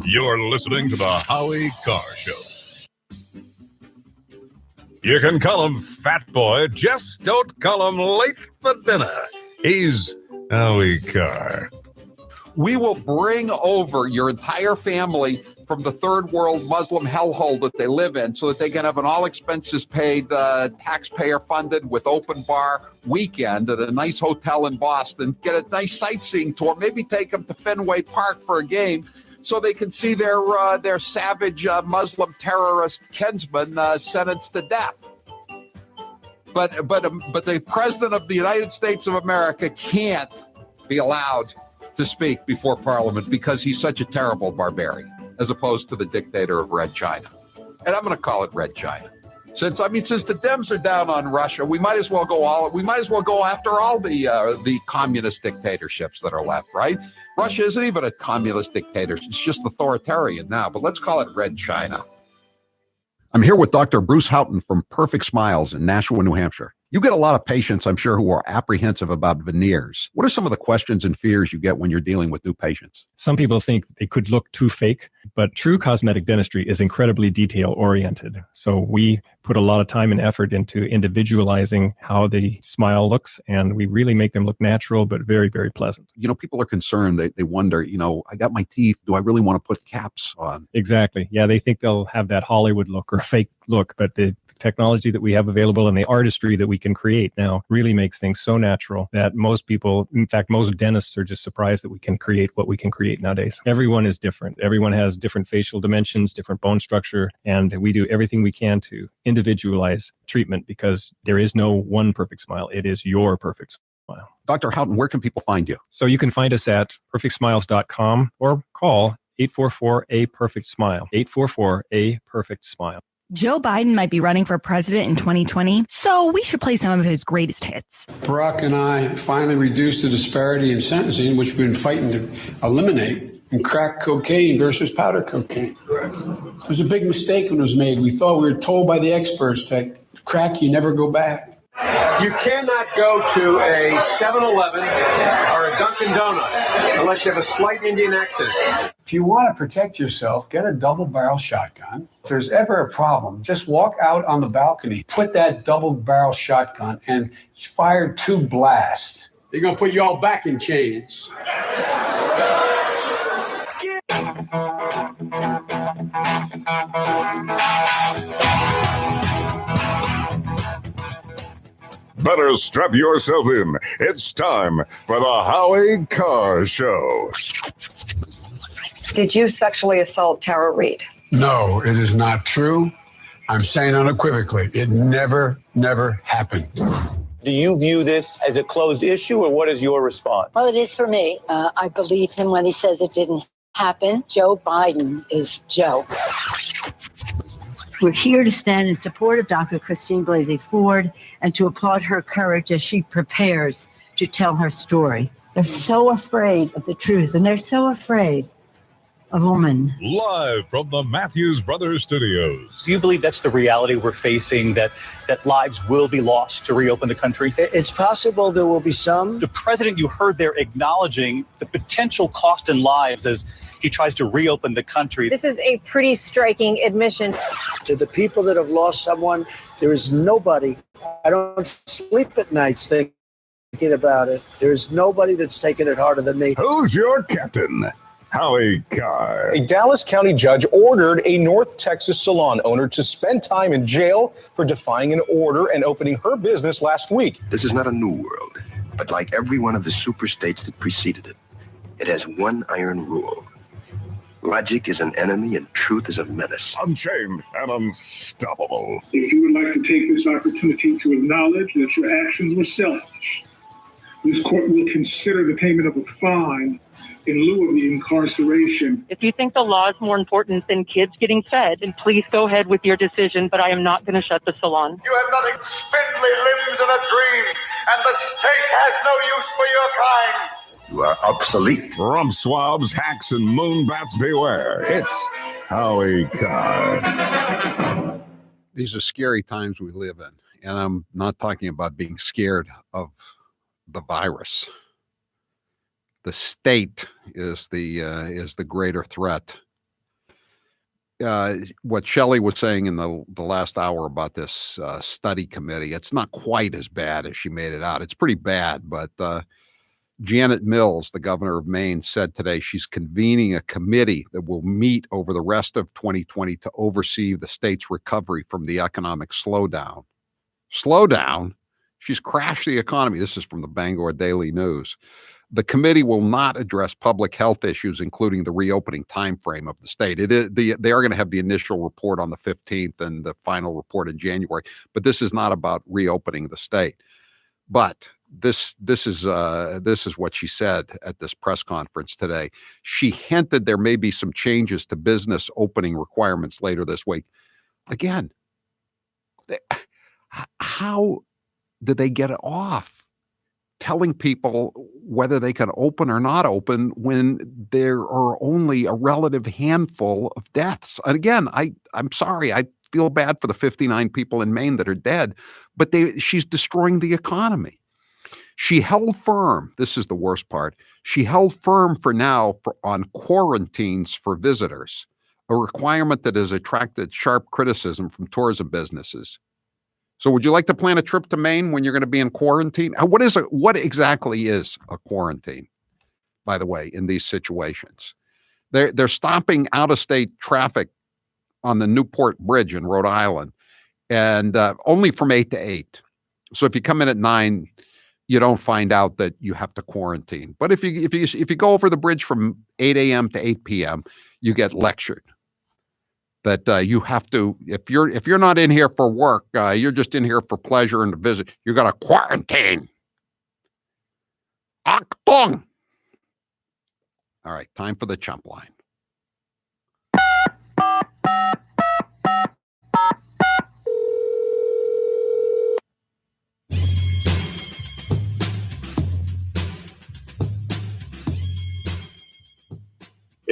You're listening to the Howie Carr Show. You can call him Fat Boy, just don't call him late for dinner. He's Howie Carr. We will bring over your entire family from the third world Muslim hellhole that they live in so that they can have an all expenses paid, taxpayer funded with open bar weekend at a nice hotel in Boston, get a nice sightseeing tour, maybe take them to Fenway Park for a game so they can see their savage Muslim terrorist kinsman sentenced to death. But the president of the United States of America can't be allowed to speak before Parliament because he's such a terrible barbarian, as opposed to the dictator of Red China. And I'm going to call it Red China. Since the Dems are down on Russia, we might as well go after all the communist dictatorships that are left, right? Russia isn't even a communist dictatorship. It's just authoritarian now, but let's call it Red China. I'm here with Dr. Bruce Houghton from Perfect Smiles in Nashua, New Hampshire. You get a lot of patients, I'm sure, who are apprehensive about veneers. What are some of the questions and fears you get when you're dealing with new patients? Some people think they could look too fake, but true cosmetic dentistry is incredibly detail-oriented. So we put a lot of time and effort into individualizing how the smile looks, and we really make them look natural, but very, very pleasant. You know, people are concerned. They wonder, I got my teeth. Do I really want to put caps on? Exactly. Yeah, they think they'll have that Hollywood look or fake look, but the technology that we have available and the artistry that we can create now really makes things so natural that most people, in fact, most dentists are just surprised that we can create what we can create nowadays. Everyone is different. Everyone has different facial dimensions, different bone structure, and we do everything we can to individualize treatment because there is no one perfect smile. It is your perfect smile. Dr. Houghton, where can people find you? So you can find us at perfectsmiles.com or call 844-A-PERFECT-SMILE, 844-A-PERFECT-SMILE. Joe Biden might be running for president in 2020, so we should play some of his greatest hits. Barack and I finally reduced the disparity in sentencing, which we've been fighting to eliminate, in crack cocaine versus powder cocaine. Correct. It was a big mistake when it was made. We thought we were told by the experts that crack, you never go back. You cannot go to a 7-Eleven or a Dunkin' Donuts unless you have a slight Indian accent. If you want to protect yourself, get a double-barrel shotgun. If there's ever a problem, just walk out on the balcony, put that double-barrel shotgun, and fire 2 blasts. They're going to put you all back in chains. Better strap yourself in. It's time for the Howie Carr Show. Did you sexually assault Tara Reid? No, it is not true. I'm saying unequivocally, it never happened. Do you view this as a closed issue, or what is your response? Well, it is for me. I believe him when he says it didn't happen. Joe Biden is Joe. We're here to stand in support of Dr. Christine Blasey Ford and to applaud her courage as she prepares to tell her story. They're so afraid of the truth, and they're so afraid of women. Live from the Matthews Brothers Studios. Do you believe that's the reality we're facing, that lives will be lost to reopen the country? It's possible there will be some. The president, you heard there acknowledging the potential cost in lives as he tries to reopen the country. This is a pretty striking admission. To the people that have lost someone, there is nobody. I don't sleep at nights thinking about it. There's nobody that's taken it harder than me. Who's your captain? Howie Carr. A Dallas County judge ordered a North Texas salon owner to spend time in jail for defying an order and opening her business last week. This is not a new world, but like every one of the super states that preceded it, it has one iron rule. Logic is an enemy and truth is a menace. Unchained and unstoppable. If you would like to take this opportunity to acknowledge that your actions were selfish, this court will consider the payment of a fine in lieu of the incarceration. If you think the law is more important than kids getting fed, then please go ahead with your decision, but I am not going to shut the salon. You have nothing spindly limbs and a dream, and the state has no use for your kind. You are obsolete. Rump swabs, hacks, and moonbats beware. It's Howie Carr. These are scary times we live in. And I'm not talking about being scared of the virus. The state is the greater threat. What Shelley was saying in the last hour about this study committee, it's not quite as bad as she made it out. It's pretty bad, but Janet Mills, the governor of Maine, said today she's convening a committee that will meet over the rest of 2020 to oversee the state's recovery from the economic slowdown. Slowdown? She's crashed the economy. This is from the Bangor Daily News. The committee will not address public health issues, including the reopening timeframe of the state. They are going to have the initial report on the 15th and the final report in January, but this is not about reopening the state. But this is what she said at this press conference today. She hinted there may be some changes to business opening requirements later this week. Again, how did they get it off telling people whether they can open or not open when there are only a relative handful of deaths? And again, I'm sorry, I feel bad for the 59 people in Maine that are dead, but she's destroying the economy. She held firm, this is the worst part, she held firm for now on quarantines for visitors, a requirement that has attracted sharp criticism from tourism businesses. So would you like to plan a trip to Maine when you're going to be in quarantine? What exactly is a quarantine, by the way, in these situations? They're stopping out-of-state traffic on the Newport Bridge in Rhode Island, and only from 8 to 8. So if you come in at 9, you don't find out that you have to quarantine. But if you go over the bridge from 8 a.m. to 8 p.m., you get lectured that you have to, if you're not in here for work, you're just in here for pleasure and to visit, you got to quarantine. Achtung! All right, time for the chump line.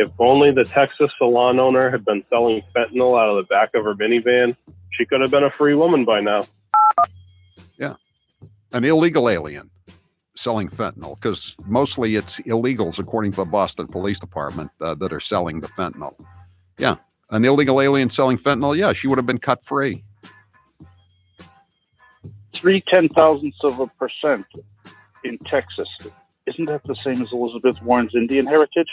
If only the Texas salon owner had been selling fentanyl out of the back of her minivan, she could have been a free woman by now. Yeah. An illegal alien selling fentanyl, because mostly it's illegals, according to the Boston Police Department, that are selling the fentanyl. Yeah. An illegal alien selling fentanyl, yeah, she would have been cut free. 0.3% in Texas. Isn't that the same as Elizabeth Warren's Indian heritage?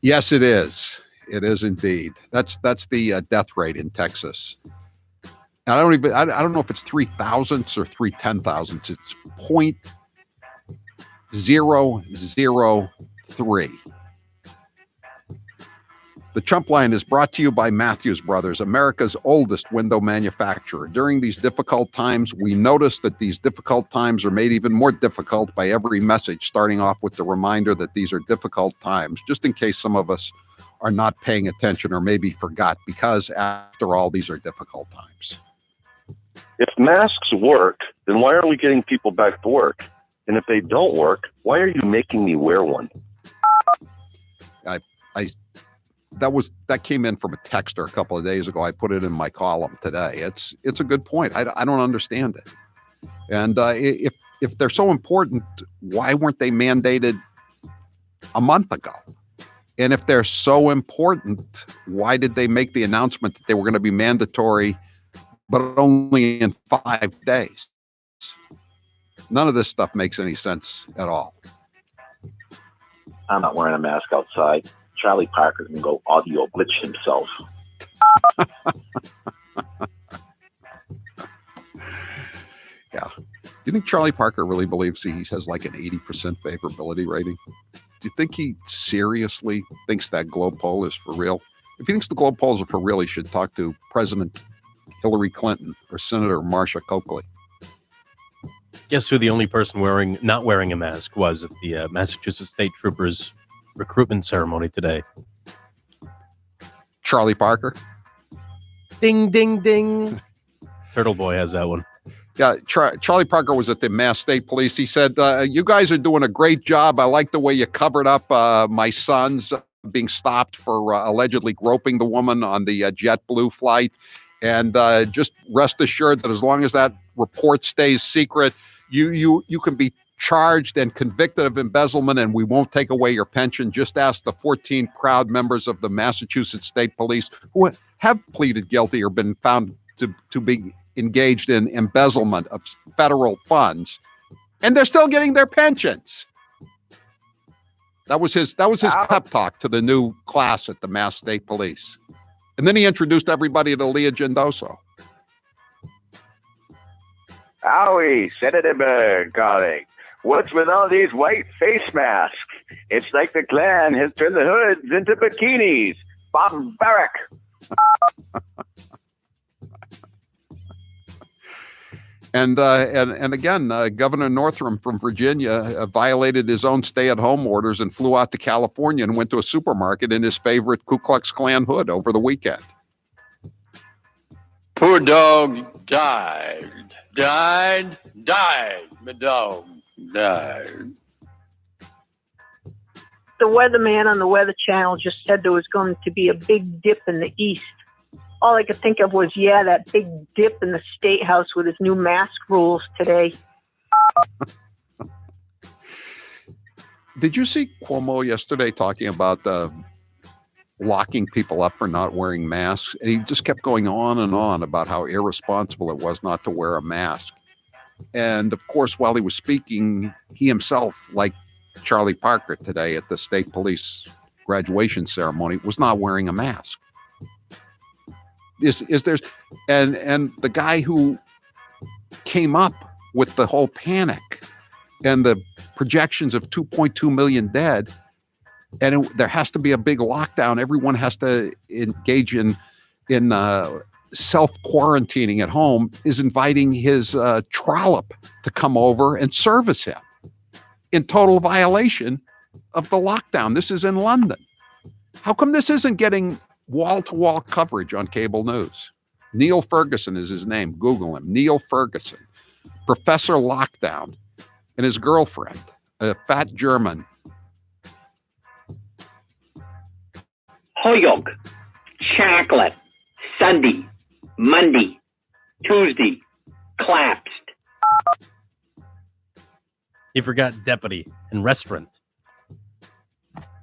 Yes, it is. It is indeed. That's the death rate in Texas. And I don't know if it's 0.003 or 0.003. It's 0.003. The Chump Line is brought to you by Matthews Brothers, America's oldest window manufacturer. During these difficult times, we notice that these difficult times are made even more difficult by every message, starting off with the reminder that these are difficult times, just in case some of us are not paying attention or maybe forgot, because after all, these are difficult times. If masks work, then why aren't we getting people back to work? And if they don't work, why are you making me wear one? That came in from a texter a couple of days ago. I put it in my column today. It's a good point. I don't understand it. And if they're so important, why weren't they mandated a month ago? And if they're so important, why did they make the announcement that they were going to be mandatory, but only in 5 days? None of this stuff makes any sense at all. I'm not wearing a mask outside. Charlie Parker can go audio glitch himself. Yeah. Do you think Charlie Parker really believes he has like an 80% favorability rating? you think he seriously thinks that globe poll is for real? If he thinks the globe polls are for real, he should talk to President Hillary Clinton or Senator Marsha Coakley. Guess who the only person not wearing a mask was at the Massachusetts State Troopers recruitment ceremony today? Charlie Parker. Ding, ding, ding. Turtle Boy has that one. Yeah, Charlie Parker was at the Mass State Police. He said, you guys are doing a great job. I like the way you covered up my sons being stopped for allegedly groping the woman on the JetBlue flight. And just rest assured that as long as that report stays secret, you can be charged and convicted of embezzlement, and we won't take away your pension. Just ask the 14 proud members of the Massachusetts State Police who have pleaded guilty or been found to be engaged in embezzlement of federal funds, and they're still getting their pensions. That was his pep talk to the new class at the Mass State Police. And then he introduced everybody to Leah Gendoso. Howie, Senator calling. What's with all these white face masks? It's like the Klan has turned the hoods into bikinis. Barbaric. And again, Governor Northam from Virginia violated his own stay-at-home orders and flew out to California and went to a supermarket in his favorite Ku Klux Klan hood over the weekend. Poor dog died. My dog died. The weatherman on the Weather Channel just said there was going to be a big dip in the east. All I could think of was, that big dip in the State House with his new mask rules today. Did you see Cuomo yesterday talking about locking people up for not wearing masks? And he just kept going on and on about how irresponsible it was not to wear a mask. And of course, while he was speaking, he himself, like Charlie Parker today at the state police graduation ceremony, was not wearing a mask. And the guy who came up with the whole panic and the projections of 2.2 million dead, and there has to be a big lockdown. Everyone has to engage in self-quarantining at home, is inviting his trollop to come over and service him in total violation of the lockdown. This is in London. How come this isn't getting wall-to-wall coverage on cable news? Neil Ferguson is his name. Google him. Neil Ferguson. Professor Lockdown and his girlfriend, a fat German. Hoyok, chocolate, Sunday, Monday, Tuesday, collapsed. He forgot deputy and restaurant.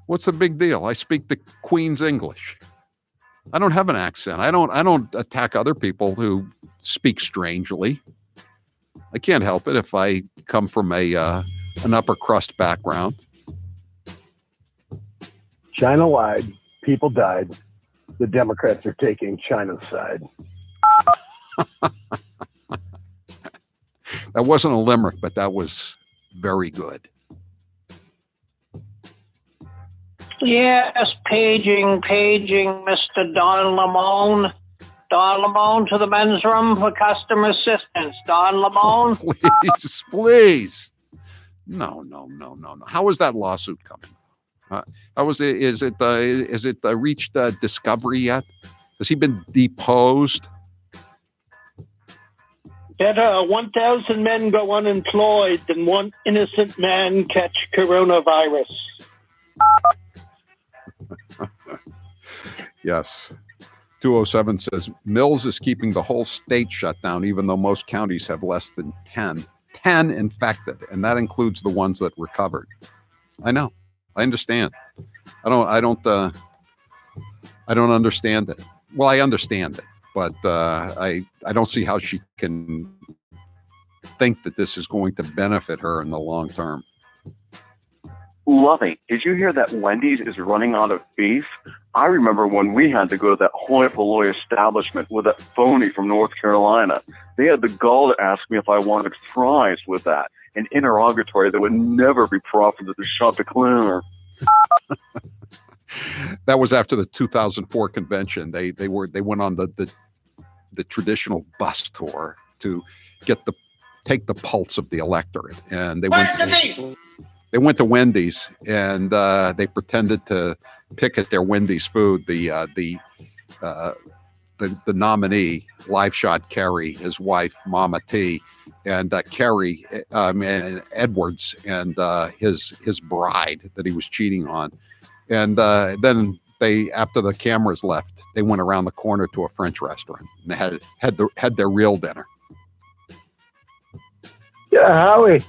What's the big deal? I speak the Queen's English. I don't have an accent. I don't attack other people who speak strangely. I can't help it if I come from an upper crust background. China lied. People died. The Democrats are taking China's side. That wasn't a limerick, but that was very good. Yes, paging, Mr. Don Lamone. Don Lamone to the men's room for customer assistance. Don Lamone. Please. No. How is that lawsuit coming? Is it reached discovery yet? Has he been deposed? That 1,000 men go unemployed and one innocent man catch coronavirus. Yes. 207 says Mills is keeping the whole state shut down, even though most counties have less than 10 infected, and that includes the ones that recovered. I know. I understand. I don't understand it. Well, I understand it, but I don't see how she can think that this is going to benefit her in the long term. Lovey, did you hear that Wendy's is running out of beef? I remember when we had to go to that hoi polloi establishment with that phony from North Carolina. They had the gall to ask me if I wanted fries with that, an interrogatory that would never be proffered to the Chanticleer. That was after the 2004 convention. They went on the traditional bus tour to take the pulse of the electorate, and they went to Wendy's, and they pretended to pick at their Wendy's food. The nominee, live shot Kerry, his wife Mama T, and Kerry and Edwards, and his bride that he was cheating on, and then they, after the cameras left, they went around the corner to a French restaurant and they had their real dinner. Yeah, Howie.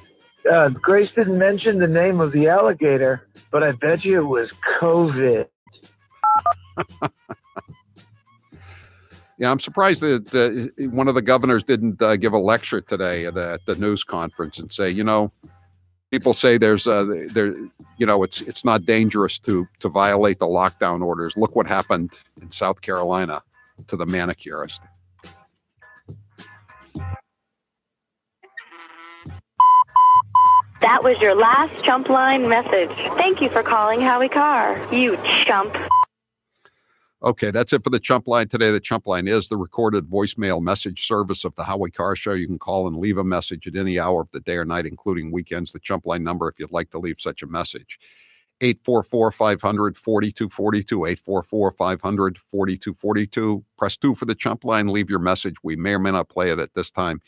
Grace didn't mention the name of the alligator, but I bet you it was COVID. Yeah, I'm surprised that one of the governors didn't give a lecture today at the news conference and say, people say it's not dangerous to violate the lockdown orders. Look what happened in South Carolina to the manicurist. That was your last chump line message. Thank you for calling Howie Carr, you chump. Okay, that's it for the Chump Line today. The Chump Line is the recorded voicemail message service of the Howie Carr Show. You can call and leave a message at any hour of the day or night, including weekends. The Chump Line number, if you'd like to leave such a message, 844-500-4242, 844-500-4242. Press 2 for the Chump Line. Leave your message. We may or may not play it at this time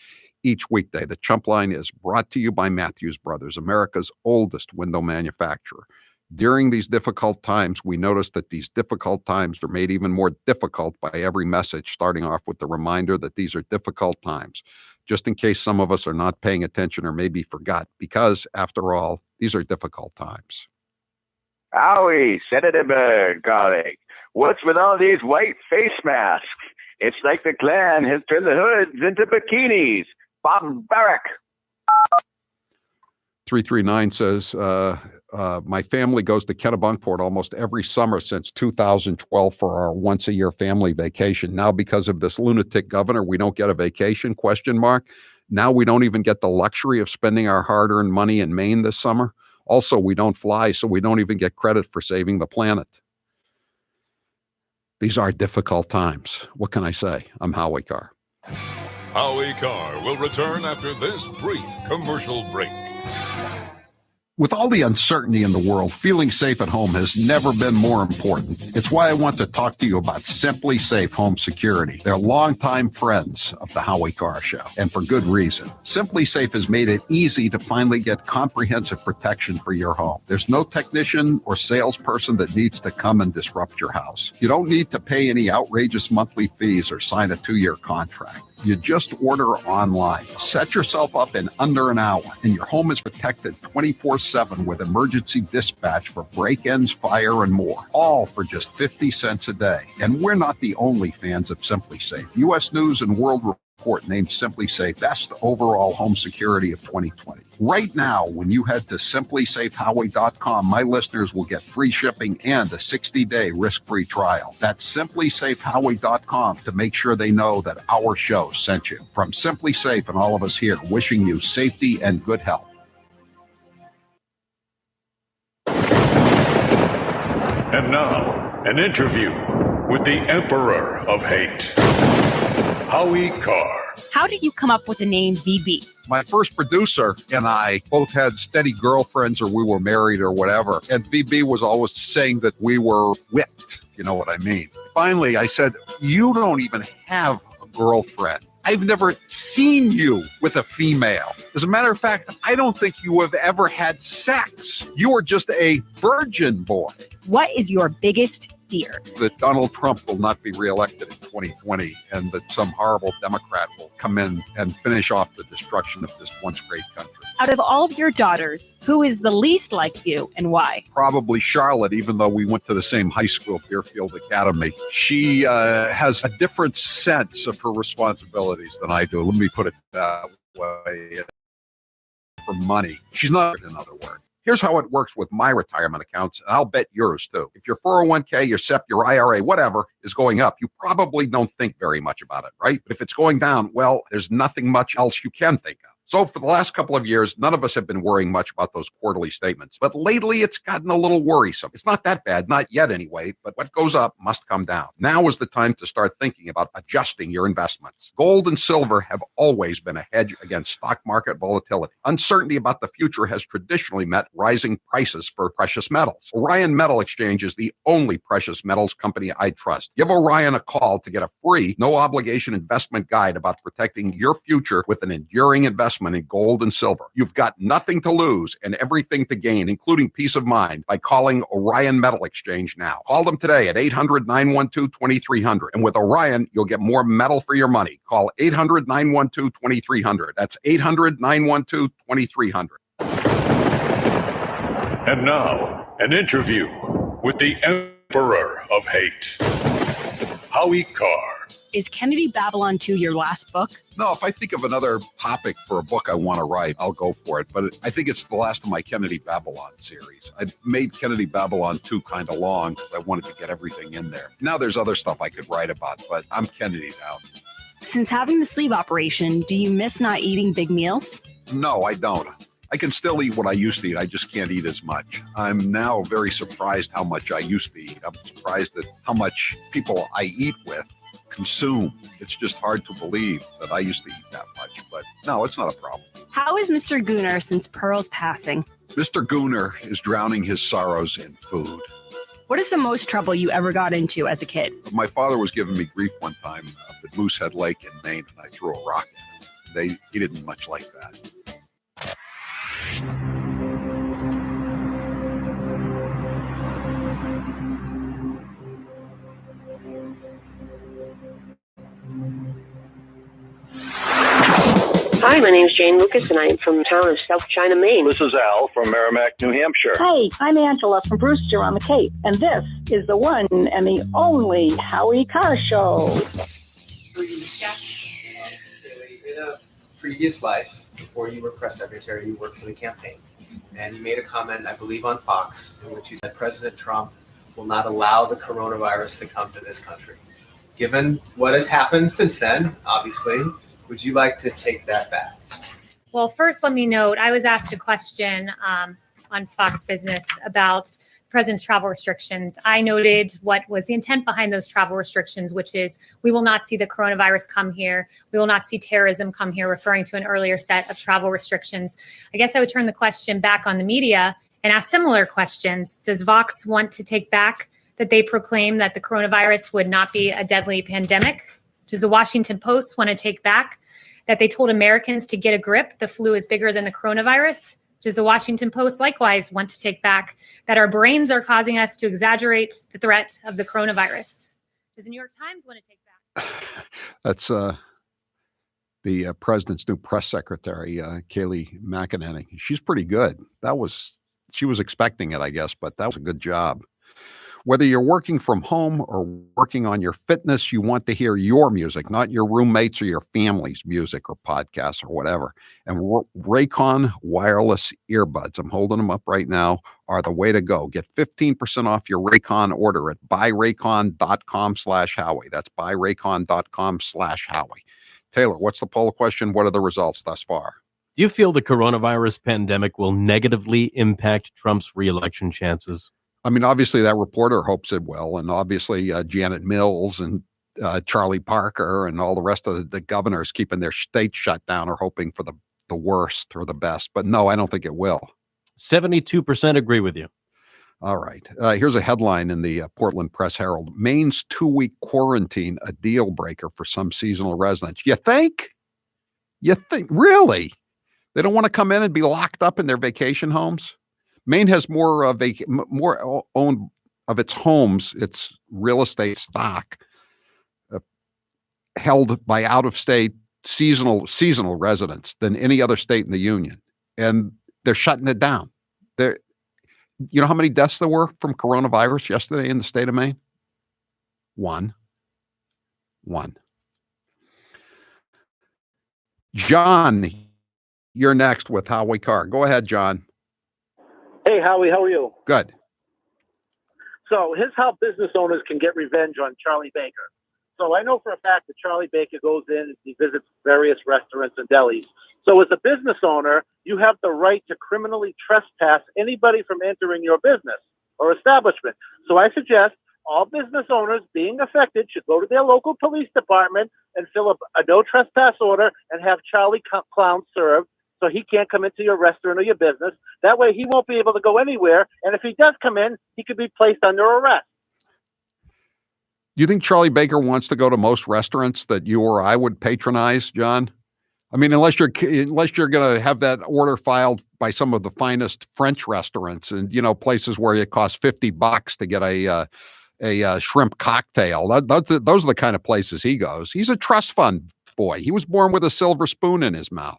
each weekday. The Chump Line is brought to you by Matthews Brothers, America's oldest window manufacturer. During these difficult times, we notice that these difficult times are made even more difficult by every message, starting off with the reminder that these are difficult times, just in case some of us are not paying attention or maybe forgot, because, after all, these are difficult times. Howie, Senator colleague, what's with all these white face masks? It's like the Klan has turned the hoods into bikinis. Barbaric. 339 says, my family goes to Kennebunkport almost every summer since 2012 for our once-a-year family vacation. Now, because of this lunatic governor, we don't get a vacation, ? Now we don't even get the luxury of spending our hard-earned money in Maine this summer. Also, we don't fly, so we don't even get credit for saving the planet. These are difficult times. What can I say? I'm Howie Carr. Howie Carr will return after this brief commercial break. With all the uncertainty in the world, feeling safe at home has never been more important. It's why I want to talk to you about Simply Safe Home Security. They're longtime friends of the Howie Carr Show, and for good reason. Simply Safe has made it easy to finally get comprehensive protection for your home. There's no technician or salesperson that needs to come and disrupt your house. You don't need to pay any outrageous monthly fees or sign a 2-year contract. You just order online. Set yourself up in under an hour, and your home is protected 24/7 with emergency dispatch for break-ins, fire, and more. All for just 50 cents a day. And we're not the only fans of Simply Safe. U.S. News and World Report named Simply Safe best overall home security of 2020. Right now, when you head to simplysafehowie.com, my listeners will get free shipping and a 60-day risk-free trial. That's simplysafehowie.com to make sure they know that our show sent you. From Simply Safe and all of us here, wishing you safety and good health. And now, an interview with the Emperor of Hate, Howie Carr. How did you come up with the name VB? My first producer and I both had steady girlfriends, or we were married or whatever. And VB was always saying that we were whipped. You know what I mean? Finally, I said, you don't even have a girlfriend. I've never seen you with a female. As a matter of fact, I don't think you have ever had sex. You are just a virgin boy. What is your biggest fear? That Donald Trump will not be reelected in 2020 and that some horrible Democrat will come in and finish off the destruction of this once great country. Out of all of your daughters, who is the least like you and why? Probably Charlotte, even though we went to the same high school, Deerfield Academy. She has a different sense of her responsibilities than I do. Let me put it that way. For money. She's not, in other words. Here's how it works with my retirement accounts, and I'll bet yours too. If your 401k, your SEP, your IRA, whatever, is going up, you probably don't think very much about it, right? But if it's going down, well, there's nothing much else you can think of. So for the last couple of years, none of us have been worrying much about those quarterly statements. But lately, it's gotten a little worrisome. It's not that bad, not yet anyway, but what goes up must come down. Now is the time to start thinking about adjusting your investments. Gold and silver have always been a hedge against stock market volatility. Uncertainty about the future has traditionally met rising prices for precious metals. Orion Metal Exchange is the only precious metals company I trust. Give Orion a call to get a free, no-obligation investment guide about protecting your future with an enduring investment in gold and silver. You've got nothing to lose and everything to gain, including peace of mind, by calling Orion Metal Exchange now. Call them today at 800-912-2300. And with Orion, you'll get more metal for your money. Call 800-912-2300. That's 800-912-2300. And now, an interview with the Emperor of Hate, Howie Carr. Is Kennedy Babylon 2 your last book? No, if I think of another topic for a book I want to write, I'll go for it. But I think it's the last of my Kennedy Babylon series. I made Kennedy Babylon 2 kind of long because I wanted to get everything in there. Now there's other stuff I could write about, but I'm Kennedy now. Since having the sleeve operation, do you miss not eating big meals? No, I don't. I can still eat what I used to eat. I just can't eat as much. I'm now very surprised how much I used to eat. I'm surprised at how much people I eat with consume. It's just hard to believe that I used to eat that much, but no, it's not a problem. How is Mr. Gooner since Pearl's passing? Mr. Gooner is drowning his sorrows in food. What is the most trouble you ever got into as a kid? My father was giving me grief one time up at Moosehead Lake in Maine, and I threw a rock at him. He didn't much like that. Hi, my name's Jane Lucas, and I'm from the town of South China, Maine. This is Al from Merrimack, New Hampshire. Hi, I'm Angela from Brewster on the Cape, and this is the one and the only Howie Carr Show. In a previous life, before you were press secretary, you worked for the campaign. And you made a comment, I believe, on Fox, in which you said President Trump will not allow the coronavirus to come to this country. Given what has happened since then, obviously, would you like to take that back? Well, first, let me note, I was asked a question on Fox Business about president's travel restrictions. I noted what was the intent behind those travel restrictions, which is we will not see the coronavirus come here. We will not see terrorism come here, referring to an earlier set of travel restrictions. I guess I would turn the question back on the media and ask similar questions. Does Vox want to take back that they proclaim that the coronavirus would not be a deadly pandemic? Does the Washington Post want to take back that they told Americans to get a grip, the flu is bigger than the coronavirus? Does the Washington Post likewise want to take back that our brains are causing us to exaggerate the threat of the coronavirus? Does the New York Times want to take back? That's the president's new press secretary, Kayleigh McEnany. She's pretty good. She was expecting it, I guess, but that was a good job. Whether you're working from home or working on your fitness, you want to hear your music, not your roommates or your family's music or podcasts or whatever. And Raycon wireless earbuds, I'm holding them up right now, are the way to go. Get 15% off your Raycon order at buyraycon.com/Howie. That's buyraycon.com/Howie. Taylor, what's the poll question? What are the results thus far? Do you feel the coronavirus pandemic will negatively impact Trump's reelection chances? I mean, obviously that reporter hopes it will, and obviously Janet Mills and Charlie Parker and all the rest of the governors keeping their state shut down are hoping for the worst or the best. But no, I don't think it will. 72% agree with you. All right. Here's a headline in the Portland Press Herald. Maine's 2-week quarantine, a deal breaker for some seasonal residents. You think? Really? They don't want to come in and be locked up in their vacation homes? Maine has more owned of its homes, its real estate stock, held by out-of-state seasonal residents than any other state in the union, and they're shutting it down. You know how many deaths there were from coronavirus yesterday in the state of Maine? One. John, you're next with Howie Carr. Go ahead, John. Hey, Howie, how are you? Good. So here's how business owners can get revenge on Charlie Baker. So I know for a fact that Charlie Baker goes in and he visits various restaurants and delis, So as a business owner, you have the right to criminally trespass anybody from entering your business or establishment. So I suggest all business owners being affected should go to their local police department and fill a no trespass order and have Charlie Clown served so he can't come into your restaurant or your business. That way he won't be able to go anywhere. And if he does come in, he could be placed under arrest. Do you think Charlie Baker wants to go to most restaurants that you or I would patronize, John? I mean, unless you're going to have that order filed by some of the finest French restaurants and, you know, places where it costs $50 to get a shrimp cocktail. Those are the kind of places he goes. He's a trust fund boy. He was born with a silver spoon in his mouth.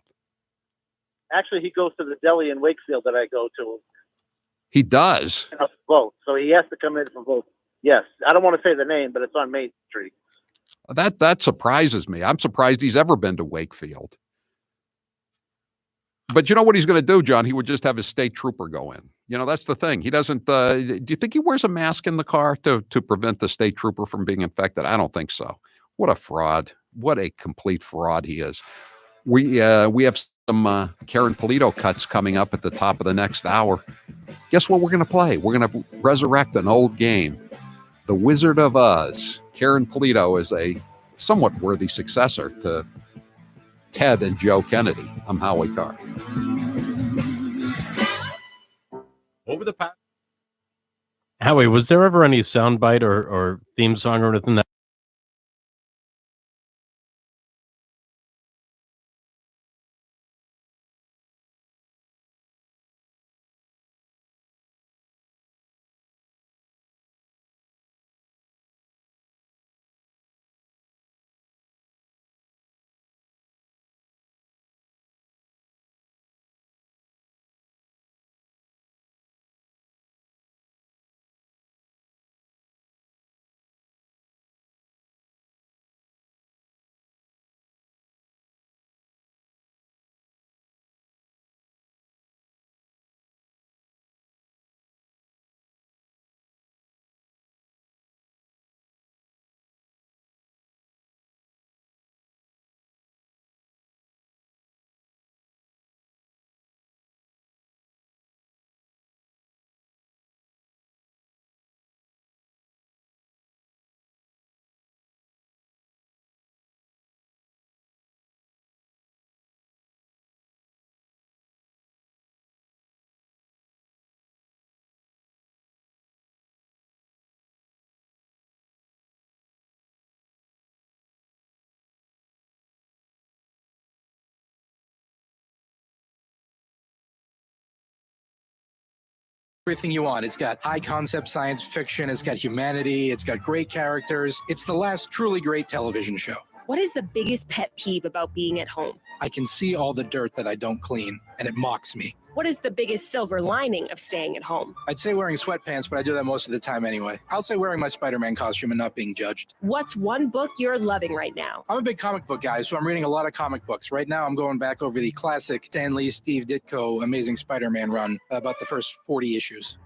Actually, he goes to the deli in Wakefield that I go to. He does? Both. So he has to come in from both. Yes. I don't want to say the name, but it's on Main Street. That surprises me. I'm surprised he's ever been to Wakefield. But you know what he's going to do, John? He would just have his state trooper go in. You know, that's the thing. He doesn't, do you think he wears a mask in the car to prevent the state trooper from being infected? I don't think so. What a fraud. What a complete fraud he is. We have some Karen Polito cuts coming up at the top of the next hour. Guess what we're going to play? We're going to resurrect an old game. The Wizard of Oz. Karen Polito is a somewhat worthy successor to Ted and Joe Kennedy. I'm Howie Carr. Over the past. Howie, was there ever any soundbite or theme song or anything that everything you want. It's got high concept science fiction. It's got humanity. It's got great characters. It's the last truly great television show. What is the biggest pet peeve about being at home? I can see all the dirt that I don't clean, and it mocks me. What is the biggest silver lining of staying at home? I'd say wearing sweatpants, but I do that most of the time anyway. I'll say wearing my Spider-Man costume and not being judged. What's one book you're loving right now? I'm a big comic book guy, so I'm reading a lot of comic books. Right now, I'm going back over the classic Stan Lee, Steve Ditko Amazing Spider-Man run, about the first 40 issues.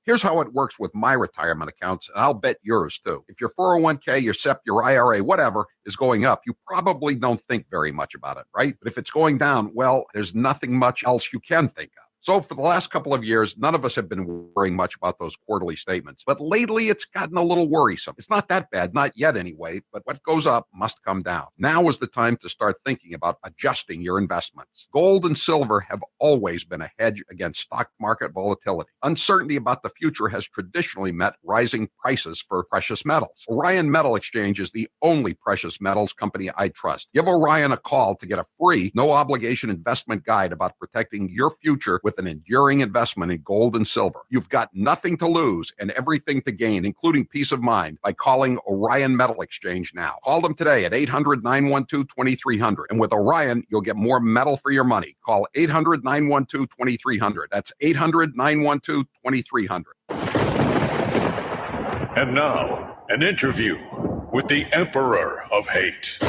Here's how it works with my retirement accounts, and I'll bet yours too. If your 401k, your SEP, your IRA, whatever is going up, you probably don't think very much about it, right? But if it's going down, well, there's nothing much else you can think of. So for the last couple of years, none of us have been worrying much about those quarterly statements. But lately, it's gotten a little worrisome. It's not that bad, not yet anyway, but what goes up must come down. Now is the time to start thinking about adjusting your investments. Gold and silver have always been a hedge against stock market volatility. Uncertainty about the future has traditionally met rising prices for precious metals. Orion Metal Exchange is the only precious metals company I trust. Give Orion a call to get a free, no-obligation investment guide about protecting your future with an enduring investment in gold and silver. You've got nothing to lose and everything to gain, including peace of mind, by calling Orion Metal Exchange now. Call them today at 800-912-2300. And with Orion, you'll get more metal for your money. Call 800-912-2300. That's 800-912-2300. And now, an interview with the Emperor of Hate,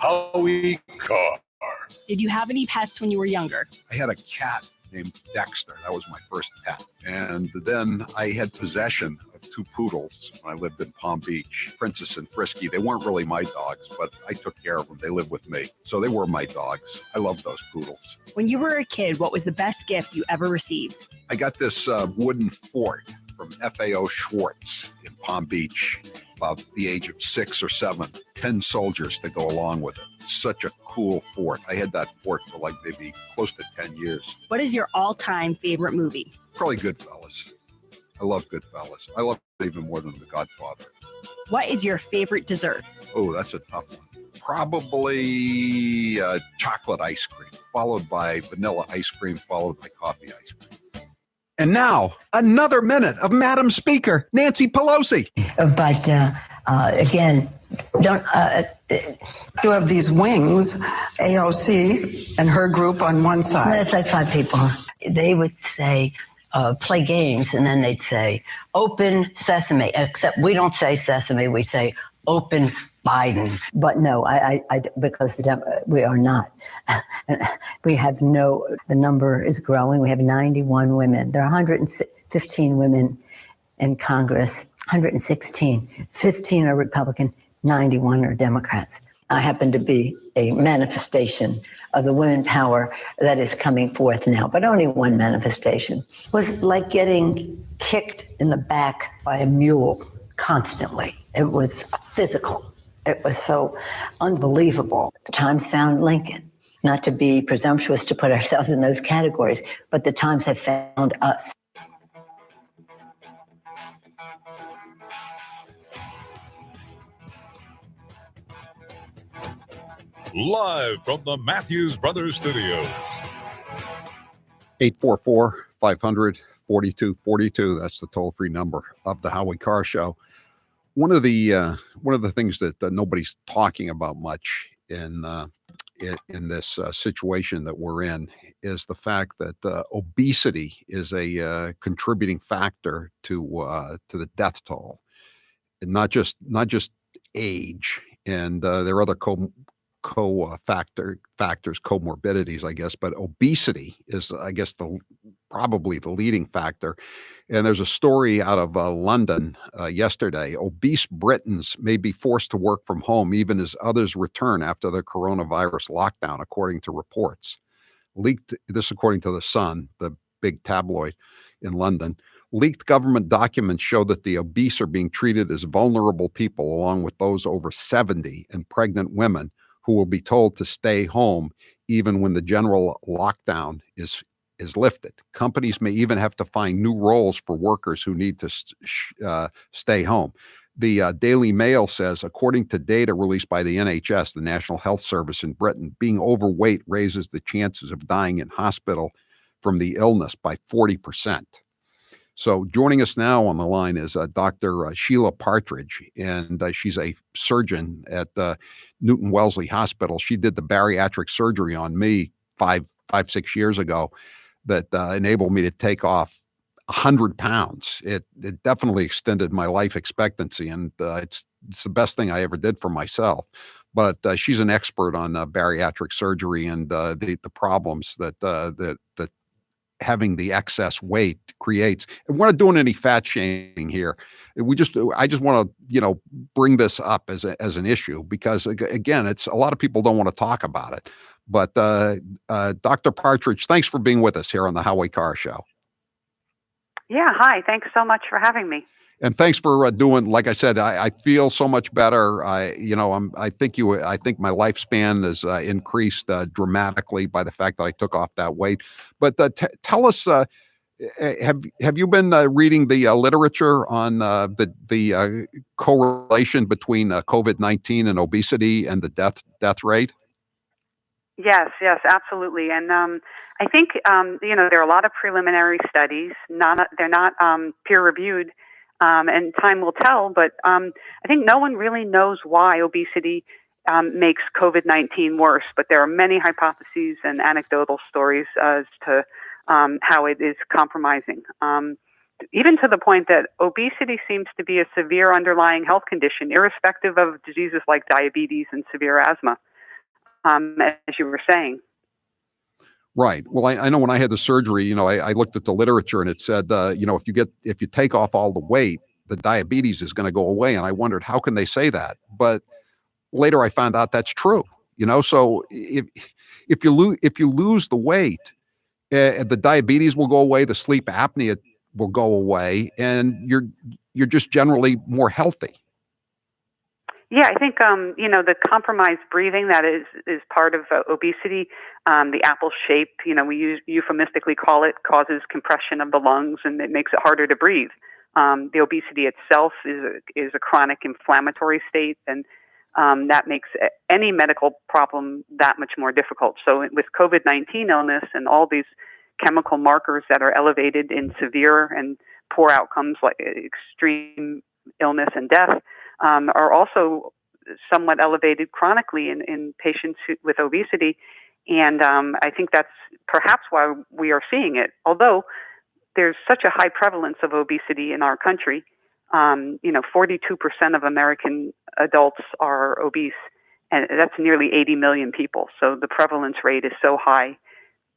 Howie Carr. Did you have any pets when you were younger? I had a cat named Dexter. That was my first pet. And then I had possession of 2 poodles when I lived in Palm Beach, Princess and Frisky. They weren't really my dogs, but I took care of them. They lived with me. So they were my dogs. I love those poodles. When you were a kid, what was the best gift you ever received? I got this wooden fort from FAO Schwartz in Palm Beach, about the age of 6 or 7, 10 soldiers to go along with it. Such a cool fort. I had that fort for like maybe close to 10 years. What is your all-time favorite movie? Probably Goodfellas. I love Goodfellas. I love it even more than The Godfather. What is your favorite dessert? Oh, that's a tough one. Probably chocolate ice cream, followed by vanilla ice cream, followed by coffee ice cream. And now, another minute of Madam Speaker, Nancy Pelosi. But again, don't you have these wings, AOC and her group on one side. That's like 5 people. They would say, play games, and then they'd say, open sesame, except we don't say sesame, we say open Biden. But no, I because we are not. We have the number is growing. We have 91 women. There are 115 women in Congress, 116. 15 are Republican, 91 are Democrats. I happen to be a manifestation of the women power that is coming forth now, but only one manifestation. It was like getting kicked in the back by a mule constantly. It was physical. It was so unbelievable. The Times found Lincoln. Not to be presumptuous to put ourselves in those categories, but the Times have found us. Live from the Matthews Brothers Studios. 844-500-4242. That's the toll-free number of the Howie Carr Show. One of the things that nobody's talking about much in this situation that we're in is the fact that obesity is a contributing factor to the death toll, and not just age, and there are other factors, comorbidities, I guess, but obesity is, I guess, probably the leading factor. And there's a story out of London yesterday. Obese Britons may be forced to work from home even as others return after the coronavirus lockdown, according to reports. This according to The Sun, the big tabloid in London. Leaked government documents show that the obese are being treated as vulnerable people, along with those over 70 and pregnant women who will be told to stay home even when the general lockdown is lifted. Companies may even have to find new roles for workers who need to stay home. The Daily Mail says, according to data released by the NHS, the National Health Service in Britain, being overweight raises the chances of dying in hospital from the illness by 40%. So joining us now on the line is Dr. Sheila Partridge, and she's a surgeon at Newton Wellesley Hospital. She did the bariatric surgery on me 6 years ago that enabled me to take off 100 pounds. It definitely extended my life expectancy, and it's the best thing I ever did for myself. But she's an expert on bariatric surgery and the problems that having the excess weight creates. And we're not doing any fat shaming here. I just want to, bring this up as an issue because again, it's a lot of people don't want to talk about it. But Dr. Partridge, thanks for being with us here on the Howie Carr Show. Yeah, hi. Thanks so much for having me. And thanks for doing. Like I said, I feel so much better. I think my lifespan has increased dramatically by the fact that I took off that weight. But tell us, have you been reading the literature on the correlation between COVID-19 and obesity and the death rate? Yes, absolutely. And I think there are a lot of preliminary studies. They're not peer reviewed. And time will tell, but I think no one really knows why obesity makes COVID-19 worse. But there are many hypotheses and anecdotal stories as to how it is compromising. Even to the point that obesity seems to be a severe underlying health condition, irrespective of diseases like diabetes and severe asthma, as you were saying. Right. Well, I know when I had the surgery, I looked at the literature and it said, if you take off all the weight, the diabetes is going to go away. And I wondered, how can they say that? But later I found out that's true. So if you lose the weight, the diabetes will go away, the sleep apnea will go away, and you're just generally more healthy. Yeah, I think the compromised breathing that is part of obesity. The apple shape, we euphemistically call it, causes compression of the lungs and it makes it harder to breathe. The obesity itself is a chronic inflammatory state, and that makes any medical problem that much more difficult. So with COVID-19 illness and all these chemical markers that are elevated in severe and poor outcomes like extreme illness and death, are also somewhat elevated chronically in patients with obesity. And I think that's perhaps why we are seeing it. Although there's such a high prevalence of obesity in our country, 42% of American adults are obese, and that's nearly 80 million people. So the prevalence rate is so high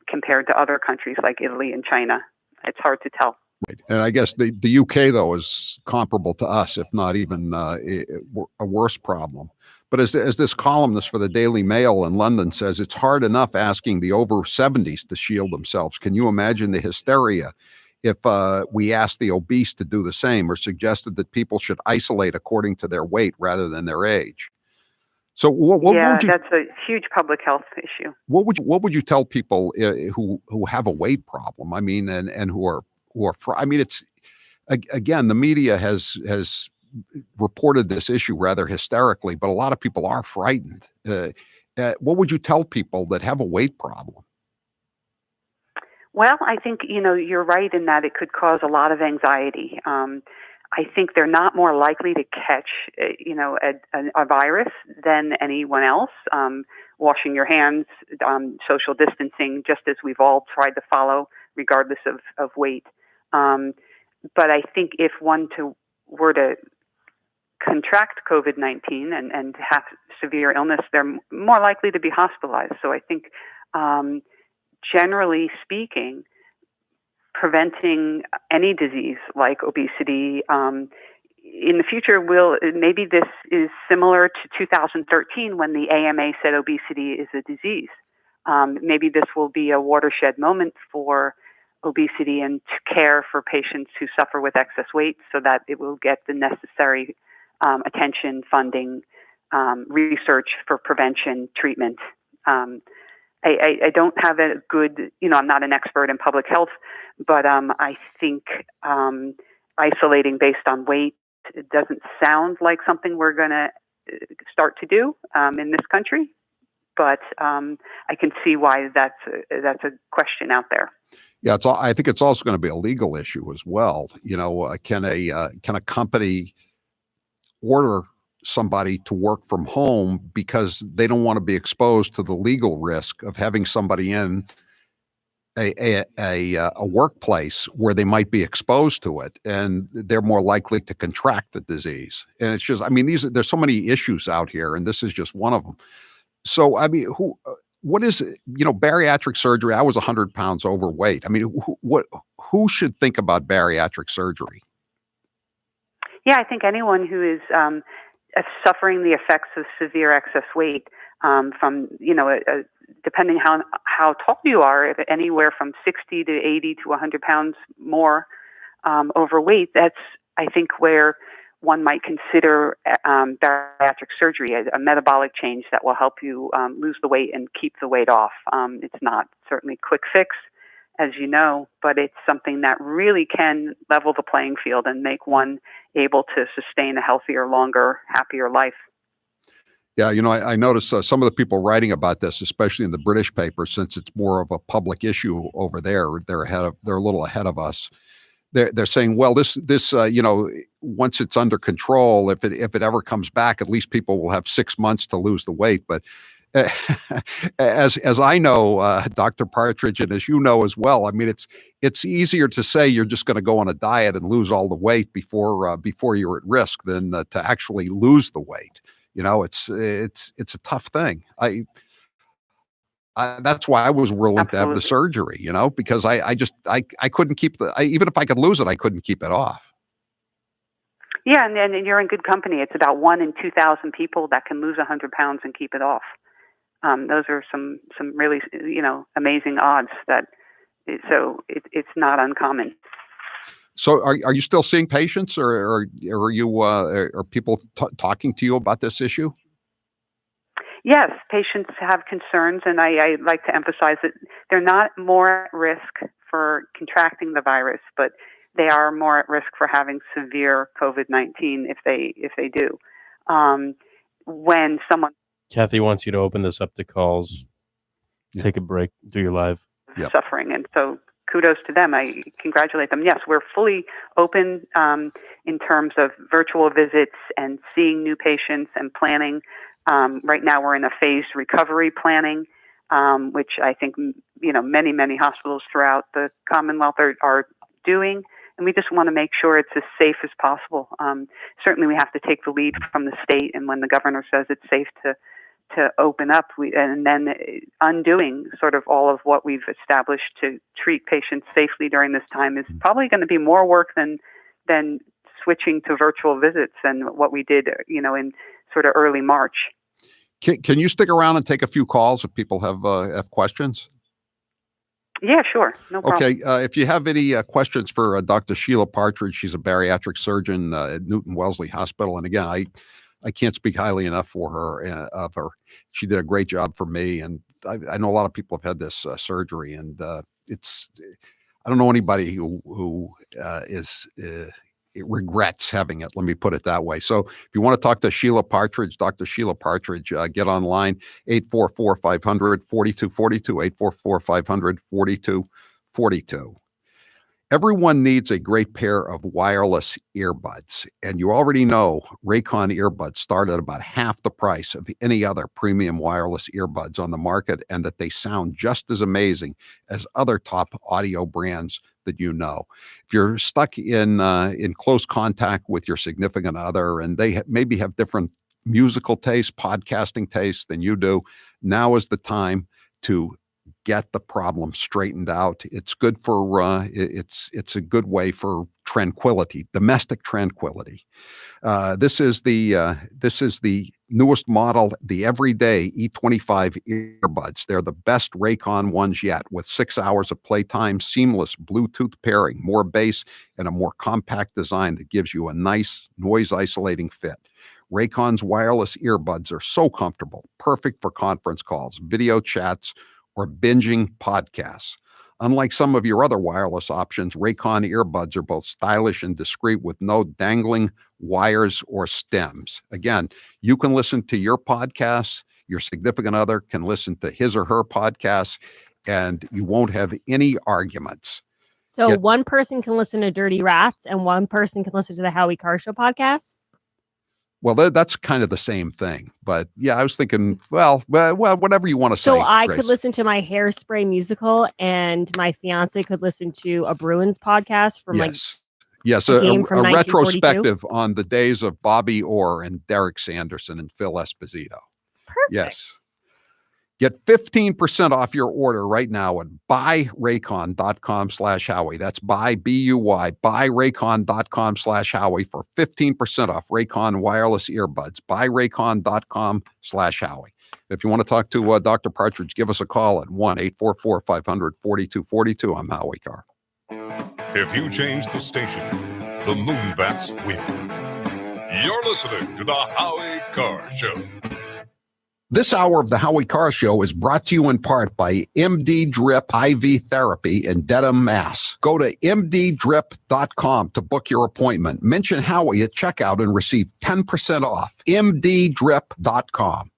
compared to other countries like Italy and China. It's hard to tell. Right. And I guess the UK, though, is comparable to us, if not even a worse problem. But as this columnist for the Daily Mail in London says, it's hard enough asking the over 70s to shield themselves. Can you imagine the hysteria if we asked the obese to do the same, or suggested that people should isolate according to their weight rather than their age? So that's a huge public health issue. What would you tell people who have a weight problem? I mean, and who are I mean, it's again, the media has reported this issue rather hysterically, but a lot of people are frightened. What would you tell people that have a weight problem? Well, I think, you're right in that it could cause a lot of anxiety. I think they're not more likely to catch, a virus than anyone else. Washing your hands, social distancing, just as we've all tried to follow, regardless of weight. But I think if one were to contract COVID-19 and have severe illness, they're more likely to be hospitalized. So I think, generally speaking, preventing any disease like obesity in the future maybe this is similar to 2013 when the AMA said obesity is a disease. Maybe this will be a watershed moment for obesity and care for patients who suffer with excess weight, so that it will get the necessary attention, funding, research for prevention, treatment. I don't have a good, I'm not an expert in public health, but I think isolating based on weight, it doesn't sound like something we're going to start to do in this country. But I can see why that's a question out there. Yeah, I think it's also going to be a legal issue as well. Can a company order somebody to work from home because they don't want to be exposed to the legal risk of having somebody in a workplace where they might be exposed to it, and they're more likely to contract the disease? And it's just, I mean, there's so many issues out here, and this is just one of them. So, I mean, what is it? Bariatric surgery? I was 100 pounds overweight. I mean, who should think about bariatric surgery? Yeah, I think anyone who is suffering the effects of severe excess weight from, depending how tall you are, if anywhere from 60 to 80 to 100 pounds more overweight, that's, I think, where one might consider bariatric surgery, a metabolic change that will help you lose the weight and keep the weight off. It's not certainly quick fix, as you know, but it's something that really can level the playing field and make one able to sustain a healthier, longer, happier life. Yeah, I noticed some of the people writing about this, especially in the British paper, since it's more of a public issue over there, they're a little ahead of us. They're saying, well, this once it's under control, if it ever comes back, at least people will have 6 months to lose the weight. But as I know, Dr. Partridge, and as you know as well, I mean, it's easier to say you're just going to go on a diet and lose all the weight before you're at risk than to actually lose the weight. It's a tough thing. That's why I was willing to have the surgery, you know, because I couldn't keep even if I could lose it, I couldn't keep it off. Yeah, and you're in good company. It's about 1 in 2,000 people that can lose 100 pounds and keep it off. Those are some really, amazing odds it's not uncommon. So are you still seeing patients, or are you are people talking to you about this issue? Yes, patients have concerns, and I like to emphasize that they're not more at risk for contracting the virus, but they are more at risk for having severe COVID-19 if they do. When someone Kathy wants you to open this up to calls. Take a break. Do your live. Suffering, and so kudos to them. I congratulate them. Yes, we're fully open in terms of virtual visits and seeing new patients and planning. Right now, we're in a phased recovery planning, which I think many hospitals throughout the Commonwealth are doing. And we just want to make sure it's as safe as possible. Certainly, we have to take the lead from the state, and when the governor says it's safe to open up, and then undoing sort of all of what we've established to treat patients safely during this time is probably going to be more work than switching to virtual visits and what we did, in sort of early March. Can you stick around and take a few calls if people have questions? Yeah, sure. No problem. Okay. If you have any questions for Dr. Sheila Partridge, she's a bariatric surgeon at Newton Wellesley Hospital. And again, I can't speak highly enough for her, of her. She did a great job for me. And I know a lot of people have had this surgery, and I don't know anybody who regrets having it. Let me put it that way. So if you want to talk to Sheila Partridge, Dr. Sheila Partridge, get online, 844-500-4242, 844-500-4242. Everyone needs a great pair of wireless earbuds, and you already know Raycon earbuds start at about half the price of any other premium wireless earbuds on the market, and that they sound just as amazing as other top audio brands that you know. If you're stuck in close contact with your significant other, and they maybe have different musical tastes, podcasting tastes than you do, now is the time to get the problem straightened out. It's good for it's a good way for tranquility, domestic tranquility. This is the newest model, the everyday E25 earbuds. They're the best Raycon ones yet, with 6 hours of playtime, seamless Bluetooth pairing, more bass, and a more compact design that gives you a nice noise isolating fit. Raycon's wireless earbuds are so comfortable, perfect for conference calls, video chats, or binging podcasts. Unlike some of your other wireless options, Raycon earbuds are both stylish and discreet with no dangling wires or stems. Again, you can listen to your podcasts, your significant other can listen to his or her podcasts, and you won't have any arguments. So one person can listen to Dirty Rats and one person can listen to the Howie Carr Show podcast? Well, that's kind of the same thing, but yeah, I was thinking, well, whatever you want to say. So I Grace. could listen to my Hairspray musical, and my fiance could listen to a Bruins podcast from yes, a retrospective on the days of Bobby Orr and Derek Sanderson and Phil Esposito. Perfect. Yes. Get 15% off your order right now at buyraycon.com/Howie. That's buy, B-U-Y, buyraycon.com/Howie for 15% off Raycon wireless earbuds. Buyraycon.com/Howie. If you want to talk to Dr. Partridge, give us a call at 1-844-500-4242. I'm Howie Carr. If you change the station, the Moonbats win. You're listening to the Howie Carr Show. This hour of the Howie Carr Show is brought to you in part by MD Drip IV Therapy in Dedham, Mass. Go to mddrip.com to book your appointment. Mention Howie at checkout and receive 10% off. mddrip.com.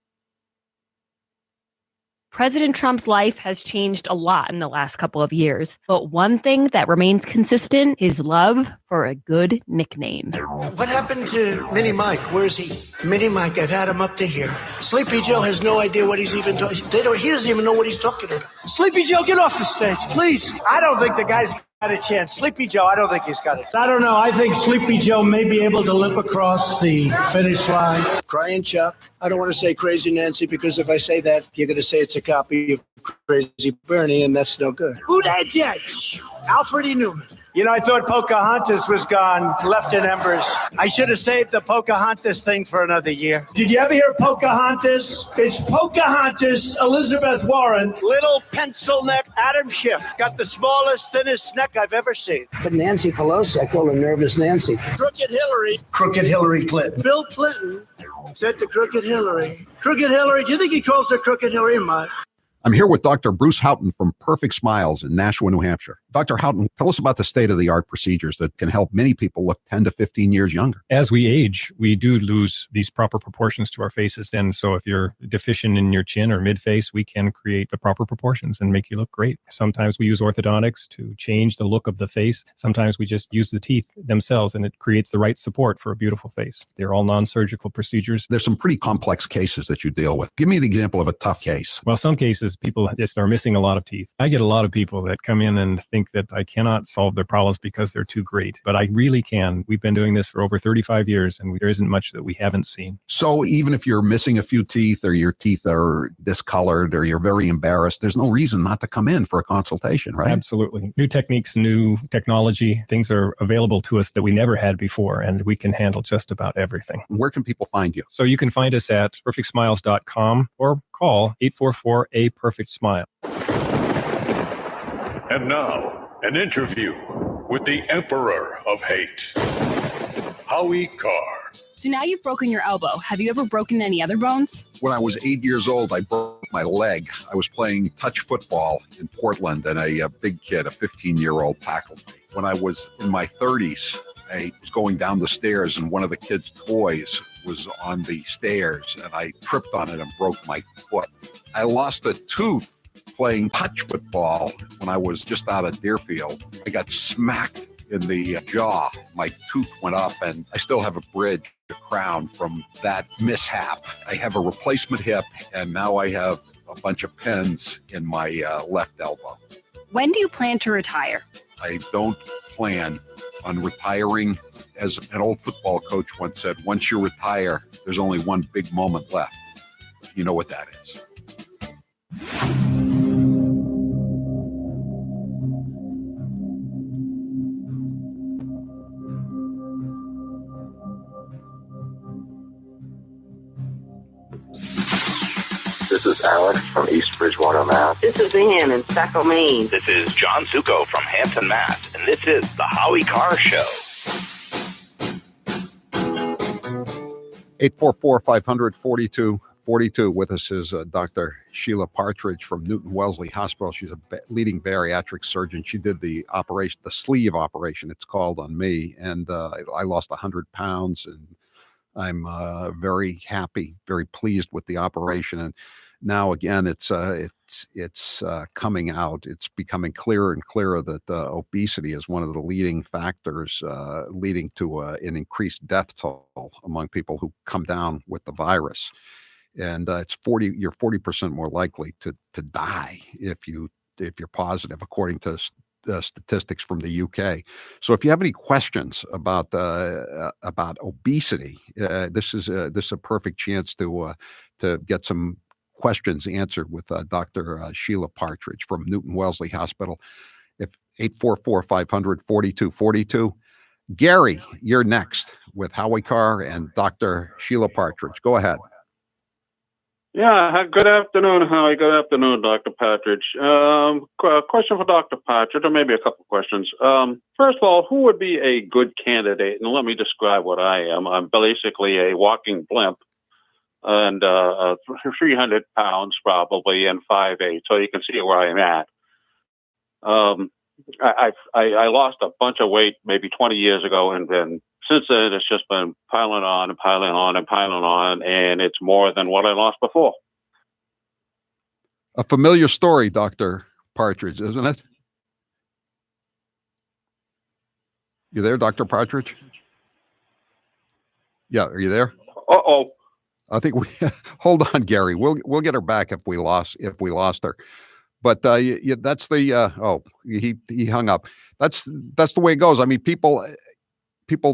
President Trump's life has changed a lot in the last couple of years, but one thing that remains consistent, his love for a good nickname. What happened to Mini Mike? Where is he? Mini Mike, I've had him up to here. Sleepy Joe has no idea what he's even talking. He doesn't even know what he's talking about. Sleepy Joe, get off the stage, please. I don't think the guy's got a chance. Sleepy Joe, I don't think he's got it. I don't know. I think Sleepy Joe may be able to limp across the finish line. Crying Chuck. I don't want to say Crazy Nancy, because if I say that, you're going to say it's a copy of crazy Bernie, and that's no good. Who that judge? Alfred E. Newman. You know, I thought Pocahontas was gone, left in embers. I should have saved the Pocahontas thing for another year. Did you ever hear Pocahontas? It's Pocahontas, Elizabeth Warren. Little pencil neck Adam Schiff. Got the smallest, thinnest neck I've ever seen. But Nancy Pelosi, I call her Nervous Nancy. Crooked Hillary. Crooked Hillary Clinton. Bill Clinton said to Crooked Hillary. Crooked Hillary, do you think he calls her Crooked Hillary? I'm here with Dr. Bruce Houghton from Perfect Smiles in Nashua, New Hampshire. Dr. Houghton, tell us about the state-of-the-art procedures that can help many people look 10 to 15 years younger. As we age, we do lose these proper proportions to our faces. And so if you're deficient in your chin or mid-face, we can create the proper proportions and make you look great. Sometimes we use orthodontics to change the look of the face. Sometimes we just use the teeth themselves, and it creates the right support for a beautiful face. They're all non-surgical procedures. There's some pretty complex cases that you deal with. Give me an example of a tough case. Well, some cases, people just are missing a lot of teeth. I get a lot of people that come in and think that I cannot solve their problems because they're too great, but I really can. We've been doing this for over 35 years, and there isn't much that we haven't seen. So even if you're missing a few teeth, or your teeth are discolored, or you're very embarrassed, there's no reason not to come in for a consultation, right? Absolutely. New techniques, new technology, things are available to us that we never had before, and we can handle just about everything. Where can people find you? So you can find us at perfectsmiles.com or call 844-A-PERFECT-SMILE. And now, an interview with the Emperor of Hate, Howie Carr. So now you've broken your elbow. Have you ever broken any other bones? When I was 8 years old, I broke my leg. I was playing touch football in Portland, and a big kid, a 15-year-old, tackled me. When I was in my 30s, I was going down the stairs, and one of the kids' toys was on the stairs, and I tripped on it and broke my foot. I lost a tooth playing touch football when I was just out of Deerfield. I got smacked in the jaw. My tooth went up, and I still have a bridge, a crown from that mishap. I have a replacement hip, and now I have a bunch of pins in my left elbow. When do you plan to retire? I don't plan on retiring. As an old football coach once said, once you retire, there's only one big moment left. You know what that is. This is Alex from East Bridgewater, Mass. This is Ann in Saco, Maine. This is John Zuko from Hampton, Mass. And this is The Howie Carr Show. 844-500-4242. With us is Dr. Sheila Partridge from Newton Wellesley Hospital. She's a leading bariatric surgeon. She did the operation, the sleeve operation, it's called, on me. And I lost 100 pounds, and I'm very happy, very pleased with the operation. And now again, it's coming out. It's becoming clearer and clearer that obesity is one of the leading factors leading to an increased death toll among people who come down with the virus. And you're 40% more likely to die if you're positive, according to statistics from the UK. So if you have any questions about obesity, this is a perfect chance to get some questions answered with Dr. Sheila Partridge from Newton Wellesley Hospital. If 844-500-4242. Gary, you're next with Howie Carr and Dr. Sheila Partridge. Go ahead. Yeah, good afternoon, Howie. Good afternoon, Dr. Partridge. Question for Dr. Partridge, or maybe a couple questions. First of all, who would be a good candidate? And let me describe what I am. I'm basically a walking blimp, and 300 pounds probably, and 5'8", so you can see where I am at. I lost a bunch of weight maybe 20 years ago, and then since then it's just been piling on and piling on and piling on, and it's more than what I lost before. A familiar story, Dr. Partridge, isn't it? You there, Dr. Partridge? Yeah, are you there? Uh-oh. I think we hold on, Gary. We'll get her back if we lost her. But that's the he hung up. That's the way it goes. I mean, people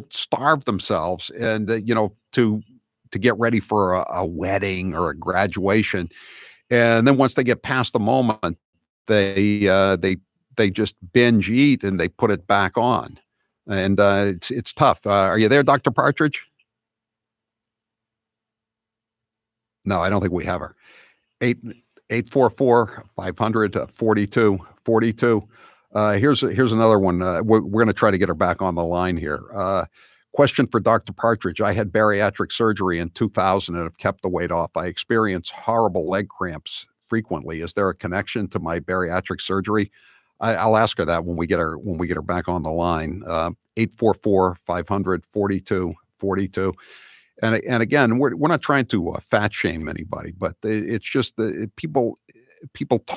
starve themselves, and to get ready for a wedding or a graduation, And then once they get past the moment, they just binge eat and they put it back on. And it's tough. Are you there, Dr. Partridge? No, I don't think we have her. 844-500-4242. Here's another one. We're going to try to get her back on the line here. Question for Dr. Partridge. I had bariatric surgery in 2000 and have kept the weight off. I experience horrible leg cramps frequently. Is there a connection to my bariatric surgery? I'll ask her that when we get her back on the line. 844-500-4242. And again, we're not trying to fat shame anybody, but it's just that people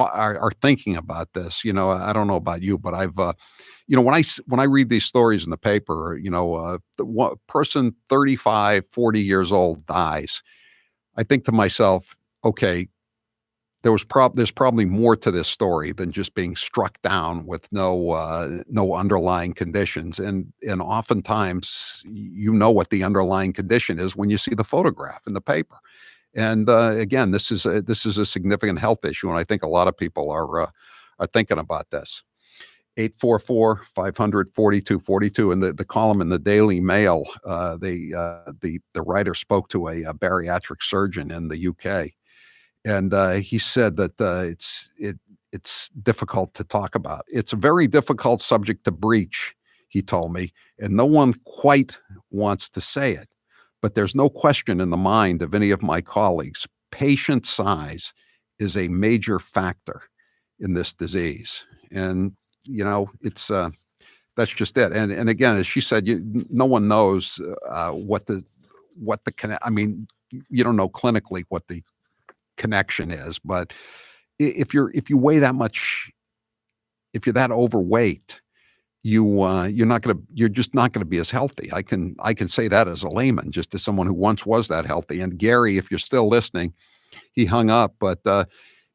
are thinking about this. You know, I don't know about you, but I've you know, when I read these stories in the paper, you know, the one person 35, 40 years old dies, I think to myself, okay, there's probably more to this story than just being struck down with no underlying conditions. And oftentimes, you know what the underlying condition is when you see the photograph in the paper. And again, this is a significant health issue, and I think a lot of people are thinking about this. 844-500-4242, and the column in the Daily Mail, the writer spoke to a bariatric surgeon in the UK. And he said that it's difficult to talk about. It's a very difficult subject to breach, he told me, and no one quite wants to say it. But there's no question in the mind of any of my colleagues, patient size is a major factor in this disease. And, you know, it's that's just it. And again, as she said, no one knows what the I mean, you don't know clinically what the connection is, but if you weigh that much, if you're that overweight, you're just not gonna be as healthy. I can say that as a layman, just as someone who once was that healthy. And Gary, if you're still listening, he hung up, but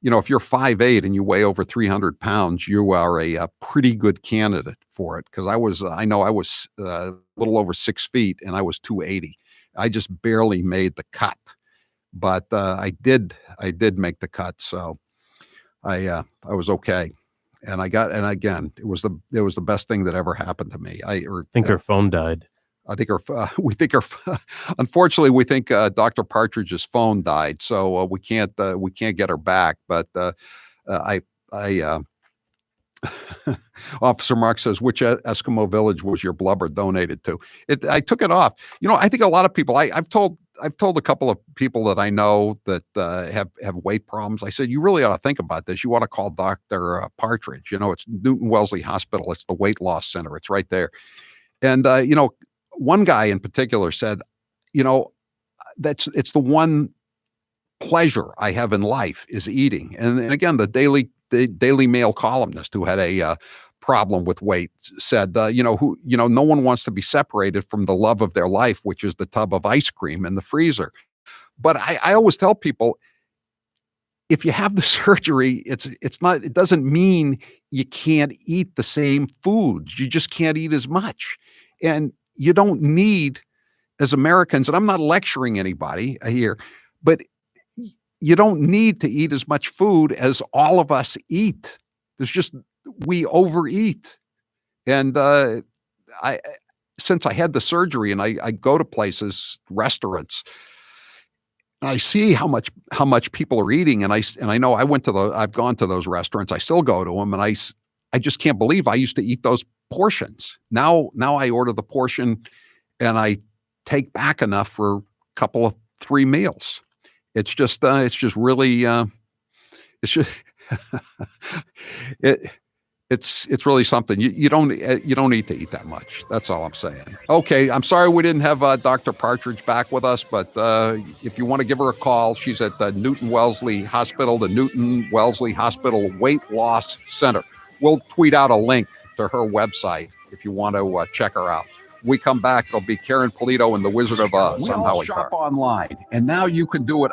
you know, if you're 5'8" and you weigh over 300 pounds, you are a pretty good candidate for it. Because I was a little over 6 feet and I was 280. I just barely made the cut. But I did make the cut, so I was okay, and again, it was the best thing that ever happened to me. I think her phone died. I think unfortunately, we think Dr. Partridge's phone died, so we can't get her back. But Officer Mark says, which Eskimo village was your blubber donated to? I took it off. You know, I think a lot of people, I've told a couple of people that I know that have weight problems. I said, you really ought to think about this. You ought to call Dr. Partridge. You know, it's Newton Wellesley Hospital. It's the weight loss center. It's right there. And, you know, one guy in particular said, you know, it's the one pleasure I have in life is eating. And again, the Daily Mail columnist who had a problem with weight said, no one wants to be separated from the love of their life, which is the tub of ice cream in the freezer. But I always tell people, if you have the surgery, it doesn't mean you can't eat the same foods. You just can't eat as much. And you don't need, as Americans, and I'm not lecturing anybody here, but you don't need to eat as much food as all of us eat. We overeat. And since I had the surgery and I go to places, restaurants, and I see how much people are eating, and I know I've gone to those restaurants. I still go to them, and I just can't believe I used to eat those portions. Now I order the portion, and I take back enough for a couple of 3 meals. It's just really it's just it's really something. You don't need to eat that much. That's all I'm saying. Okay, I'm sorry we didn't have Dr. Partridge back with us, but if you want to give her a call, she's at the Newton Wellesley Hospital, the Newton Wellesley Hospital Weight Loss Center. We'll tweet out a link to her website if you want to check her out. When we come back, it'll be Karen Polito and the Wizard of Oz. We all shop online, and now you can do it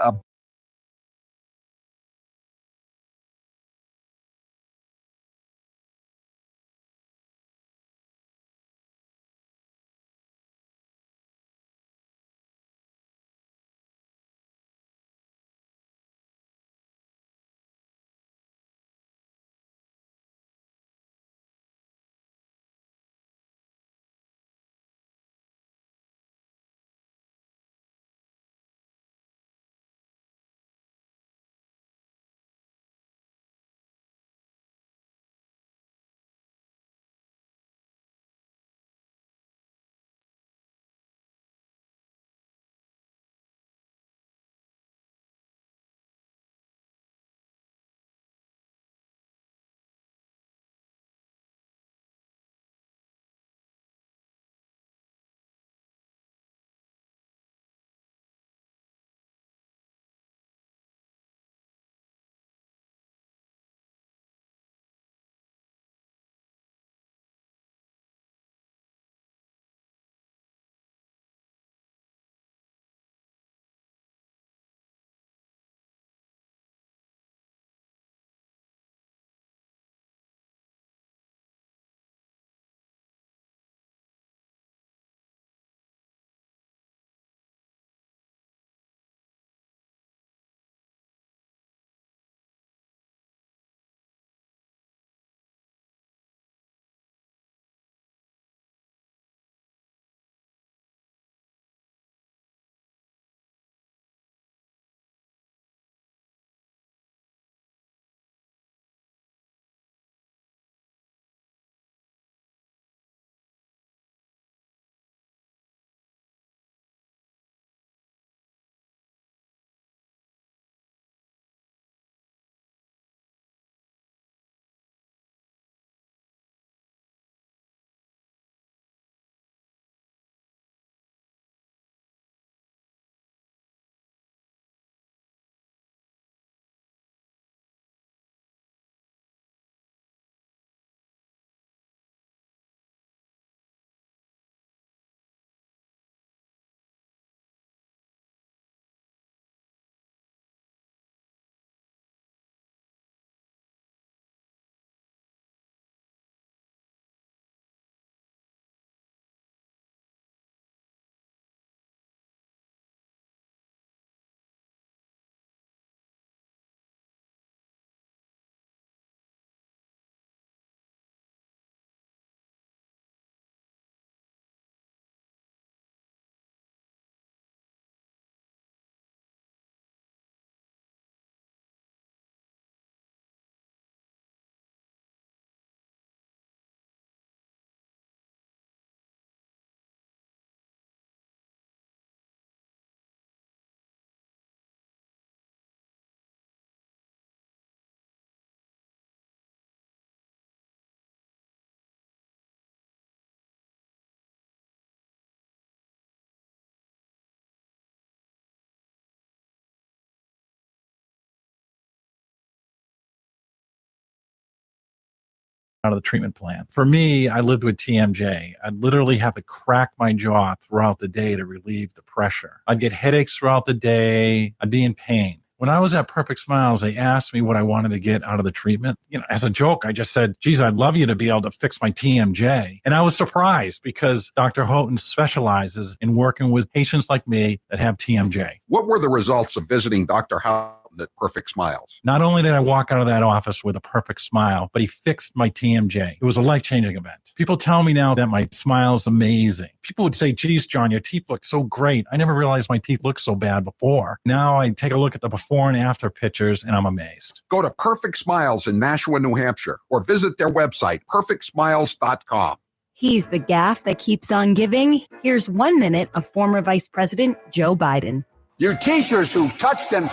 out of the treatment plan. For me, I lived with TMJ. I'd literally have to crack my jaw throughout the day to relieve the pressure. I'd get headaches throughout the day. I'd be in pain. When I was at Perfect Smiles, they asked me what I wanted to get out of the treatment. As a joke, I just said, geez, I'd love you to be able to fix my TMJ. And I was surprised because Dr. Houghton specializes in working with patients like me that have TMJ. What were the results of visiting Dr. Houghton at Perfect Smiles? Not only did I walk out of that office with a perfect smile, but he fixed my TMJ. It was a life-changing event. People tell me now that my smile's amazing. People would say, geez, John, your teeth look so great. I never realized my teeth looked so bad before. Now I take a look at the before and after pictures and I'm amazed. Go to Perfect Smiles in Nashua, New Hampshire, or visit their website, perfectsmiles.com. He's the gaffe that keeps on giving. Here's 1 minute of former Vice President Joe Biden. You teachers who touch them,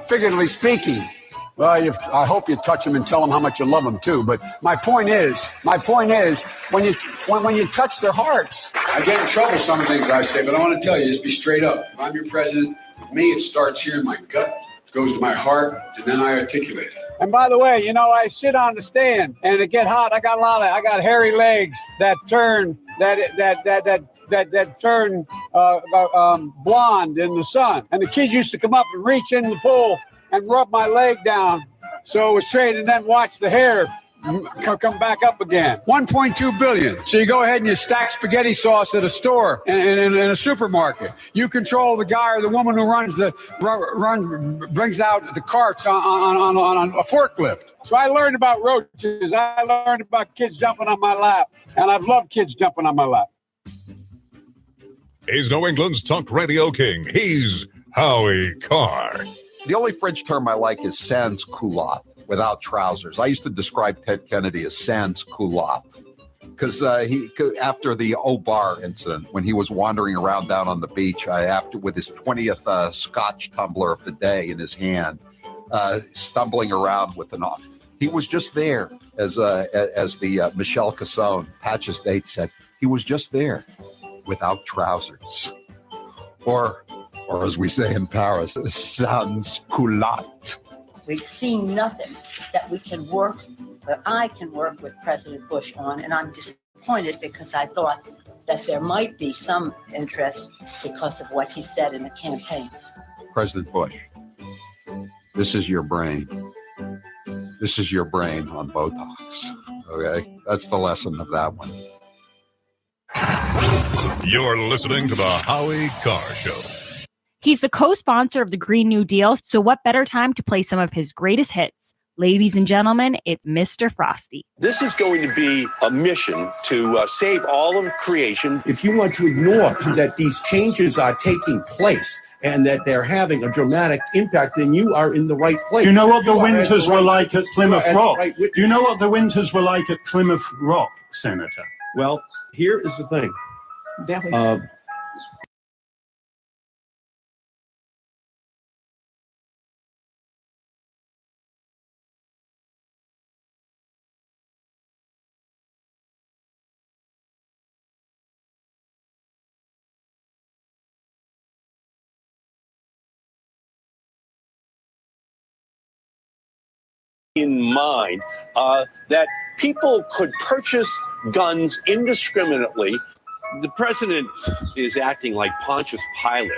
figuratively speaking, well, I hope you touch them and tell them how much you love them too. But my point is, when you touch their hearts, I get in trouble some of the things I say, but I want to tell you, just be straight up. If I'm your president, with me, it starts here in my gut, goes to my heart, and then I articulate it. and by the way, I sit on the stand and it get hot. I got hairy legs that turn turn blonde in the sun. And the kids used to come up and reach in the pool and rub my leg down so it was straight and then watch the hair come back up again. 1.2 billion. So you go ahead and you stack spaghetti sauce at a store in a supermarket. You control the guy or the woman who brings out the carts on a forklift. So I learned about roaches. I learned about kids jumping on my lap. And I've loved kids jumping on my lap. He's New England's talk radio king. He's Howie Carr. The only French term I like is sans culotte, without trousers. I used to describe Ted Kennedy as sans culotte because after the Obar incident, when he was wandering around down on the beach, with his 20th Scotch tumbler of the day in his hand, stumbling around with he was just there, as the Michelle Cassone, Patches Date said, he was just there without trousers, or as we say in Paris, sans culotte. We've seen nothing that I can work with President Bush on, and I'm disappointed because I thought that there might be some interest because of what he said in the campaign. President Bush, this is your brain. This is your brain on Botox, okay? That's the lesson of that one. You're listening to the Howie Carr Show. He's the co-sponsor of the Green New Deal, so what better time to play some of his greatest hits? Ladies and gentlemen, it's Mr. Frosty. This is going to be a mission to save all of creation. If you want to ignore that these changes are taking place and that they're having a dramatic impact, then you are in the right place. You know what the winters were like at Plymouth Rock? You know what the winters were like at Plymouth Rock, Senator? Well, here is the thing. In mind that people could purchase guns indiscriminately. The president is acting like Pontius Pilate.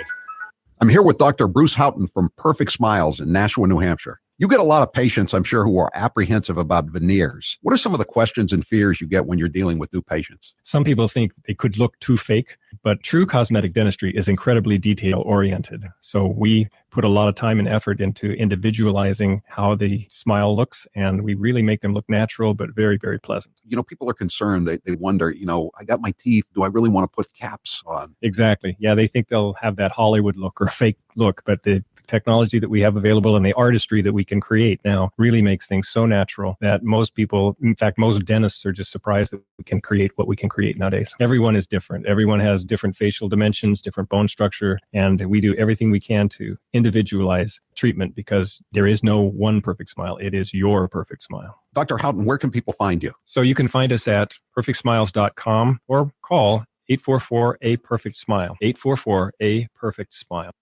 I'm here with Dr. Bruce Houghton from Perfect Smiles in Nashua, New Hampshire. You get a lot of patients, I'm sure, who are apprehensive about veneers. What are some of the questions and fears you get when you're dealing with new patients? Some people think they could look too fake, but true cosmetic dentistry is incredibly detail-oriented. So we put a lot of time and effort into individualizing how the smile looks, and we really make them look natural, but very, very pleasant. People are concerned. They wonder, I got my teeth. Do I really want to put caps on? Exactly. Yeah, they think they'll have that Hollywood look or fake look, but the technology that we have available and the artistry that we can create now really makes things so natural that most people, in fact, most dentists are just surprised that we can create what we can create nowadays. Everyone is different. Everyone has different facial dimensions, different bone structure, and we do everything we can to individualize treatment because there is no one perfect smile. It is your perfect smile. Dr. Houghton, where can people find you? So you can find us at perfectsmiles.com or call 844-A-PERFECT-SMILE, 844-A-PERFECT-SMILE.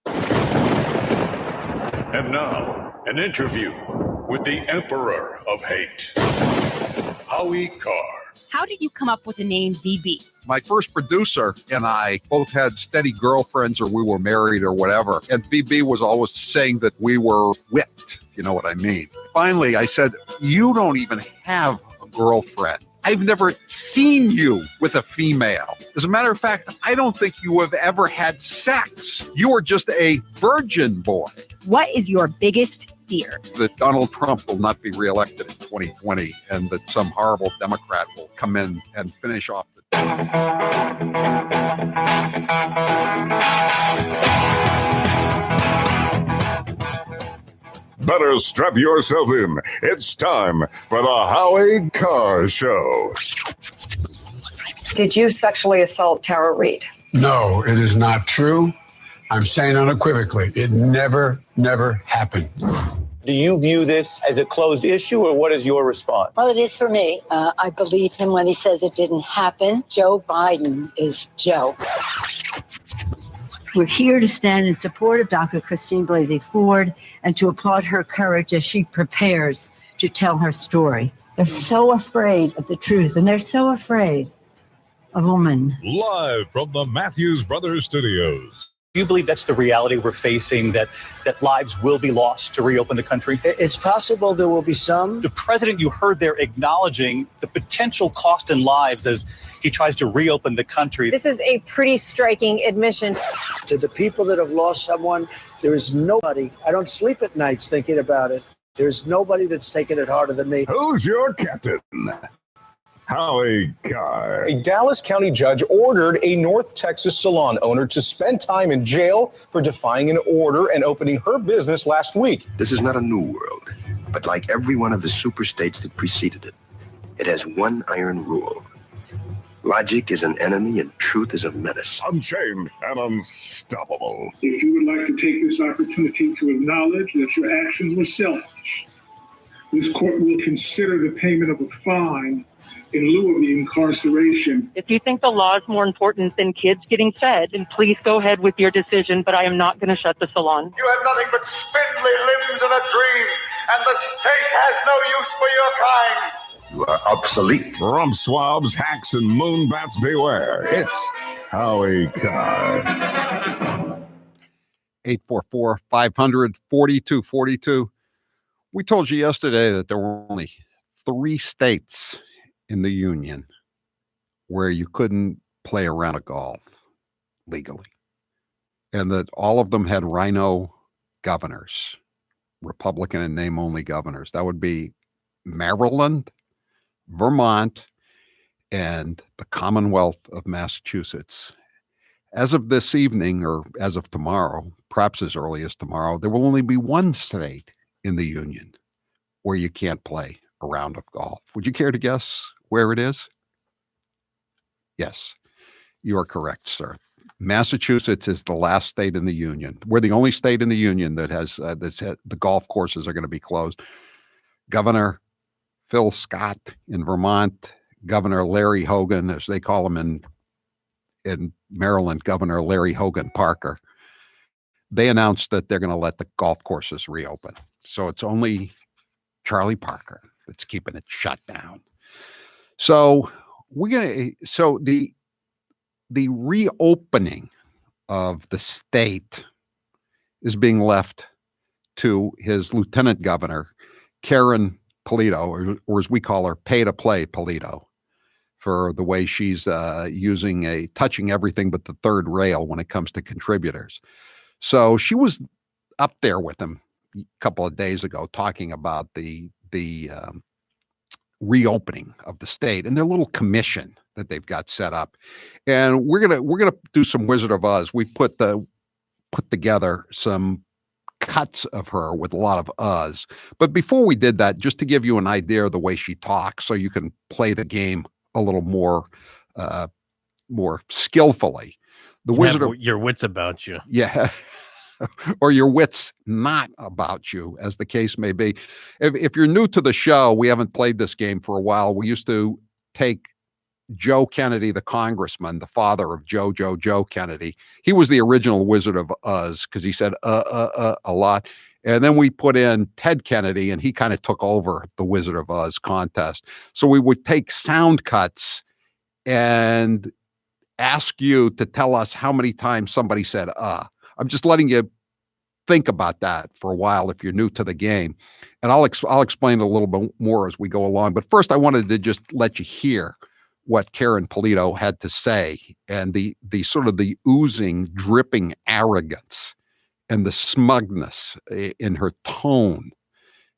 And now, an interview with the Emperor of Hate. Howie Carr. How did you come up with the name VB? My first producer and I both had steady girlfriends, or we were married or whatever. And BB was always saying that we were whipped. You know what I mean? Finally, I said, you don't even have a girlfriend. I've never seen you with a female. As a matter of fact, I don't think you have ever had sex. You are just a virgin boy. What is your biggest fear? That Donald Trump will not be reelected in 2020 and that some horrible Democrat will come in and finish off the Better strap yourself in. It's time for the Howie Carr Show. Did you sexually assault Tara Reid? No, it is not true. I'm saying unequivocally, it never happened. Do you view this as a closed issue, or what is your response? Well, it is for me. I believe him when he says it didn't happen. Joe Biden is Joe. We're here to stand in support of Dr. Christine Blasey Ford and to applaud her courage as she prepares to tell her story. They're so afraid of the truth, and they're so afraid of women. Live from the Matthews Brothers Studios. Do you believe that's the reality we're facing, that lives will be lost to reopen the country? It's possible there will be some. The president, you heard there acknowledging the potential cost in lives as he tries to reopen the country. This is a pretty striking admission. To the people that have lost someone, there is nobody. I don't sleep at nights thinking about it. There's nobody that's taken it harder than me. Who's your captain? Howie Carr. A Dallas County judge ordered a North Texas salon owner to spend time in jail for defying an order and opening her business last week. This is not a new world, but like every one of the super states that preceded it, it has one iron rule. Logic is an enemy and truth is a menace. Unchained and unstoppable. If you would like to take this opportunity to acknowledge that your actions were selfish, this court will consider the payment of a fine in lieu of the incarceration. If you think the law is more important than kids getting fed, then please go ahead with your decision, but I am not going to shut the salon. You have nothing but spindly limbs and a dream, and the state has no use for your kind. You are obsolete. Rump swabs, hacks, and moonbats beware. It's Howie Carr. 844-500-4242. We told you yesterday that there were only 3 states in the union where you couldn't play a round of golf legally, and that all of them had rhino governors, Republican and name only governors. That would be Maryland, Vermont, and the Commonwealth of Massachusetts. As of this evening, or as of tomorrow, perhaps as early as tomorrow, there will only be 1 state in the union where you can't play a round of golf. Would you care to guess where it is? Yes, you are correct, sir. Massachusetts is the last state in the union. We're the only state in the union that has the golf courses are going to be closed. Governor Phil Scott in Vermont, Governor Larry Hogan, as they call him in Maryland, Governor Larry Hogan Parker. They announced that they're going to let the golf courses reopen. So it's only Charlie Parker that's keeping it shut down. So the reopening of the state is being left to his lieutenant governor, Karen Polito, or as we call her, pay to play Polito, for the way she's touching everything but the third rail when it comes to contributors. So she was up there with him a couple of days ago talking about the reopening of the state and their little commission that they've got set up. And we're gonna do some Wizard of Oz. We put together some cuts of her with a lot of Oz. But before we did that, just to give you an idea of the way she talks, so you can play the game a little more skillfully. The Wizard of your wits about you. Yeah. Or your wits not about you, as the case may be. If you're new to the show, we haven't played this game for a while. We used to take Joe Kennedy, the congressman, the father of Joe Kennedy. He was the original Wizard of Oz because he said a lot. And then we put in Ted Kennedy, and he kind of took over the Wizard of Oz contest. So we would take sound cuts and ask you to tell us how many times somebody said, I'm just letting you think about that for a while if you're new to the game. And I'll explain a little bit more as we go along. But first, I wanted to just let you hear what Karen Polito had to say, and the sort of the oozing, dripping arrogance and the smugness in her tone,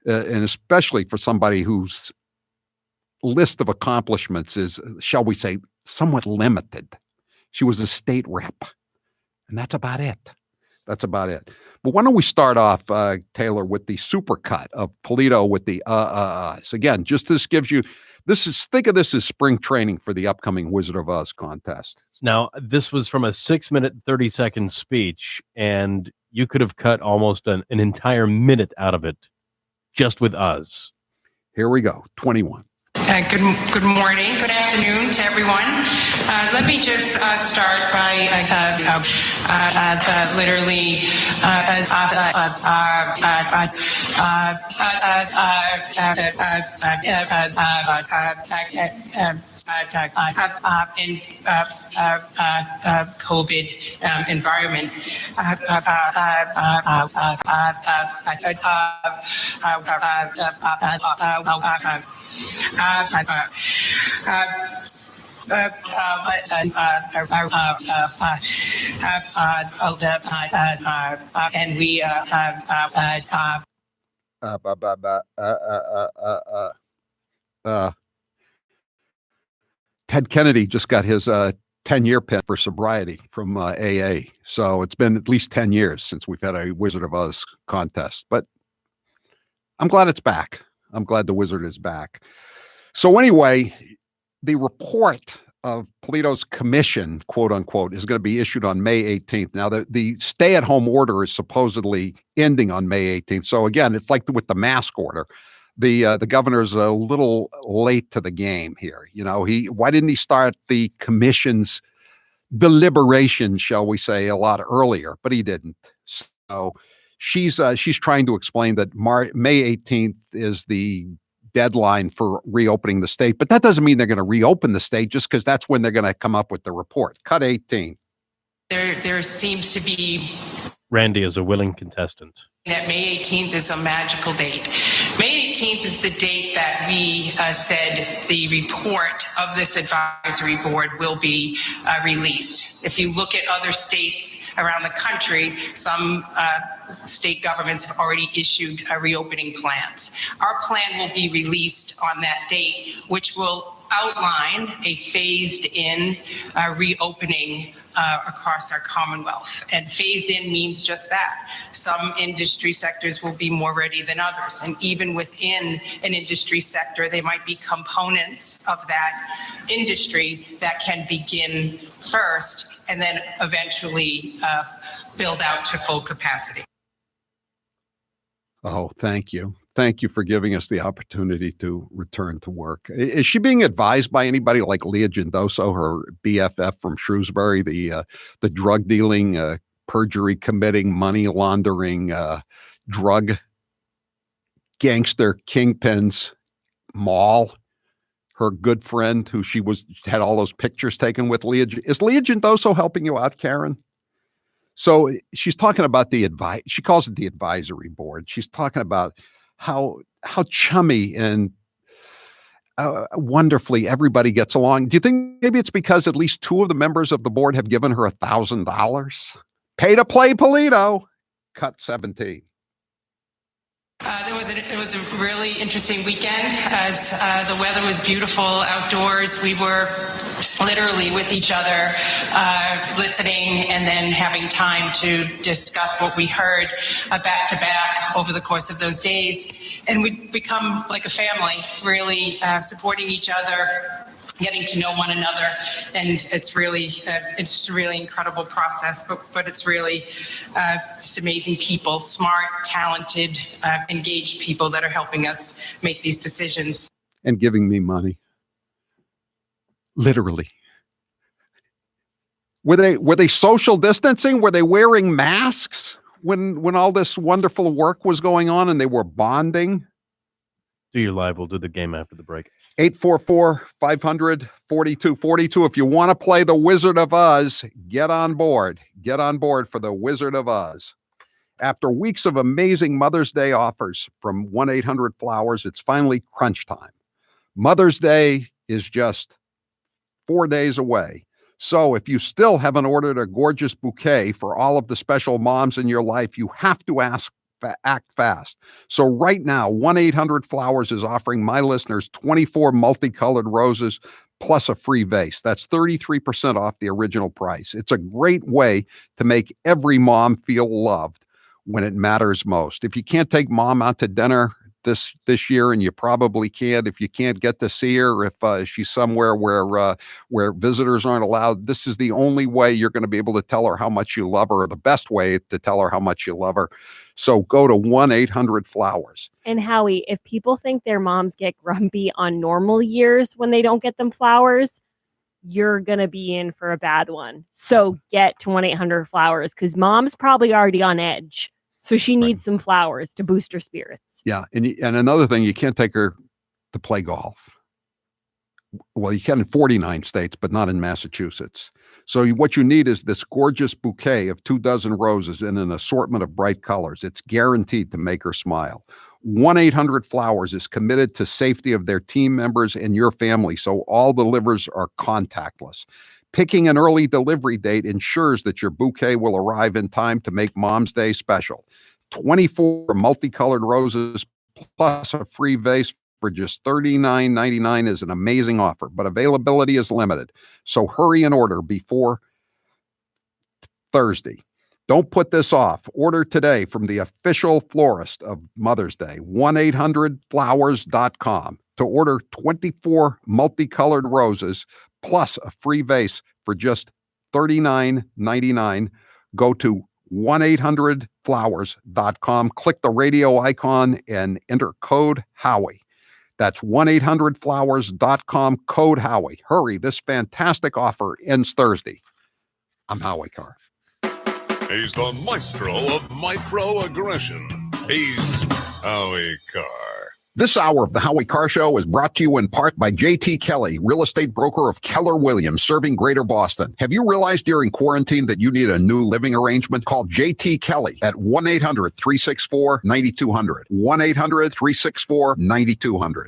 and especially for somebody whose list of accomplishments is, shall we say, somewhat limited. She was a state rep, and that's about it. That's about it. But why don't we start off, Taylor, with the supercut of Polito with the So again, just this gives you, think of this as spring training for the upcoming Wizard of Oz contest. Now, this was from a 6-minute, 30-second speech, and you could have cut almost an entire minute out of it just with Oz. Here we go, 21. Good morning, good afternoon to everyone. Let me just start by literally in COVID environment. And we Ted Kennedy just got his 10-year pin for sobriety from AA. So it's been at least 10 years since we've had a Wizard of Oz contest. But I'm glad it's back. I'm glad the Wizard is back. So anyway, the report of Polito's commission, quote unquote, is going to be issued on May 18th. Now, the stay-at-home order is supposedly ending on May 18th. So again, it's like with the mask order. The governor's a little late to the game here. You know, why didn't he start the commission's deliberation, shall we say, a lot earlier? But he didn't. So she's trying to explain that May 18th is the deadline for reopening the state, but that doesn't mean they're going to reopen the state just because that's when they're going to come up with the report. Cut 18. there seems to be Randy is a willing contestant. that May 18th is a magical date. May 18th is the date that we said the report of this advisory board will be released. If you look at other states around the country, some state governments have already issued reopening plans. Our plan will be released on that date, which will outline a phased-in reopening across our Commonwealth. And phased in means just that. Some industry sectors will be more ready than others. And even within an industry sector, there might be components of that industry that can begin first and then eventually build out to full capacity. Oh, thank you. Thank you for giving us the opportunity to return to work. Is she being advised by anybody like Leah Gendoso, her BFF from Shrewsbury, the drug dealing, perjury committing, money laundering, drug gangster kingpins, Maul, her good friend who had all those pictures taken with Leah? Is Leah Gendoso helping you out, Karen? So she's talking about she calls it the advisory board. She's talking about how chummy and wonderfully everybody gets along. Do you think maybe it's because at least two of the members of the board have given her $1,000? Pay to play Polito. Cut 17. It was a really interesting weekend as the weather was beautiful outdoors. We were literally with each other, listening and then having time to discuss what we heard back to back over the course of those days. And we've become like a family, really supporting each other, getting to know one another, and it's a really incredible process. But it's really just amazing people, smart, talented, engaged people that are helping us make these decisions and giving me money. Literally. Were they social distancing? Were they wearing masks? when all this wonderful work was going on and they were bonding? Do your live. We'll do the game after the break. 844-500-4242. If you want to play the Wizard of Oz, get on board. Get on board for the Wizard of Oz. After weeks of amazing Mother's Day offers from 1-800-Flowers, it's finally crunch time. Mother's Day is just 4 days away. So if you still haven't ordered a gorgeous bouquet for all of the special moms in your life, you have to act fast. So right now, 1-800-Flowers is offering my listeners 24 multicolored roses plus a free vase. That's 33% off the original price. It's a great way to make every mom feel loved when it matters most. If you can't take mom out to dinner this year, and you probably can't if you can't get to see her, if she's somewhere where visitors aren't allowed, this is the only way you're going to be able to tell her how much you love her, or the best way to tell her how much you love her. So go to 1-800-Flowers. And Howie, if people think their moms get grumpy on normal years when they don't get them flowers, you're going to be in for a bad one. So get to 1-800-Flowers, because mom's probably already on edge. So she needs some flowers to boost her spirits. Yeah. And another thing, you can't take her to play golf. Well, you can in 49 states, but not in Massachusetts. So what you need is this gorgeous bouquet of 24 roses in an assortment of bright colors. It's guaranteed to make her smile. 1-800-Flowers is committed to safety of their team members and your family, so all delivers are contactless. Picking an early delivery date ensures that your bouquet will arrive in time to make Mom's Day special. 24 multicolored roses plus a free vase for just $39.99 is an amazing offer, but availability is limited. So hurry and order before Thursday. Don't put this off. Order today from the official florist of Mother's Day, 1-800-Flowers.com, to order 24 multicolored roses plus a free vase for just $39.99. Go to 1-800-Flowers.com, click the radio icon and enter code Howie. That's 1-800-Flowers.com, code Howie. Hurry, this fantastic offer ends Thursday. I'm Howie Carr. He's the maestro of microaggression. He's Howie Carr. This hour of the Howie Carr Show is brought to you in part by J.T. Kelly, real estate broker of Keller Williams, serving Greater Boston. Have you realized during quarantine that you need a new living arrangement? Call J.T. Kelly at 1-800-364-9200. 1-800-364-9200.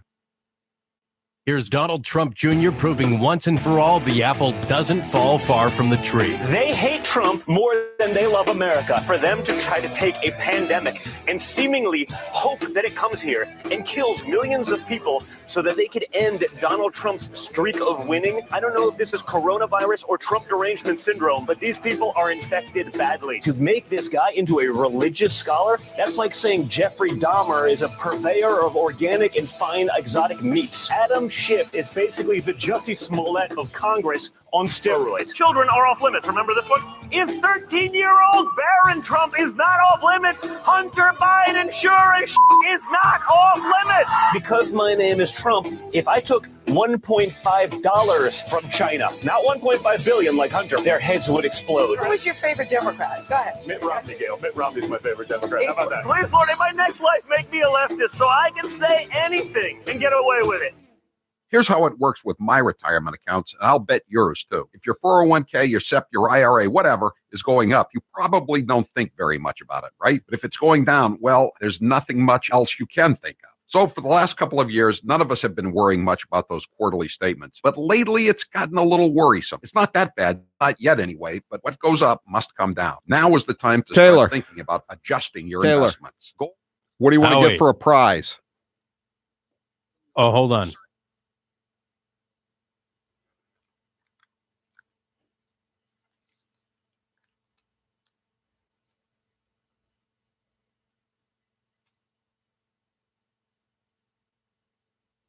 Here's Donald Trump Jr. proving once and for all the apple doesn't fall far from the tree. They hate Trump more than they love America. For them to try to take a pandemic and seemingly hope that it comes here and kills millions of people so that they could end Donald Trump's streak of winning. I don't know if this is coronavirus or Trump derangement syndrome, but these people are infected badly. To make this guy into a religious scholar, that's like saying Jeffrey Dahmer is a purveyor of organic and fine exotic meats. Adam Schiff is basically the Jussie Smollett of Congress on steroids. Children are off limits. Remember this one? If 13-year-old Barron Trump is not off limits, Hunter Biden sure as is not off limits. Because my name is Trump, if I took $1.5 from China, not $1.5 billion like Hunter, their heads would explode. Who's your favorite Democrat? Go ahead. Mitt Romney, Gail. Mitt Romney's my favorite Democrat. How about that? Please, Lord, in my next life, make me a leftist so I can say anything and get away with it. Here's how it works with my retirement accounts, and I'll bet yours too. If your 401k, your SEP, your IRA, whatever, is going up, you probably don't think very much about it, right? But if it's going down, well, there's nothing much else you can think of. So for the last couple of years, none of us have been worrying much about those quarterly statements. But lately, it's gotten a little worrisome. It's not that bad, not yet anyway, but what goes up must come down. Now is the time to start thinking about adjusting your investments. What do you want to get for a prize? Oh, hold on.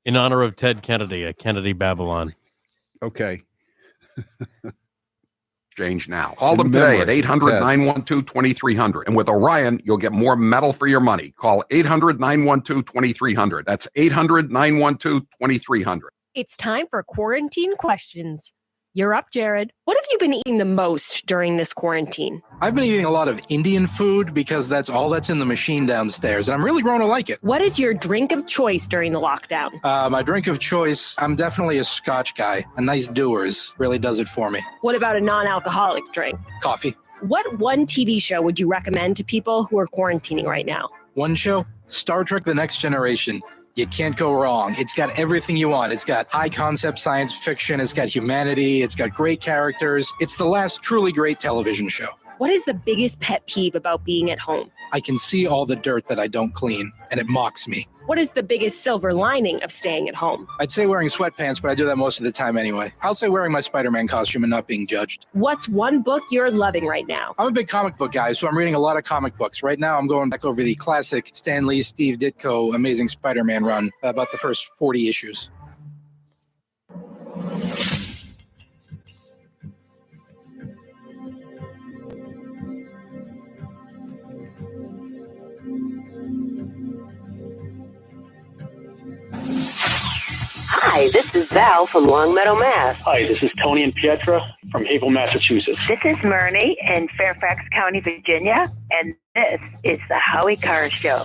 In honor of Ted Kennedy, a Kennedy Babylon. Okay. Exchange now. Call them today at 800-912-2300. And with Orion, you'll get more metal for your money. Call 800-912-2300. That's 800-912-2300. It's time for quarantine questions. You're up, Jared. What have you been eating the most during this quarantine? I've been eating a lot of Indian food because that's all that's in the machine downstairs, and I'm really growing to like it. What is your drink of choice during the lockdown? My drink of choice, I'm definitely a Scotch guy. A nice Dewar's really does it for me. What about a non-alcoholic drink? Coffee. What one TV show would you recommend to people who are quarantining right now? One show, Star Trek The Next Generation. You can't go wrong. It's got everything you want. It's got high concept science fiction. It's got humanity. It's got great characters. It's the last truly great television show. What is the biggest pet peeve about being at home? I can see all the dirt that I don't clean, and it mocks me. What is the biggest silver lining of staying at home? I'd say wearing sweatpants, but I do that most of the time anyway. I'll say wearing my Spider-Man costume and not being judged. What's one book you're loving right now? I'm a big comic book guy, so I'm reading a lot of comic books. Right now, I'm going back over the classic Stan Lee, Steve Ditko Amazing Spider-Man run, about the first 40 issues. Hi, this is Val from Longmeadow, Mass. Hi, this is Tony and Pietra from Haverhill, Massachusetts. This is Myrnie in Fairfax County, Virginia, and this is the Howie Carr Show.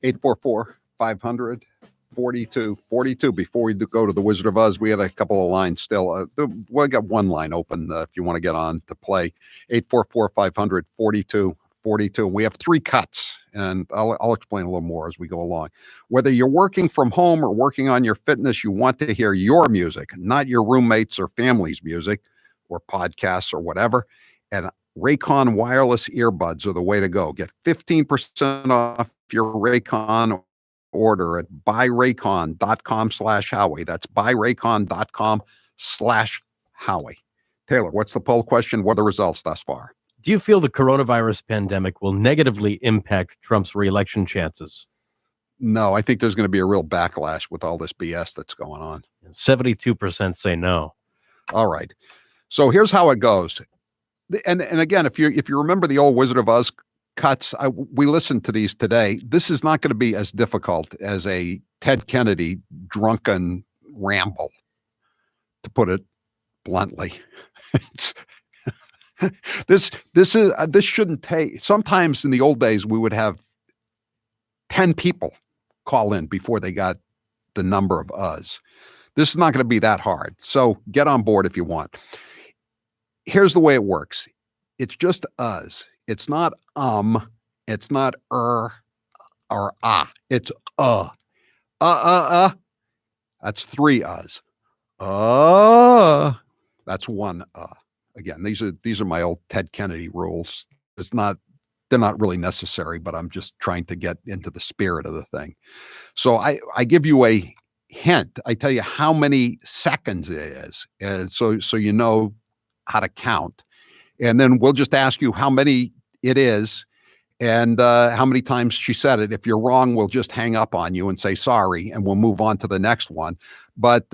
844-500-4242. Before we go to the Wizard of Oz, we had a couple of lines still. We got one line open if you want to get on to play. 844-500-4242. We have three cuts, and I'll explain a little more as we go along. Whether you're working from home or working on your fitness, you want to hear your music, not your roommates or family's music or podcasts or whatever. And Raycon wireless earbuds are the way to go. Get 15% off your Raycon order at buyraycon.com/Howie. That's buyraycon.com/Howie. Taylor, what's the poll question? What are the results thus far? Do you feel the coronavirus pandemic will negatively impact Trump's reelection chances? No, I think there's going to be a real backlash with all this BS that's going on. 72% say no. All right. So here's how it goes. And again, if you remember the old Wizard of Oz cuts, we listened to these today. This is not going to be as difficult as a Ted Kennedy drunken ramble, to put it bluntly. This shouldn't take. Sometimes in the old days we would have 10 people call in before they got the number of us. This is not going to be that hard. So get on board if you want. Here's the way it works. It's just us. It's not it's not or ah. It's That's three us. That's one Again, these are my old Ted Kennedy rules. They're not really necessary, but I'm just trying to get into the spirit of the thing. So I give you a hint. I tell you how many seconds it is, and so you know how to count. And then we'll just ask you how many it is and how many times she said it. If you're wrong, we'll just hang up on you and say sorry, and we'll move on to the next one. But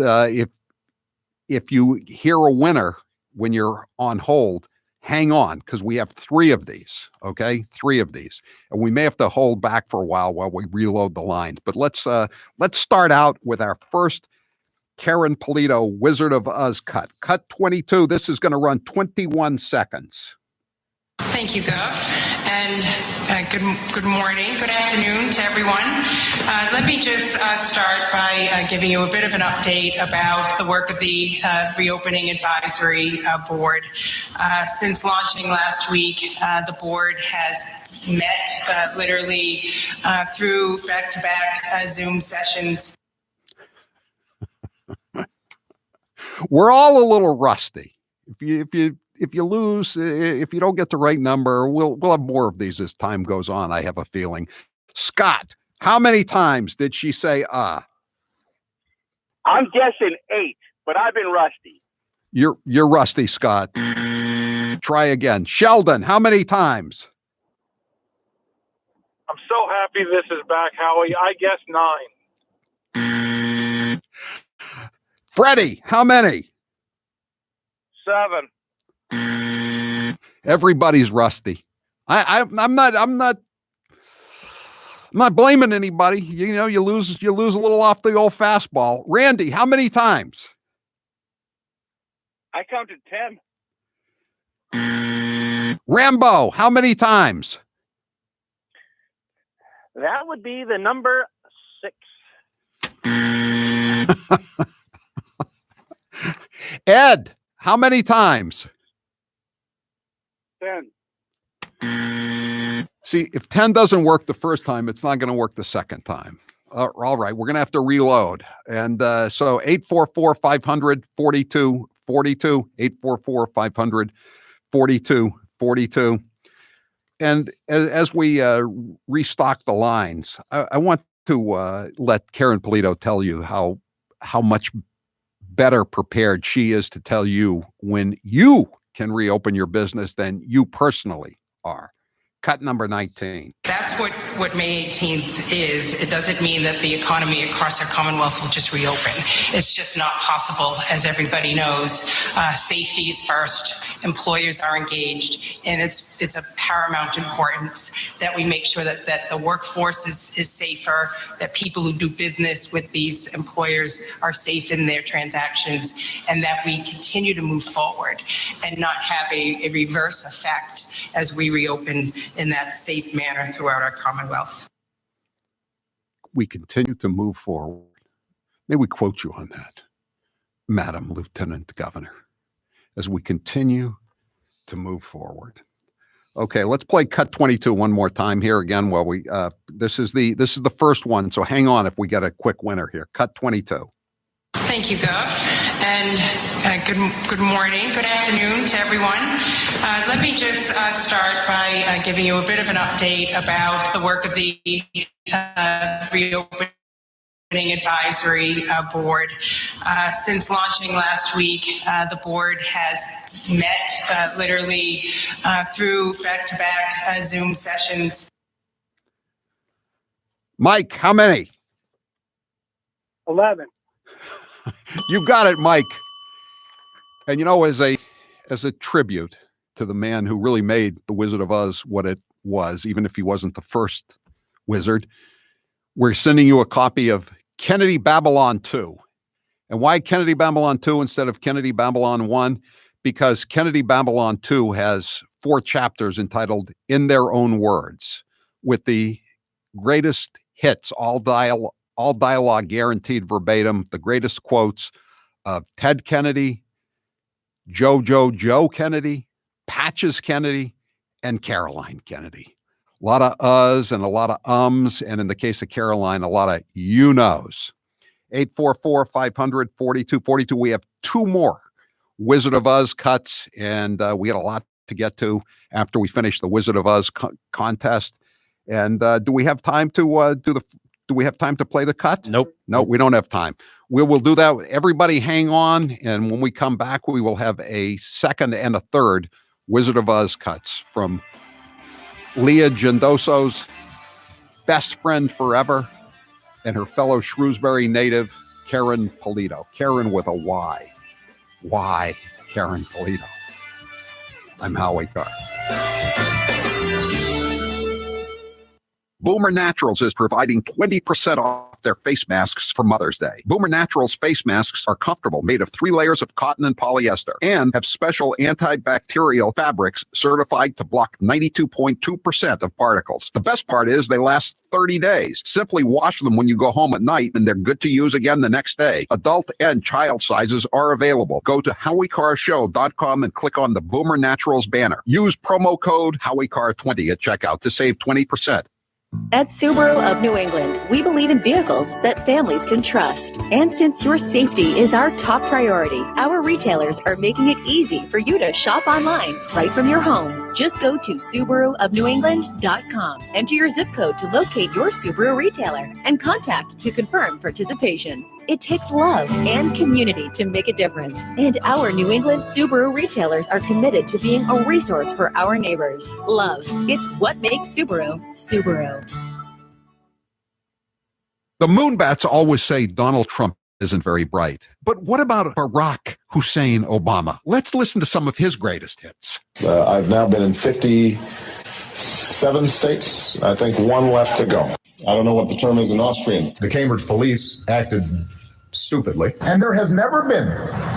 if you hear a winner when you're on hold, hang on, because we have three of these, okay? Three of these. And we may have to hold back for a while we reload the lines. But let's start out with our first Karen Polito Wizard of Oz cut. Cut 22. This is going to run 21 seconds. Thank you, Gov. And good morning, good afternoon to everyone. Let me just start by giving you a bit of an update about the work of the Reopening Advisory Board. Since launching last week, the board has met literally through back-to-back Zoom sessions. We're all a little rusty. If you lose, if you don't get the right number, we'll have more of these as time goes on, I have a feeling. Scott, how many times did she say I'm guessing 8, but I've been rusty. You're rusty, Scott. Try again. Sheldon, how many times? I'm so happy this is back, Howie. I guess 9. Freddie, how many? 7. Everybody's rusty. I'm not I'm not blaming anybody. You know, you lose a little off the old fastball. Randy, how many times? I counted 10. Rambo, how many times? That would be the number 6. Ed, how many times? 10. See, if 10 doesn't work the first time, it's not going to work the second time. All right, we're going to have to reload. And so 844-500-4242, 844-500-4242. And as we restock the lines, I want to let Karen Polito tell you how much better prepared she is to tell you when you can reopen your business than you personally are. Cut number 19. That's what May 18th is. It doesn't mean that the economy across our Commonwealth will just reopen. It's just not possible, as everybody knows. Safety is first. Employers are engaged, and it's of paramount importance that we make sure that the workforce is safer, that people who do business with these employers are safe in their transactions, and that we continue to move forward and not have a reverse effect as we reopen in that safe manner throughout our Commonwealth. We continue to move forward. May we quote you on that, Madam Lieutenant Governor, as we continue to move forward. Okay, let's play cut 22 one more time here again. While we this is the first one, so hang on if we get a quick winner here. Cut 22. Thank you, Gov, and good morning, good afternoon to everyone. Let me just start by giving you a bit of an update about the work of the Reopening Advisory Board. Since launching last week, the board has met literally through back-to-back Zoom sessions. Mike, how many? 11. You got it, Mike. And you know, as a tribute to the man who really made The Wizard of Oz what it was, even if he wasn't the first wizard, we're sending you a copy of Kennedy Babylon 2. And why Kennedy Babylon 2 instead of Kennedy Babylon 1? Because Kennedy Babylon 2 has 4 chapters entitled In Their Own Words, with the greatest hits, all dialogue guaranteed verbatim, the greatest quotes of Ted Kennedy, Joe Kennedy, Patches Kennedy, and Caroline Kennedy. A lot of uhs and a lot of ums, and in the case of Caroline, a lot of you-knows. 844-500-4242. We have 2 more Wizard of Oz cuts, and we had a lot to get to after we finish the Wizard of Oz contest. And do we have time to do we have time to play the cut? Nope. No, we don't have time. We will do that. Everybody hang on, and when we come back, we will have a second and a third Wizard of Oz cuts from Leah Gendoso's best friend forever and her fellow Shrewsbury native, Karen Polito. Karen with a Y. Why Karen Polito? I'm Howie Carr. Boomer Naturals is providing 20% off their face masks for Mother's Day. Boomer Naturals face masks are comfortable, made of 3 layers of cotton and polyester, and have special antibacterial fabrics certified to block 92.2% of particles. The best part is they last 30 days. Simply wash them when you go home at night, and they're good to use again the next day. Adult and child sizes are available. Go to HowieCarrShow.com and click on the Boomer Naturals banner. Use promo code HowieCarr20 at checkout to save 20%. At Subaru of New England, we believe in vehicles that families can trust. And since your safety is our top priority, our retailers are making it easy for you to shop online right from your home. Just go to SubaruofNewEngland.com, enter your zip code to locate your Subaru retailer, and contact to confirm participation. It takes love and community to make a difference, and our New England Subaru retailers are committed to being a resource for our neighbors. Love, it's what makes Subaru, Subaru. The Moonbats always say Donald Trump isn't very bright. But what about Barack Hussein Obama? Let's listen to some of his greatest hits. I've now been in 50 7 states. I think 1 left to go. I don't know what the term is in Austrian. The Cambridge police acted stupidly. And there has never been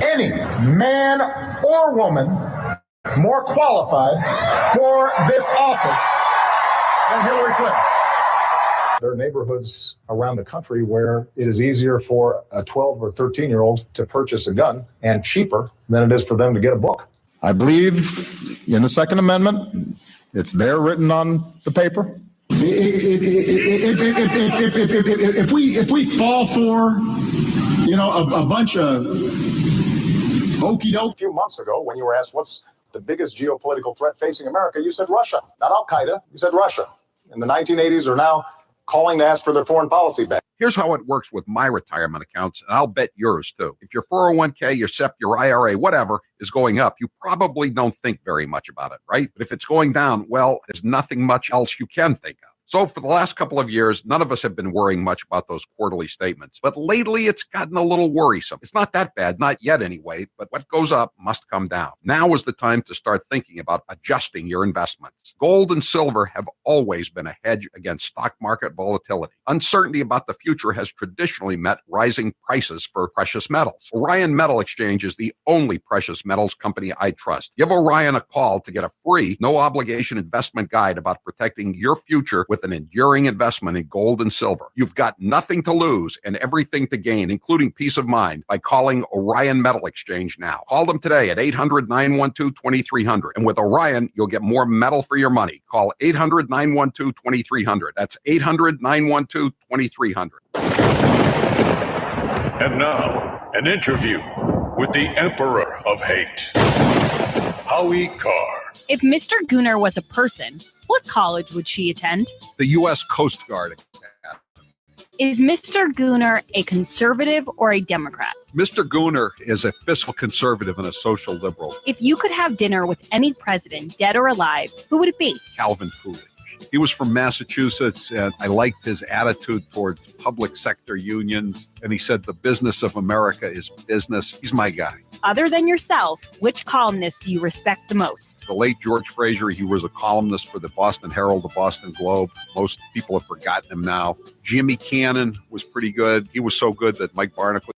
any man or woman more qualified for this office than Hillary Clinton. There are neighborhoods around the country where it is easier for a 12 or 13-year-old to purchase a gun and cheaper than it is for them to get a book. I believe in the Second Amendment. It's there written on the paper. If we fall for, a bunch of okey doke. A few months ago, when you were asked what's the biggest geopolitical threat facing America, you said Russia, not Al-Qaeda. You said Russia. And the 1980s are now calling to ask for their foreign policy back. Here's how it works with my retirement accounts, and I'll bet yours too. If your 401k, your SEP, your IRA, whatever, is going up, you probably don't think very much about it, right? But if it's going down, well, there's nothing much else you can think of. So for the last couple of years, none of us have been worrying much about those quarterly statements. But lately, it's gotten a little worrisome. It's not that bad, not yet anyway, but what goes up must come down. Now is the time to start thinking about adjusting your investments. Gold and silver have always been a hedge against stock market volatility. Uncertainty about the future has traditionally meant rising prices for precious metals. Orion Metal Exchange is the only precious metals company I trust. Give Orion a call to get a free, no-obligation investment guide about protecting your future with an enduring investment in gold and silver. You've got nothing to lose and everything to gain, including peace of mind, by calling Orion Metal Exchange now. Call them today at 800-912-2300. And with Orion, you'll get more metal for your money. Call 800-912-2300. That's 800-912-2300. And now, an interview with the Emperor of Hate, Howie Carr. If Mr. Gooner was a person, what college would she attend? The U.S. Coast Guard. Is Mr. Gooner a conservative or a Democrat? Mr. Gooner is a fiscal conservative and a social liberal. If you could have dinner with any president, dead or alive, who would it be? Calvin Coolidge. He was from Massachusetts, and I liked his attitude towards public sector unions. And he said, the business of America is business. He's my guy. Other than yourself, which columnist do you respect the most? The late George Fraser, he was a columnist for the Boston Herald, the Boston Globe. Most people have forgotten him now. Jimmy Cannon was pretty good. He was so good that Mike Barnacle.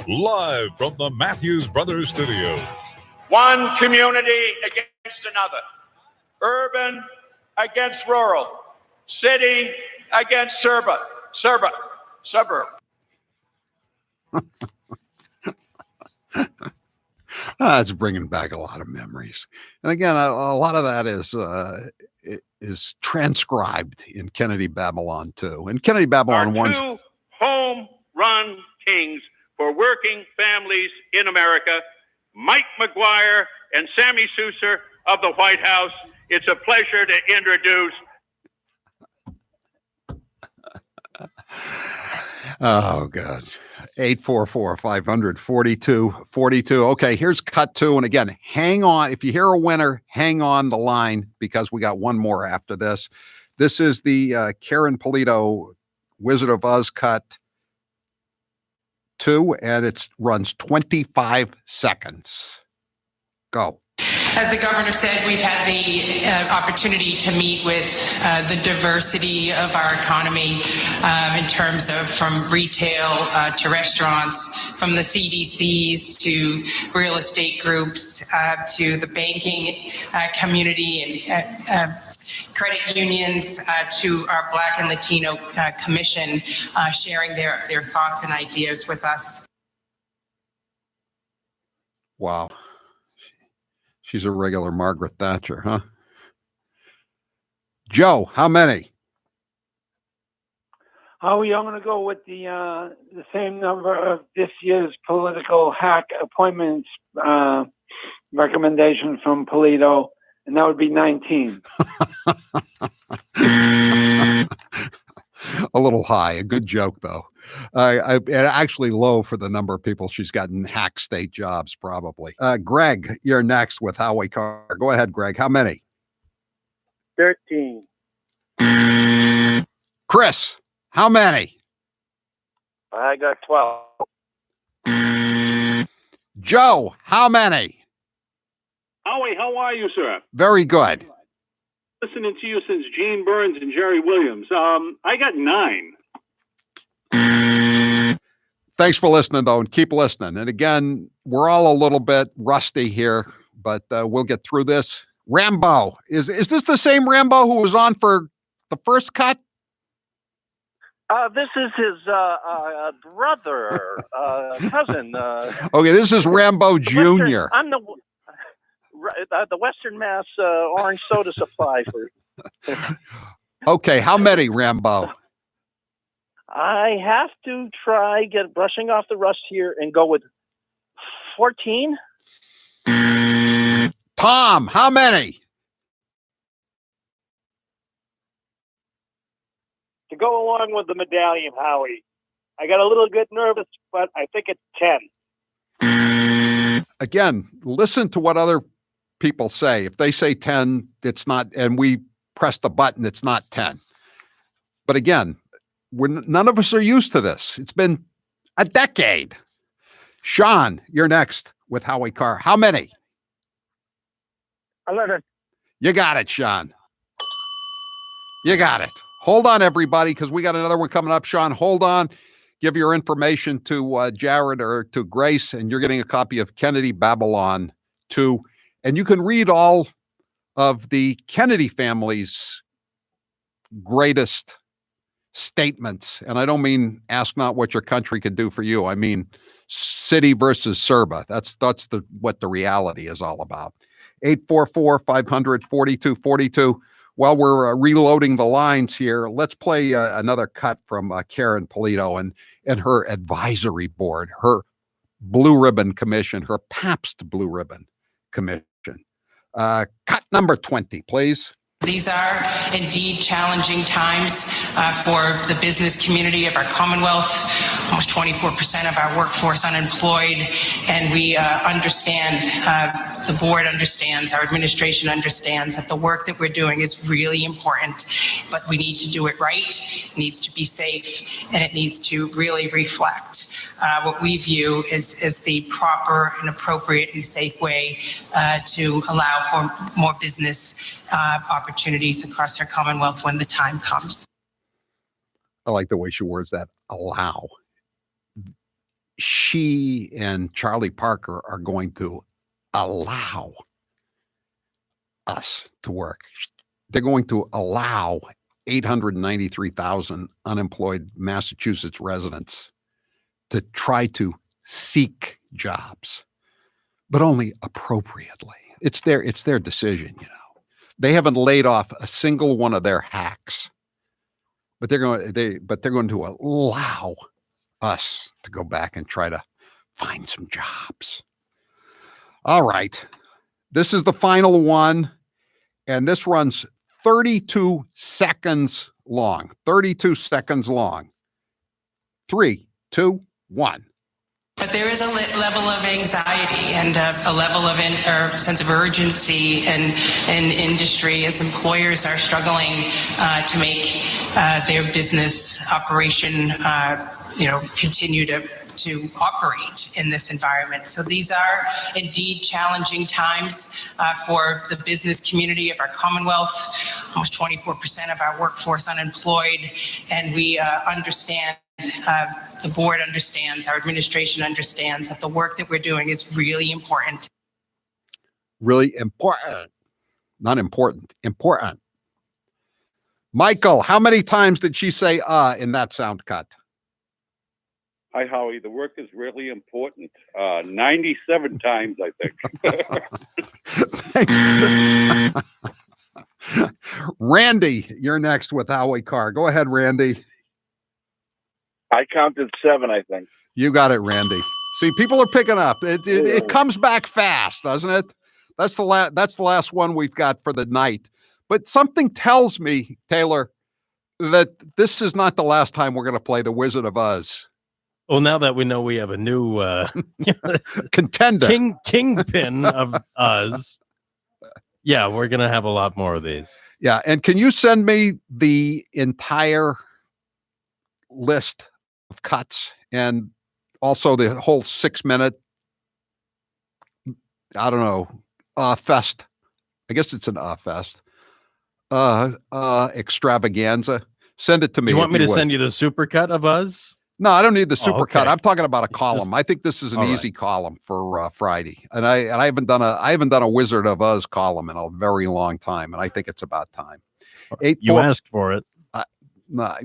Live from the Matthews Brothers Studios. One community against another. Urban against rural. City against suburb. It's bringing back a lot of memories. And again, a lot of that is transcribed in Kennedy Babylon 2. And Kennedy Babylon 1. Two home-run kings for working families in America, Mike McGuire and Sammy Souser of the White House. It's a pleasure to introduce. Oh, God. 844-500-4242. Okay, here's cut 2. And again, hang on. If you hear a winner, hang on the line because we got one more after this. This is the Karen Polito Wizard of Oz cut 2, and it runs 25 seconds. Go. As the governor said, we've had the opportunity to meet with the diversity of our economy in terms of from retail to restaurants, from the CDCs to real estate groups to the banking community and credit unions to our Black and Latino Commission, sharing their thoughts and ideas with us. Wow. She's a regular Margaret Thatcher, huh? Joe, how many? Howie, I'm going to go with the same number of this year's political hack appointments recommendation from Polito, and that would be 19. A little high. A good joke, though. Actually low for the number of people she's gotten hack state jobs, probably. Greg, you're next with Howie Carr. Go ahead, Greg. How many? 13. Chris, how many? I got 12. Joe, how many? Howie, how are you, sir? Very good. Listening to you since Gene Burns and Jerry Williams. I got 9. Thanks for listening, though, and keep listening. And again, we're all a little bit rusty here, but we'll get through this. Rambo, is this the same Rambo who was on for the first cut? This is his brother, cousin. Okay, this is Rambo Jr. I'm the Western Mass orange soda supply for. Okay, how many, Rambo? I have to try brushing off the rust here and go with 14. Tom, how many? To go along with the medallion, Howie, I got a little bit nervous, but I think it's 10. Again, listen to what other people say. If they say 10, it's not, and we press the button, it's not 10. But again, none of us are used to this. It's been a decade. Sean, you're next with Howie Carr. How many? 11. You got it, Sean. You got it. Hold on, everybody, because we got another one coming up. Sean, hold on. Give your information to Jared or to Grace, and you're getting a copy of Kennedy Babylon 2. And you can read all of the Kennedy family's greatest statements. And I don't mean ask not what your country could do for you. I mean city versus Serba. That's what the reality is all about. 844-500-4242. While we're reloading the lines here, let's play another cut from Karen Polito and her advisory board, her Blue Ribbon Commission, her Pabst Blue Ribbon Commission. Cut number 20, please. These are indeed challenging times for the business community of our Commonwealth. Almost 24% of our workforce unemployed, and we understand, the board understands, our administration understands that the work that we're doing is really important, but we need to do it right, it needs to be safe, and it needs to really reflect what we view as the proper and appropriate and safe way to allow for more business opportunities across our Commonwealth when the time comes. I like the way she words that, allow. She and Charlie Parker are going to allow us to work. They're going to allow 893,000 unemployed Massachusetts residents to try to seek jobs, but only appropriately. It's their decision, you know. They haven't laid off a single one of their hacks, but they're going to allow us to go back and try to find some jobs. All right. This is the final one, and this runs 32 seconds long. 32 seconds long. 3, 2, 1. But there is a level of anxiety and a level of sense of urgency in industry as employers are struggling to make their business operation, continue to to operate in this environment. So these are indeed challenging times for the business community of our Commonwealth. Almost 24% of our workforce unemployed, and we understand. The board understands, our administration understands that the work that we're doing is really important. Really important. Not important. Important. Michael, how many times did she say in that sound cut? Hi, Howie. The work is really important. 97 times, I think. Randy, you're next with Howie Carr. Go ahead, Randy. I counted 7, I think. You got it, Randy. See, people are picking up. It comes back fast, doesn't it? That's the last one we've got for the night. But something tells me, Taylor, that this is not the last time we're going to play The Wizard of Oz. Well, now that we know we have a new contender, kingpin of Oz, yeah, we're going to have a lot more of these. Yeah, and can you send me the entire list of cuts and also the whole 6-minute, I don't know, fest. I guess it's an fest. Extravaganza. Send it to me. You want me to send you the supercut of Oz? No, I don't need the supercut. Okay. I'm talking about a column. I think this is an easy column for Friday. And I haven't done a Wizard of Oz column in a very long time, and I think it's about time. You asked for it. No,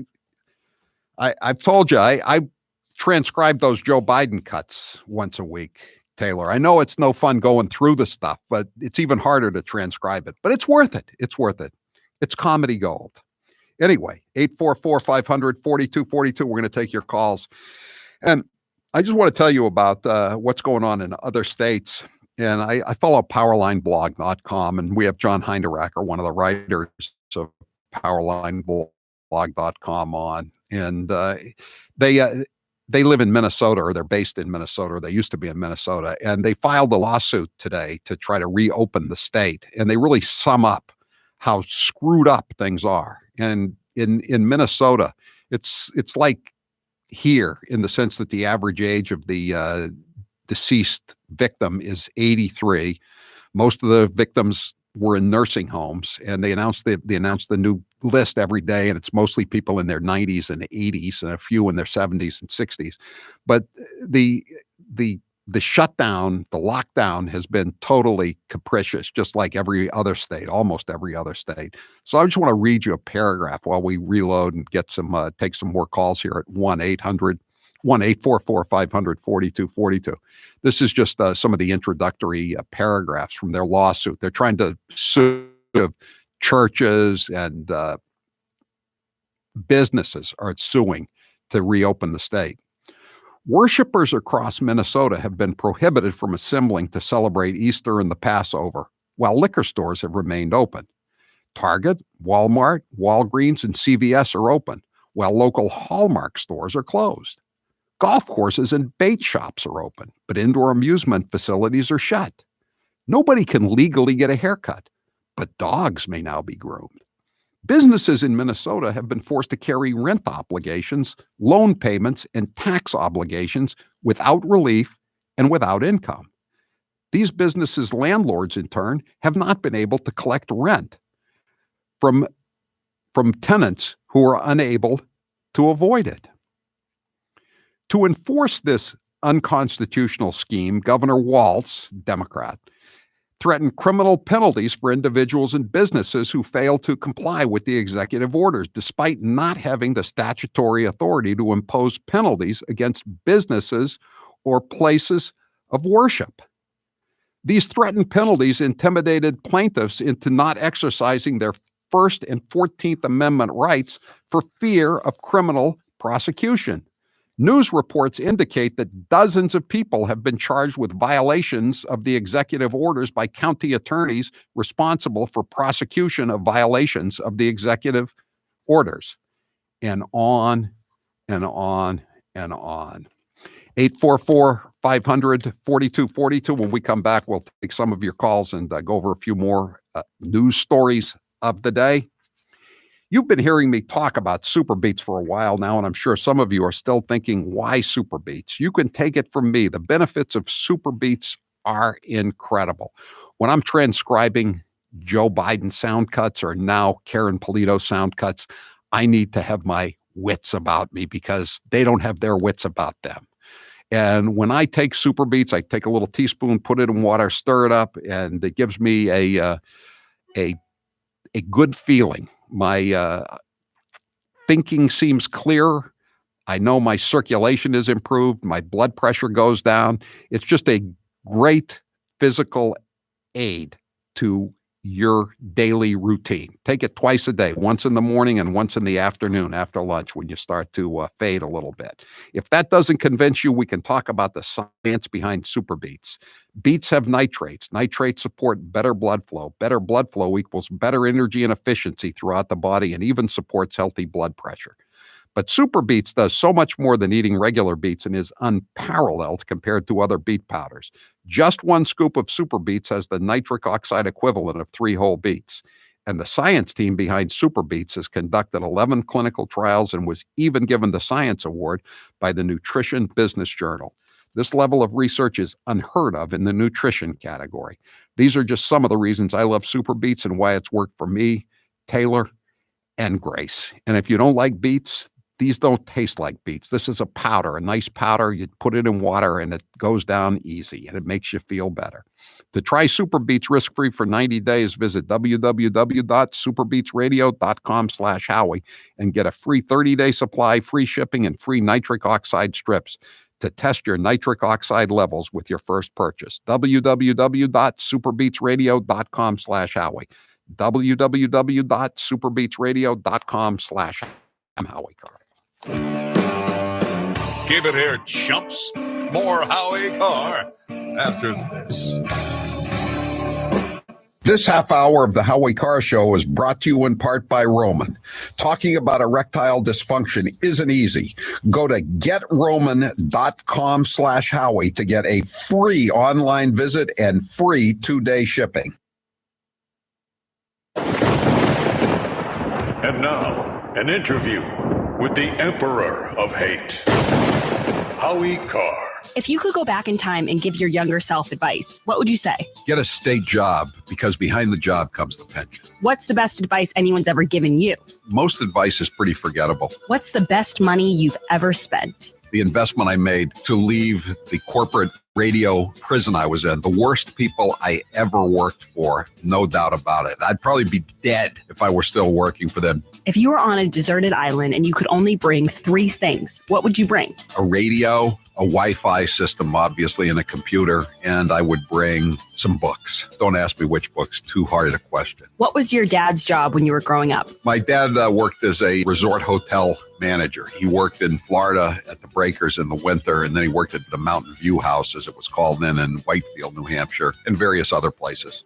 I've told you, I transcribe those Joe Biden cuts once a week, Taylor. I know it's no fun going through the stuff, but it's even harder to transcribe it. But it's worth it. It's worth it. It's comedy gold. Anyway, 844-500-4242. We're going to take your calls. And I just want to tell you about what's going on in other states. And I follow powerlineblog.com, and we have John Hinderacker, one of the writers of powerlineblog.com on. And they live in Minnesota, or they're based in Minnesota, or they used to be in Minnesota, and they filed a lawsuit today to try to reopen the state. And they really sum up how screwed up things are. And in Minnesota, it's like here, in the sense that the average age of the deceased victim is 83. Most of the victims were in nursing homes, and they announced the new list every day, and it's mostly people in their 90s and 80s and a few in their 70s and 60s. But the shutdown, the lockdown has been totally capricious, just like every other state, almost every other state. So I just want to read you a paragraph while we reload and get some take some more calls here at 1-844-500-4242. This is just some of the introductory paragraphs from their lawsuit. They're trying to sue churches, and businesses are suing to reopen the state. Worshippers across Minnesota have been prohibited from assembling to celebrate Easter and the Passover, while liquor stores have remained open. Target, Walmart, Walgreens, and CVS are open, while local Hallmark stores are closed. Golf courses and bait shops are open, but indoor amusement facilities are shut. Nobody can legally get a haircut, but dogs may now be groomed. Businesses in Minnesota have been forced to carry rent obligations, loan payments, and tax obligations without relief and without income. These businesses' landlords, in turn, have not been able to collect rent from tenants who are unable to avoid it. To enforce this unconstitutional scheme, Governor Walz, Democrat, threatened criminal penalties for individuals and businesses who fail to comply with the executive orders, despite not having the statutory authority to impose penalties against businesses or places of worship. These threatened penalties intimidated plaintiffs into not exercising their First and 14th Amendment rights for fear of criminal prosecution. News reports indicate that dozens of people have been charged with violations of the executive orders by county attorneys responsible for prosecution of violations of the executive orders. And on and on and on. 844-500-4242. When we come back, we'll take some of your calls and go over a few more news stories of the day. You've been hearing me talk about super beets for a while now, and I'm sure some of you are still thinking, why super beets? You can take it from me. The benefits of super beets are incredible. When I'm transcribing Joe Biden sound cuts or now Karen Polito sound cuts, I need to have my wits about me because they don't have their wits about them. And when I take super beets, I take a little teaspoon, put it in water, stir it up, and it gives me a good feeling. My thinking seems clearer. I know my circulation is improved. My blood pressure goes down. It's just a great physical aid to your daily routine. Take it twice a day, once in the morning and once in the afternoon after lunch when you start to fade a little bit. If that doesn't convince you, we can talk about the science behind super beets. Beets have nitrates. Nitrates support better blood flow. Better blood flow equals better energy and efficiency throughout the body and even supports healthy blood pressure. But super beets does so much more than eating regular beets and is unparalleled compared to other beet powders. Just one scoop of super beets has the nitric oxide equivalent of 3 whole beets. And the science team behind super beets has conducted 11 clinical trials and was even given the Science Award by the Nutrition Business Journal. This level of research is unheard of in the nutrition category. These are just some of the reasons I love super beets and why it's worked for me, Taylor, and Grace. And if you don't like beets, these don't taste like beets. This is a powder, a nice powder. You put it in water and it goes down easy and it makes you feel better. To try super beets risk-free for 90 days, visit www.superbeetsradio.com/Howie and get a free 30-day supply, free shipping, and free nitric oxide strips to test your nitric oxide levels with your first purchase. www.superbeetsradio.com/Howie. www.superbeetsradio.com/Howie. I'm Howie Carr. Give it here, chumps. More Howie Carr after this. This half hour of the Howie Carr Show is brought to you in part by Roman. Talking about erectile dysfunction isn't easy. Go to getroman.com/Howie to get a free online visit and free 2-day shipping. And now, an interview with the Emperor of Hate, Howie Carr. If you could go back in time and give your younger self advice, what would you say? Get a state job because behind the job comes the pension. What's the best advice anyone's ever given you? Most advice is pretty forgettable. What's the best money you've ever spent? The investment I made to leave the corporate radio prison I was in, the worst people I ever worked for, no doubt about it. I'd probably be dead if I were still working for them. If you were on a deserted island and you could only bring 3 things, what would you bring? A radio, a Wi-Fi system, obviously, and a computer, and I would bring some books. Don't ask me which books, too hard a question. What was your dad's job when you were growing up? My dad worked as a resort hotel manager. He worked in Florida at the Breakers in the winter, and then he worked at the Mountain View House, as it was called then, in Whitefield, New Hampshire, and various other places.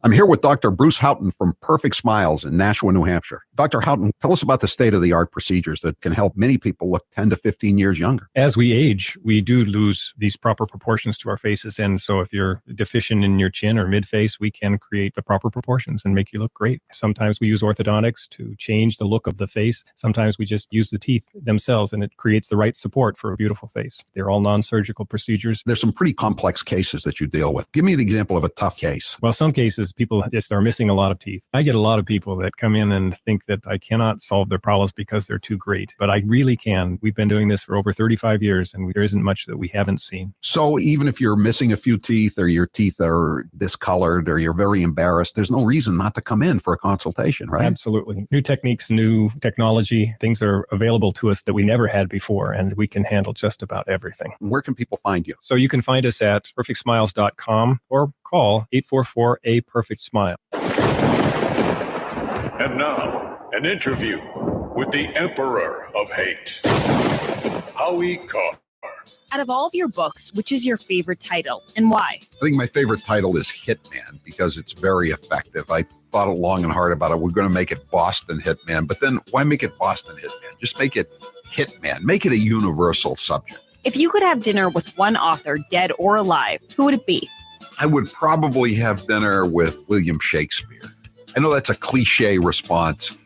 I'm here with Dr. Bruce Houghton from Perfect Smiles in Nashua, New Hampshire. Dr. Houghton, tell us about the state-of-the-art procedures that can help many people look 10 to 15 years younger. As we age, we do lose these proper proportions to our faces. And so if you're deficient in your chin or mid-face, we can create the proper proportions and make you look great. Sometimes we use orthodontics to change the look of the face. Sometimes we just use the teeth themselves and it creates the right support for a beautiful face. They're all non-surgical procedures. There's some pretty complex cases that you deal with. Give me an example of a tough case. Well, some cases people just are missing a lot of teeth. I get a lot of people that come in and think that I cannot solve their problems because they're too great, but I really can. We've been doing this for over 35 years and there isn't much that we haven't seen. So even if you're missing a few teeth or your teeth are discolored or you're very embarrassed, there's no reason not to come in for a consultation, right? Absolutely. New techniques, new technology, things are available to us that we never had before, and we can handle just about everything. Where can people find you? So you can find us at perfectsmiles.com or call 844-A-PERFECT-SMILE. And now, an interview with the Emperor of Hate, Howie Carr. Out of all of your books, which is your favorite title and why? I think my favorite title is Hitman because it's very effective. I thought long and hard about it. We're going to make it Boston Hitman, but then why make it Boston Hitman? Just make it Hitman. Make it a universal subject. If you could have dinner with one author, dead or alive, who would it be? I would probably have dinner with William Shakespeare. I know that's a cliche response,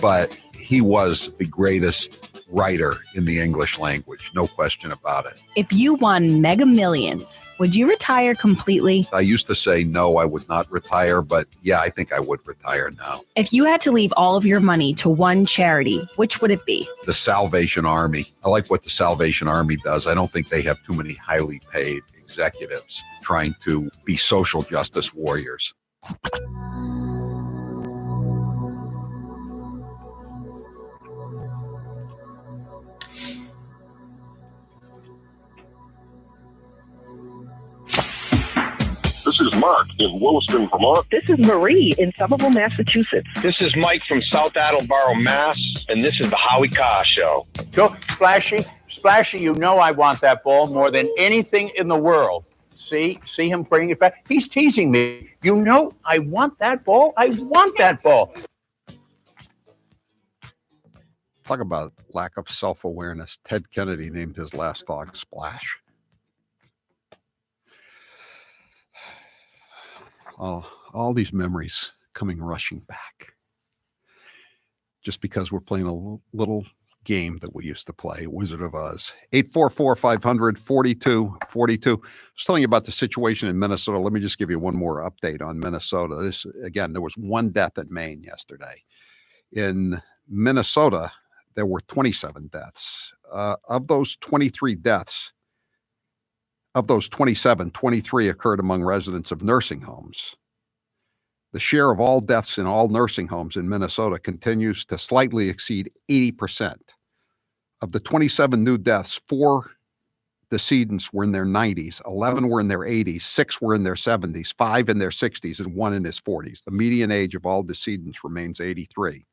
but he was the greatest writer in the English language. No question about it. If you won Mega Millions, would you retire completely? I used to say, no, I would not retire, but yeah, I think I would retire now. If you had to leave all of your money to one charity, which would it be? The Salvation Army. I like what the Salvation Army does. I don't think they have too many highly paid executives trying to be social justice warriors. This is Mark in Williston, Vermont. This is Marie in Somerville, Massachusetts. This is Mike from South Attleboro, Mass. And this is the Howie Carr Show. Go, Splashy. Splashy, you know I want that ball more than anything in the world. See him bring it back. He's teasing me. You know I want that ball. I want that ball. Talk about lack of self-awareness. Ted Kennedy named his last dog Splash. All these memories coming rushing back. Just because we're playing a little game that we used to play, Wizard of Oz. 844-500-4242. I was telling you about the situation in Minnesota. Let me just give you one more update on Minnesota. This, again, there was one death in Maine yesterday. In Minnesota, there were 27 deaths. Of those 23 deaths, of those 27, 23 occurred among residents of nursing homes. The share of all deaths in all nursing homes in Minnesota continues to slightly exceed 80%. Of the 27 new deaths, 4 decedents were in their 90s, 11 were in their 80s, 6 were in their 70s, 5 in their 60s, and 1 in his 40s. The median age of all decedents remains 83.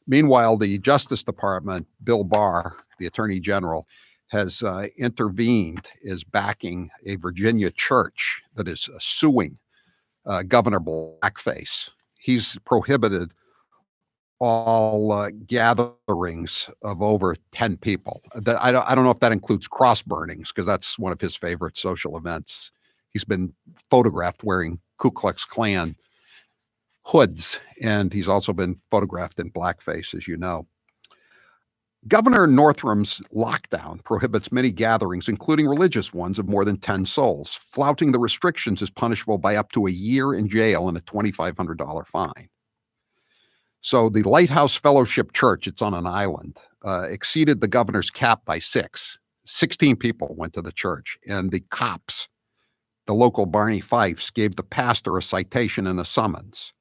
Meanwhile, the Justice Department, Bill Barr, the Attorney General, has intervened, is backing a Virginia church that is suing Governor Blackface. He's prohibited all gatherings of over 10 people. I don't know if that includes cross burnings, because that's one of his favorite social events. He's been photographed wearing Ku Klux Klan hoods, and he's also been photographed in blackface, as you know. Governor Northam's lockdown prohibits many gatherings, including religious ones, of more than 10 souls. Flouting the restrictions is punishable by up to a year in jail and a $2,500 fine. So the Lighthouse Fellowship Church, it's on an island, exceeded the governor's cap by 6. 16 people went to the church, and the cops, the local Barney Fifes, gave the pastor a citation and a summons.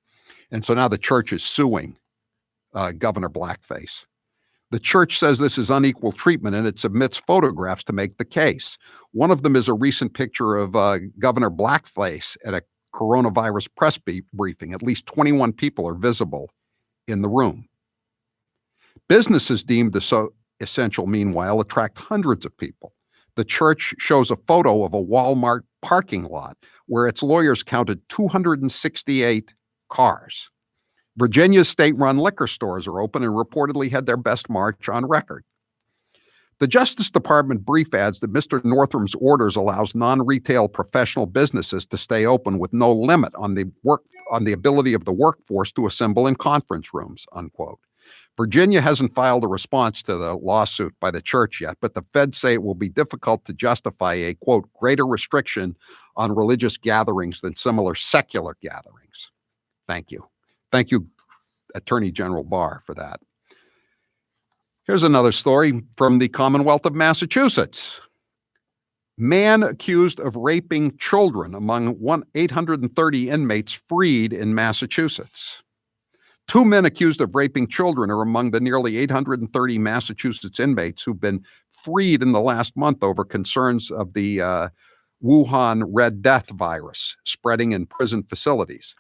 And so now the church is suing Governor Blackface. The church says this is unequal treatment, and it submits photographs to make the case. One of them is a recent picture of Governor Blackface at a coronavirus press briefing. At least 21 people are visible in the room. Businesses deemed essential, meanwhile, attract hundreds of people. The church shows a photo of a Walmart parking lot where its lawyers counted 268 cars. Virginia's state-run liquor stores are open and reportedly had their best March on record. The Justice Department brief adds that Mr. Northam's orders allows non-retail professional businesses to stay open with no limit on the ability of the workforce to assemble in conference rooms, unquote. Virginia hasn't filed a response to the lawsuit by the church yet, but the feds say it will be difficult to justify a, quote, greater restriction on religious gatherings than similar secular gatherings. Thank you. Thank you, Attorney General Barr, for that. Here's another story from the Commonwealth of Massachusetts. Man accused of raping children among 830 inmates freed in Massachusetts. 2 men accused of raping children are among the nearly 830 Massachusetts inmates who've been freed in the last month over concerns of the Wuhan Red Death virus spreading in prison facilities.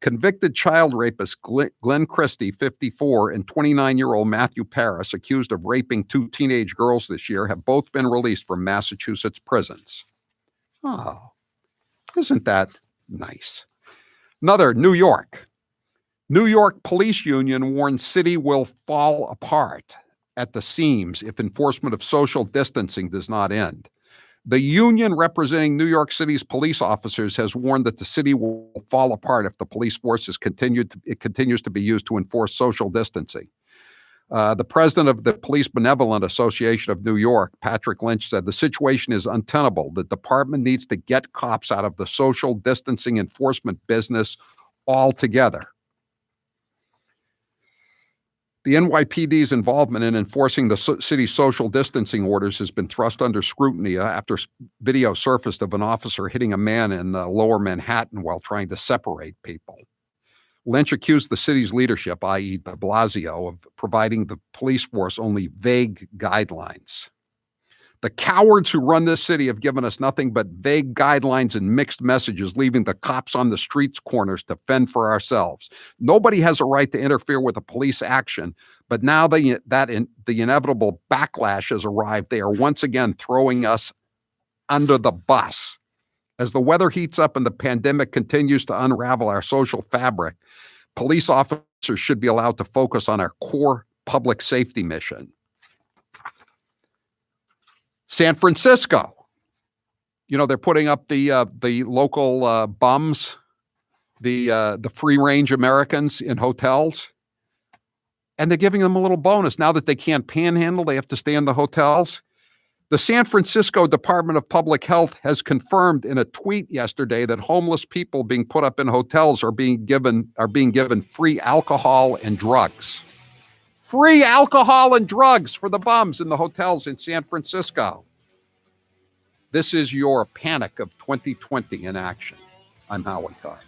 Convicted child rapist Glenn Christie, 54, and 29-year-old Matthew Paris, accused of raping 2 teenage girls this year, have both been released from Massachusetts prisons. Oh, isn't that nice? Another, New York. New York Police Union warns city will fall apart at the seams if enforcement of social distancing does not end. The union representing New York City's police officers has warned that the city will fall apart if the police force continues to be used to enforce social distancing. The president of the Police Benevolent Association of New York, Patrick Lynch, said the situation is untenable. The department needs to get cops out of the social distancing enforcement business altogether. The NYPD's involvement in enforcing the city's social distancing orders has been thrust under scrutiny after video surfaced of an officer hitting a man in lower Manhattan while trying to separate people. Lynch accused the city's leadership, i.e. de Blasio, of providing the police force only vague guidelines. The cowards who run this city have given us nothing but vague guidelines and mixed messages, leaving the cops on the streets corners to fend for ourselves. Nobody has a right to interfere with a police action, but now the inevitable backlash has arrived. They are once again throwing us under the bus. As the weather heats up and the pandemic continues to unravel our social fabric, police officers should be allowed to focus on our core public safety mission. San Francisco, they're putting up the local bums, the free-range Americans in hotels, and they're giving them a little bonus. Now that they can't panhandle, they have to stay in the hotels. The San Francisco Department of Public Health has confirmed in a tweet yesterday that homeless people being put up in hotels are being given free alcohol and drugs. Free alcohol and drugs for the bums in the hotels in San Francisco. This is your Panic of 2020 in action. I'm Howie Carr.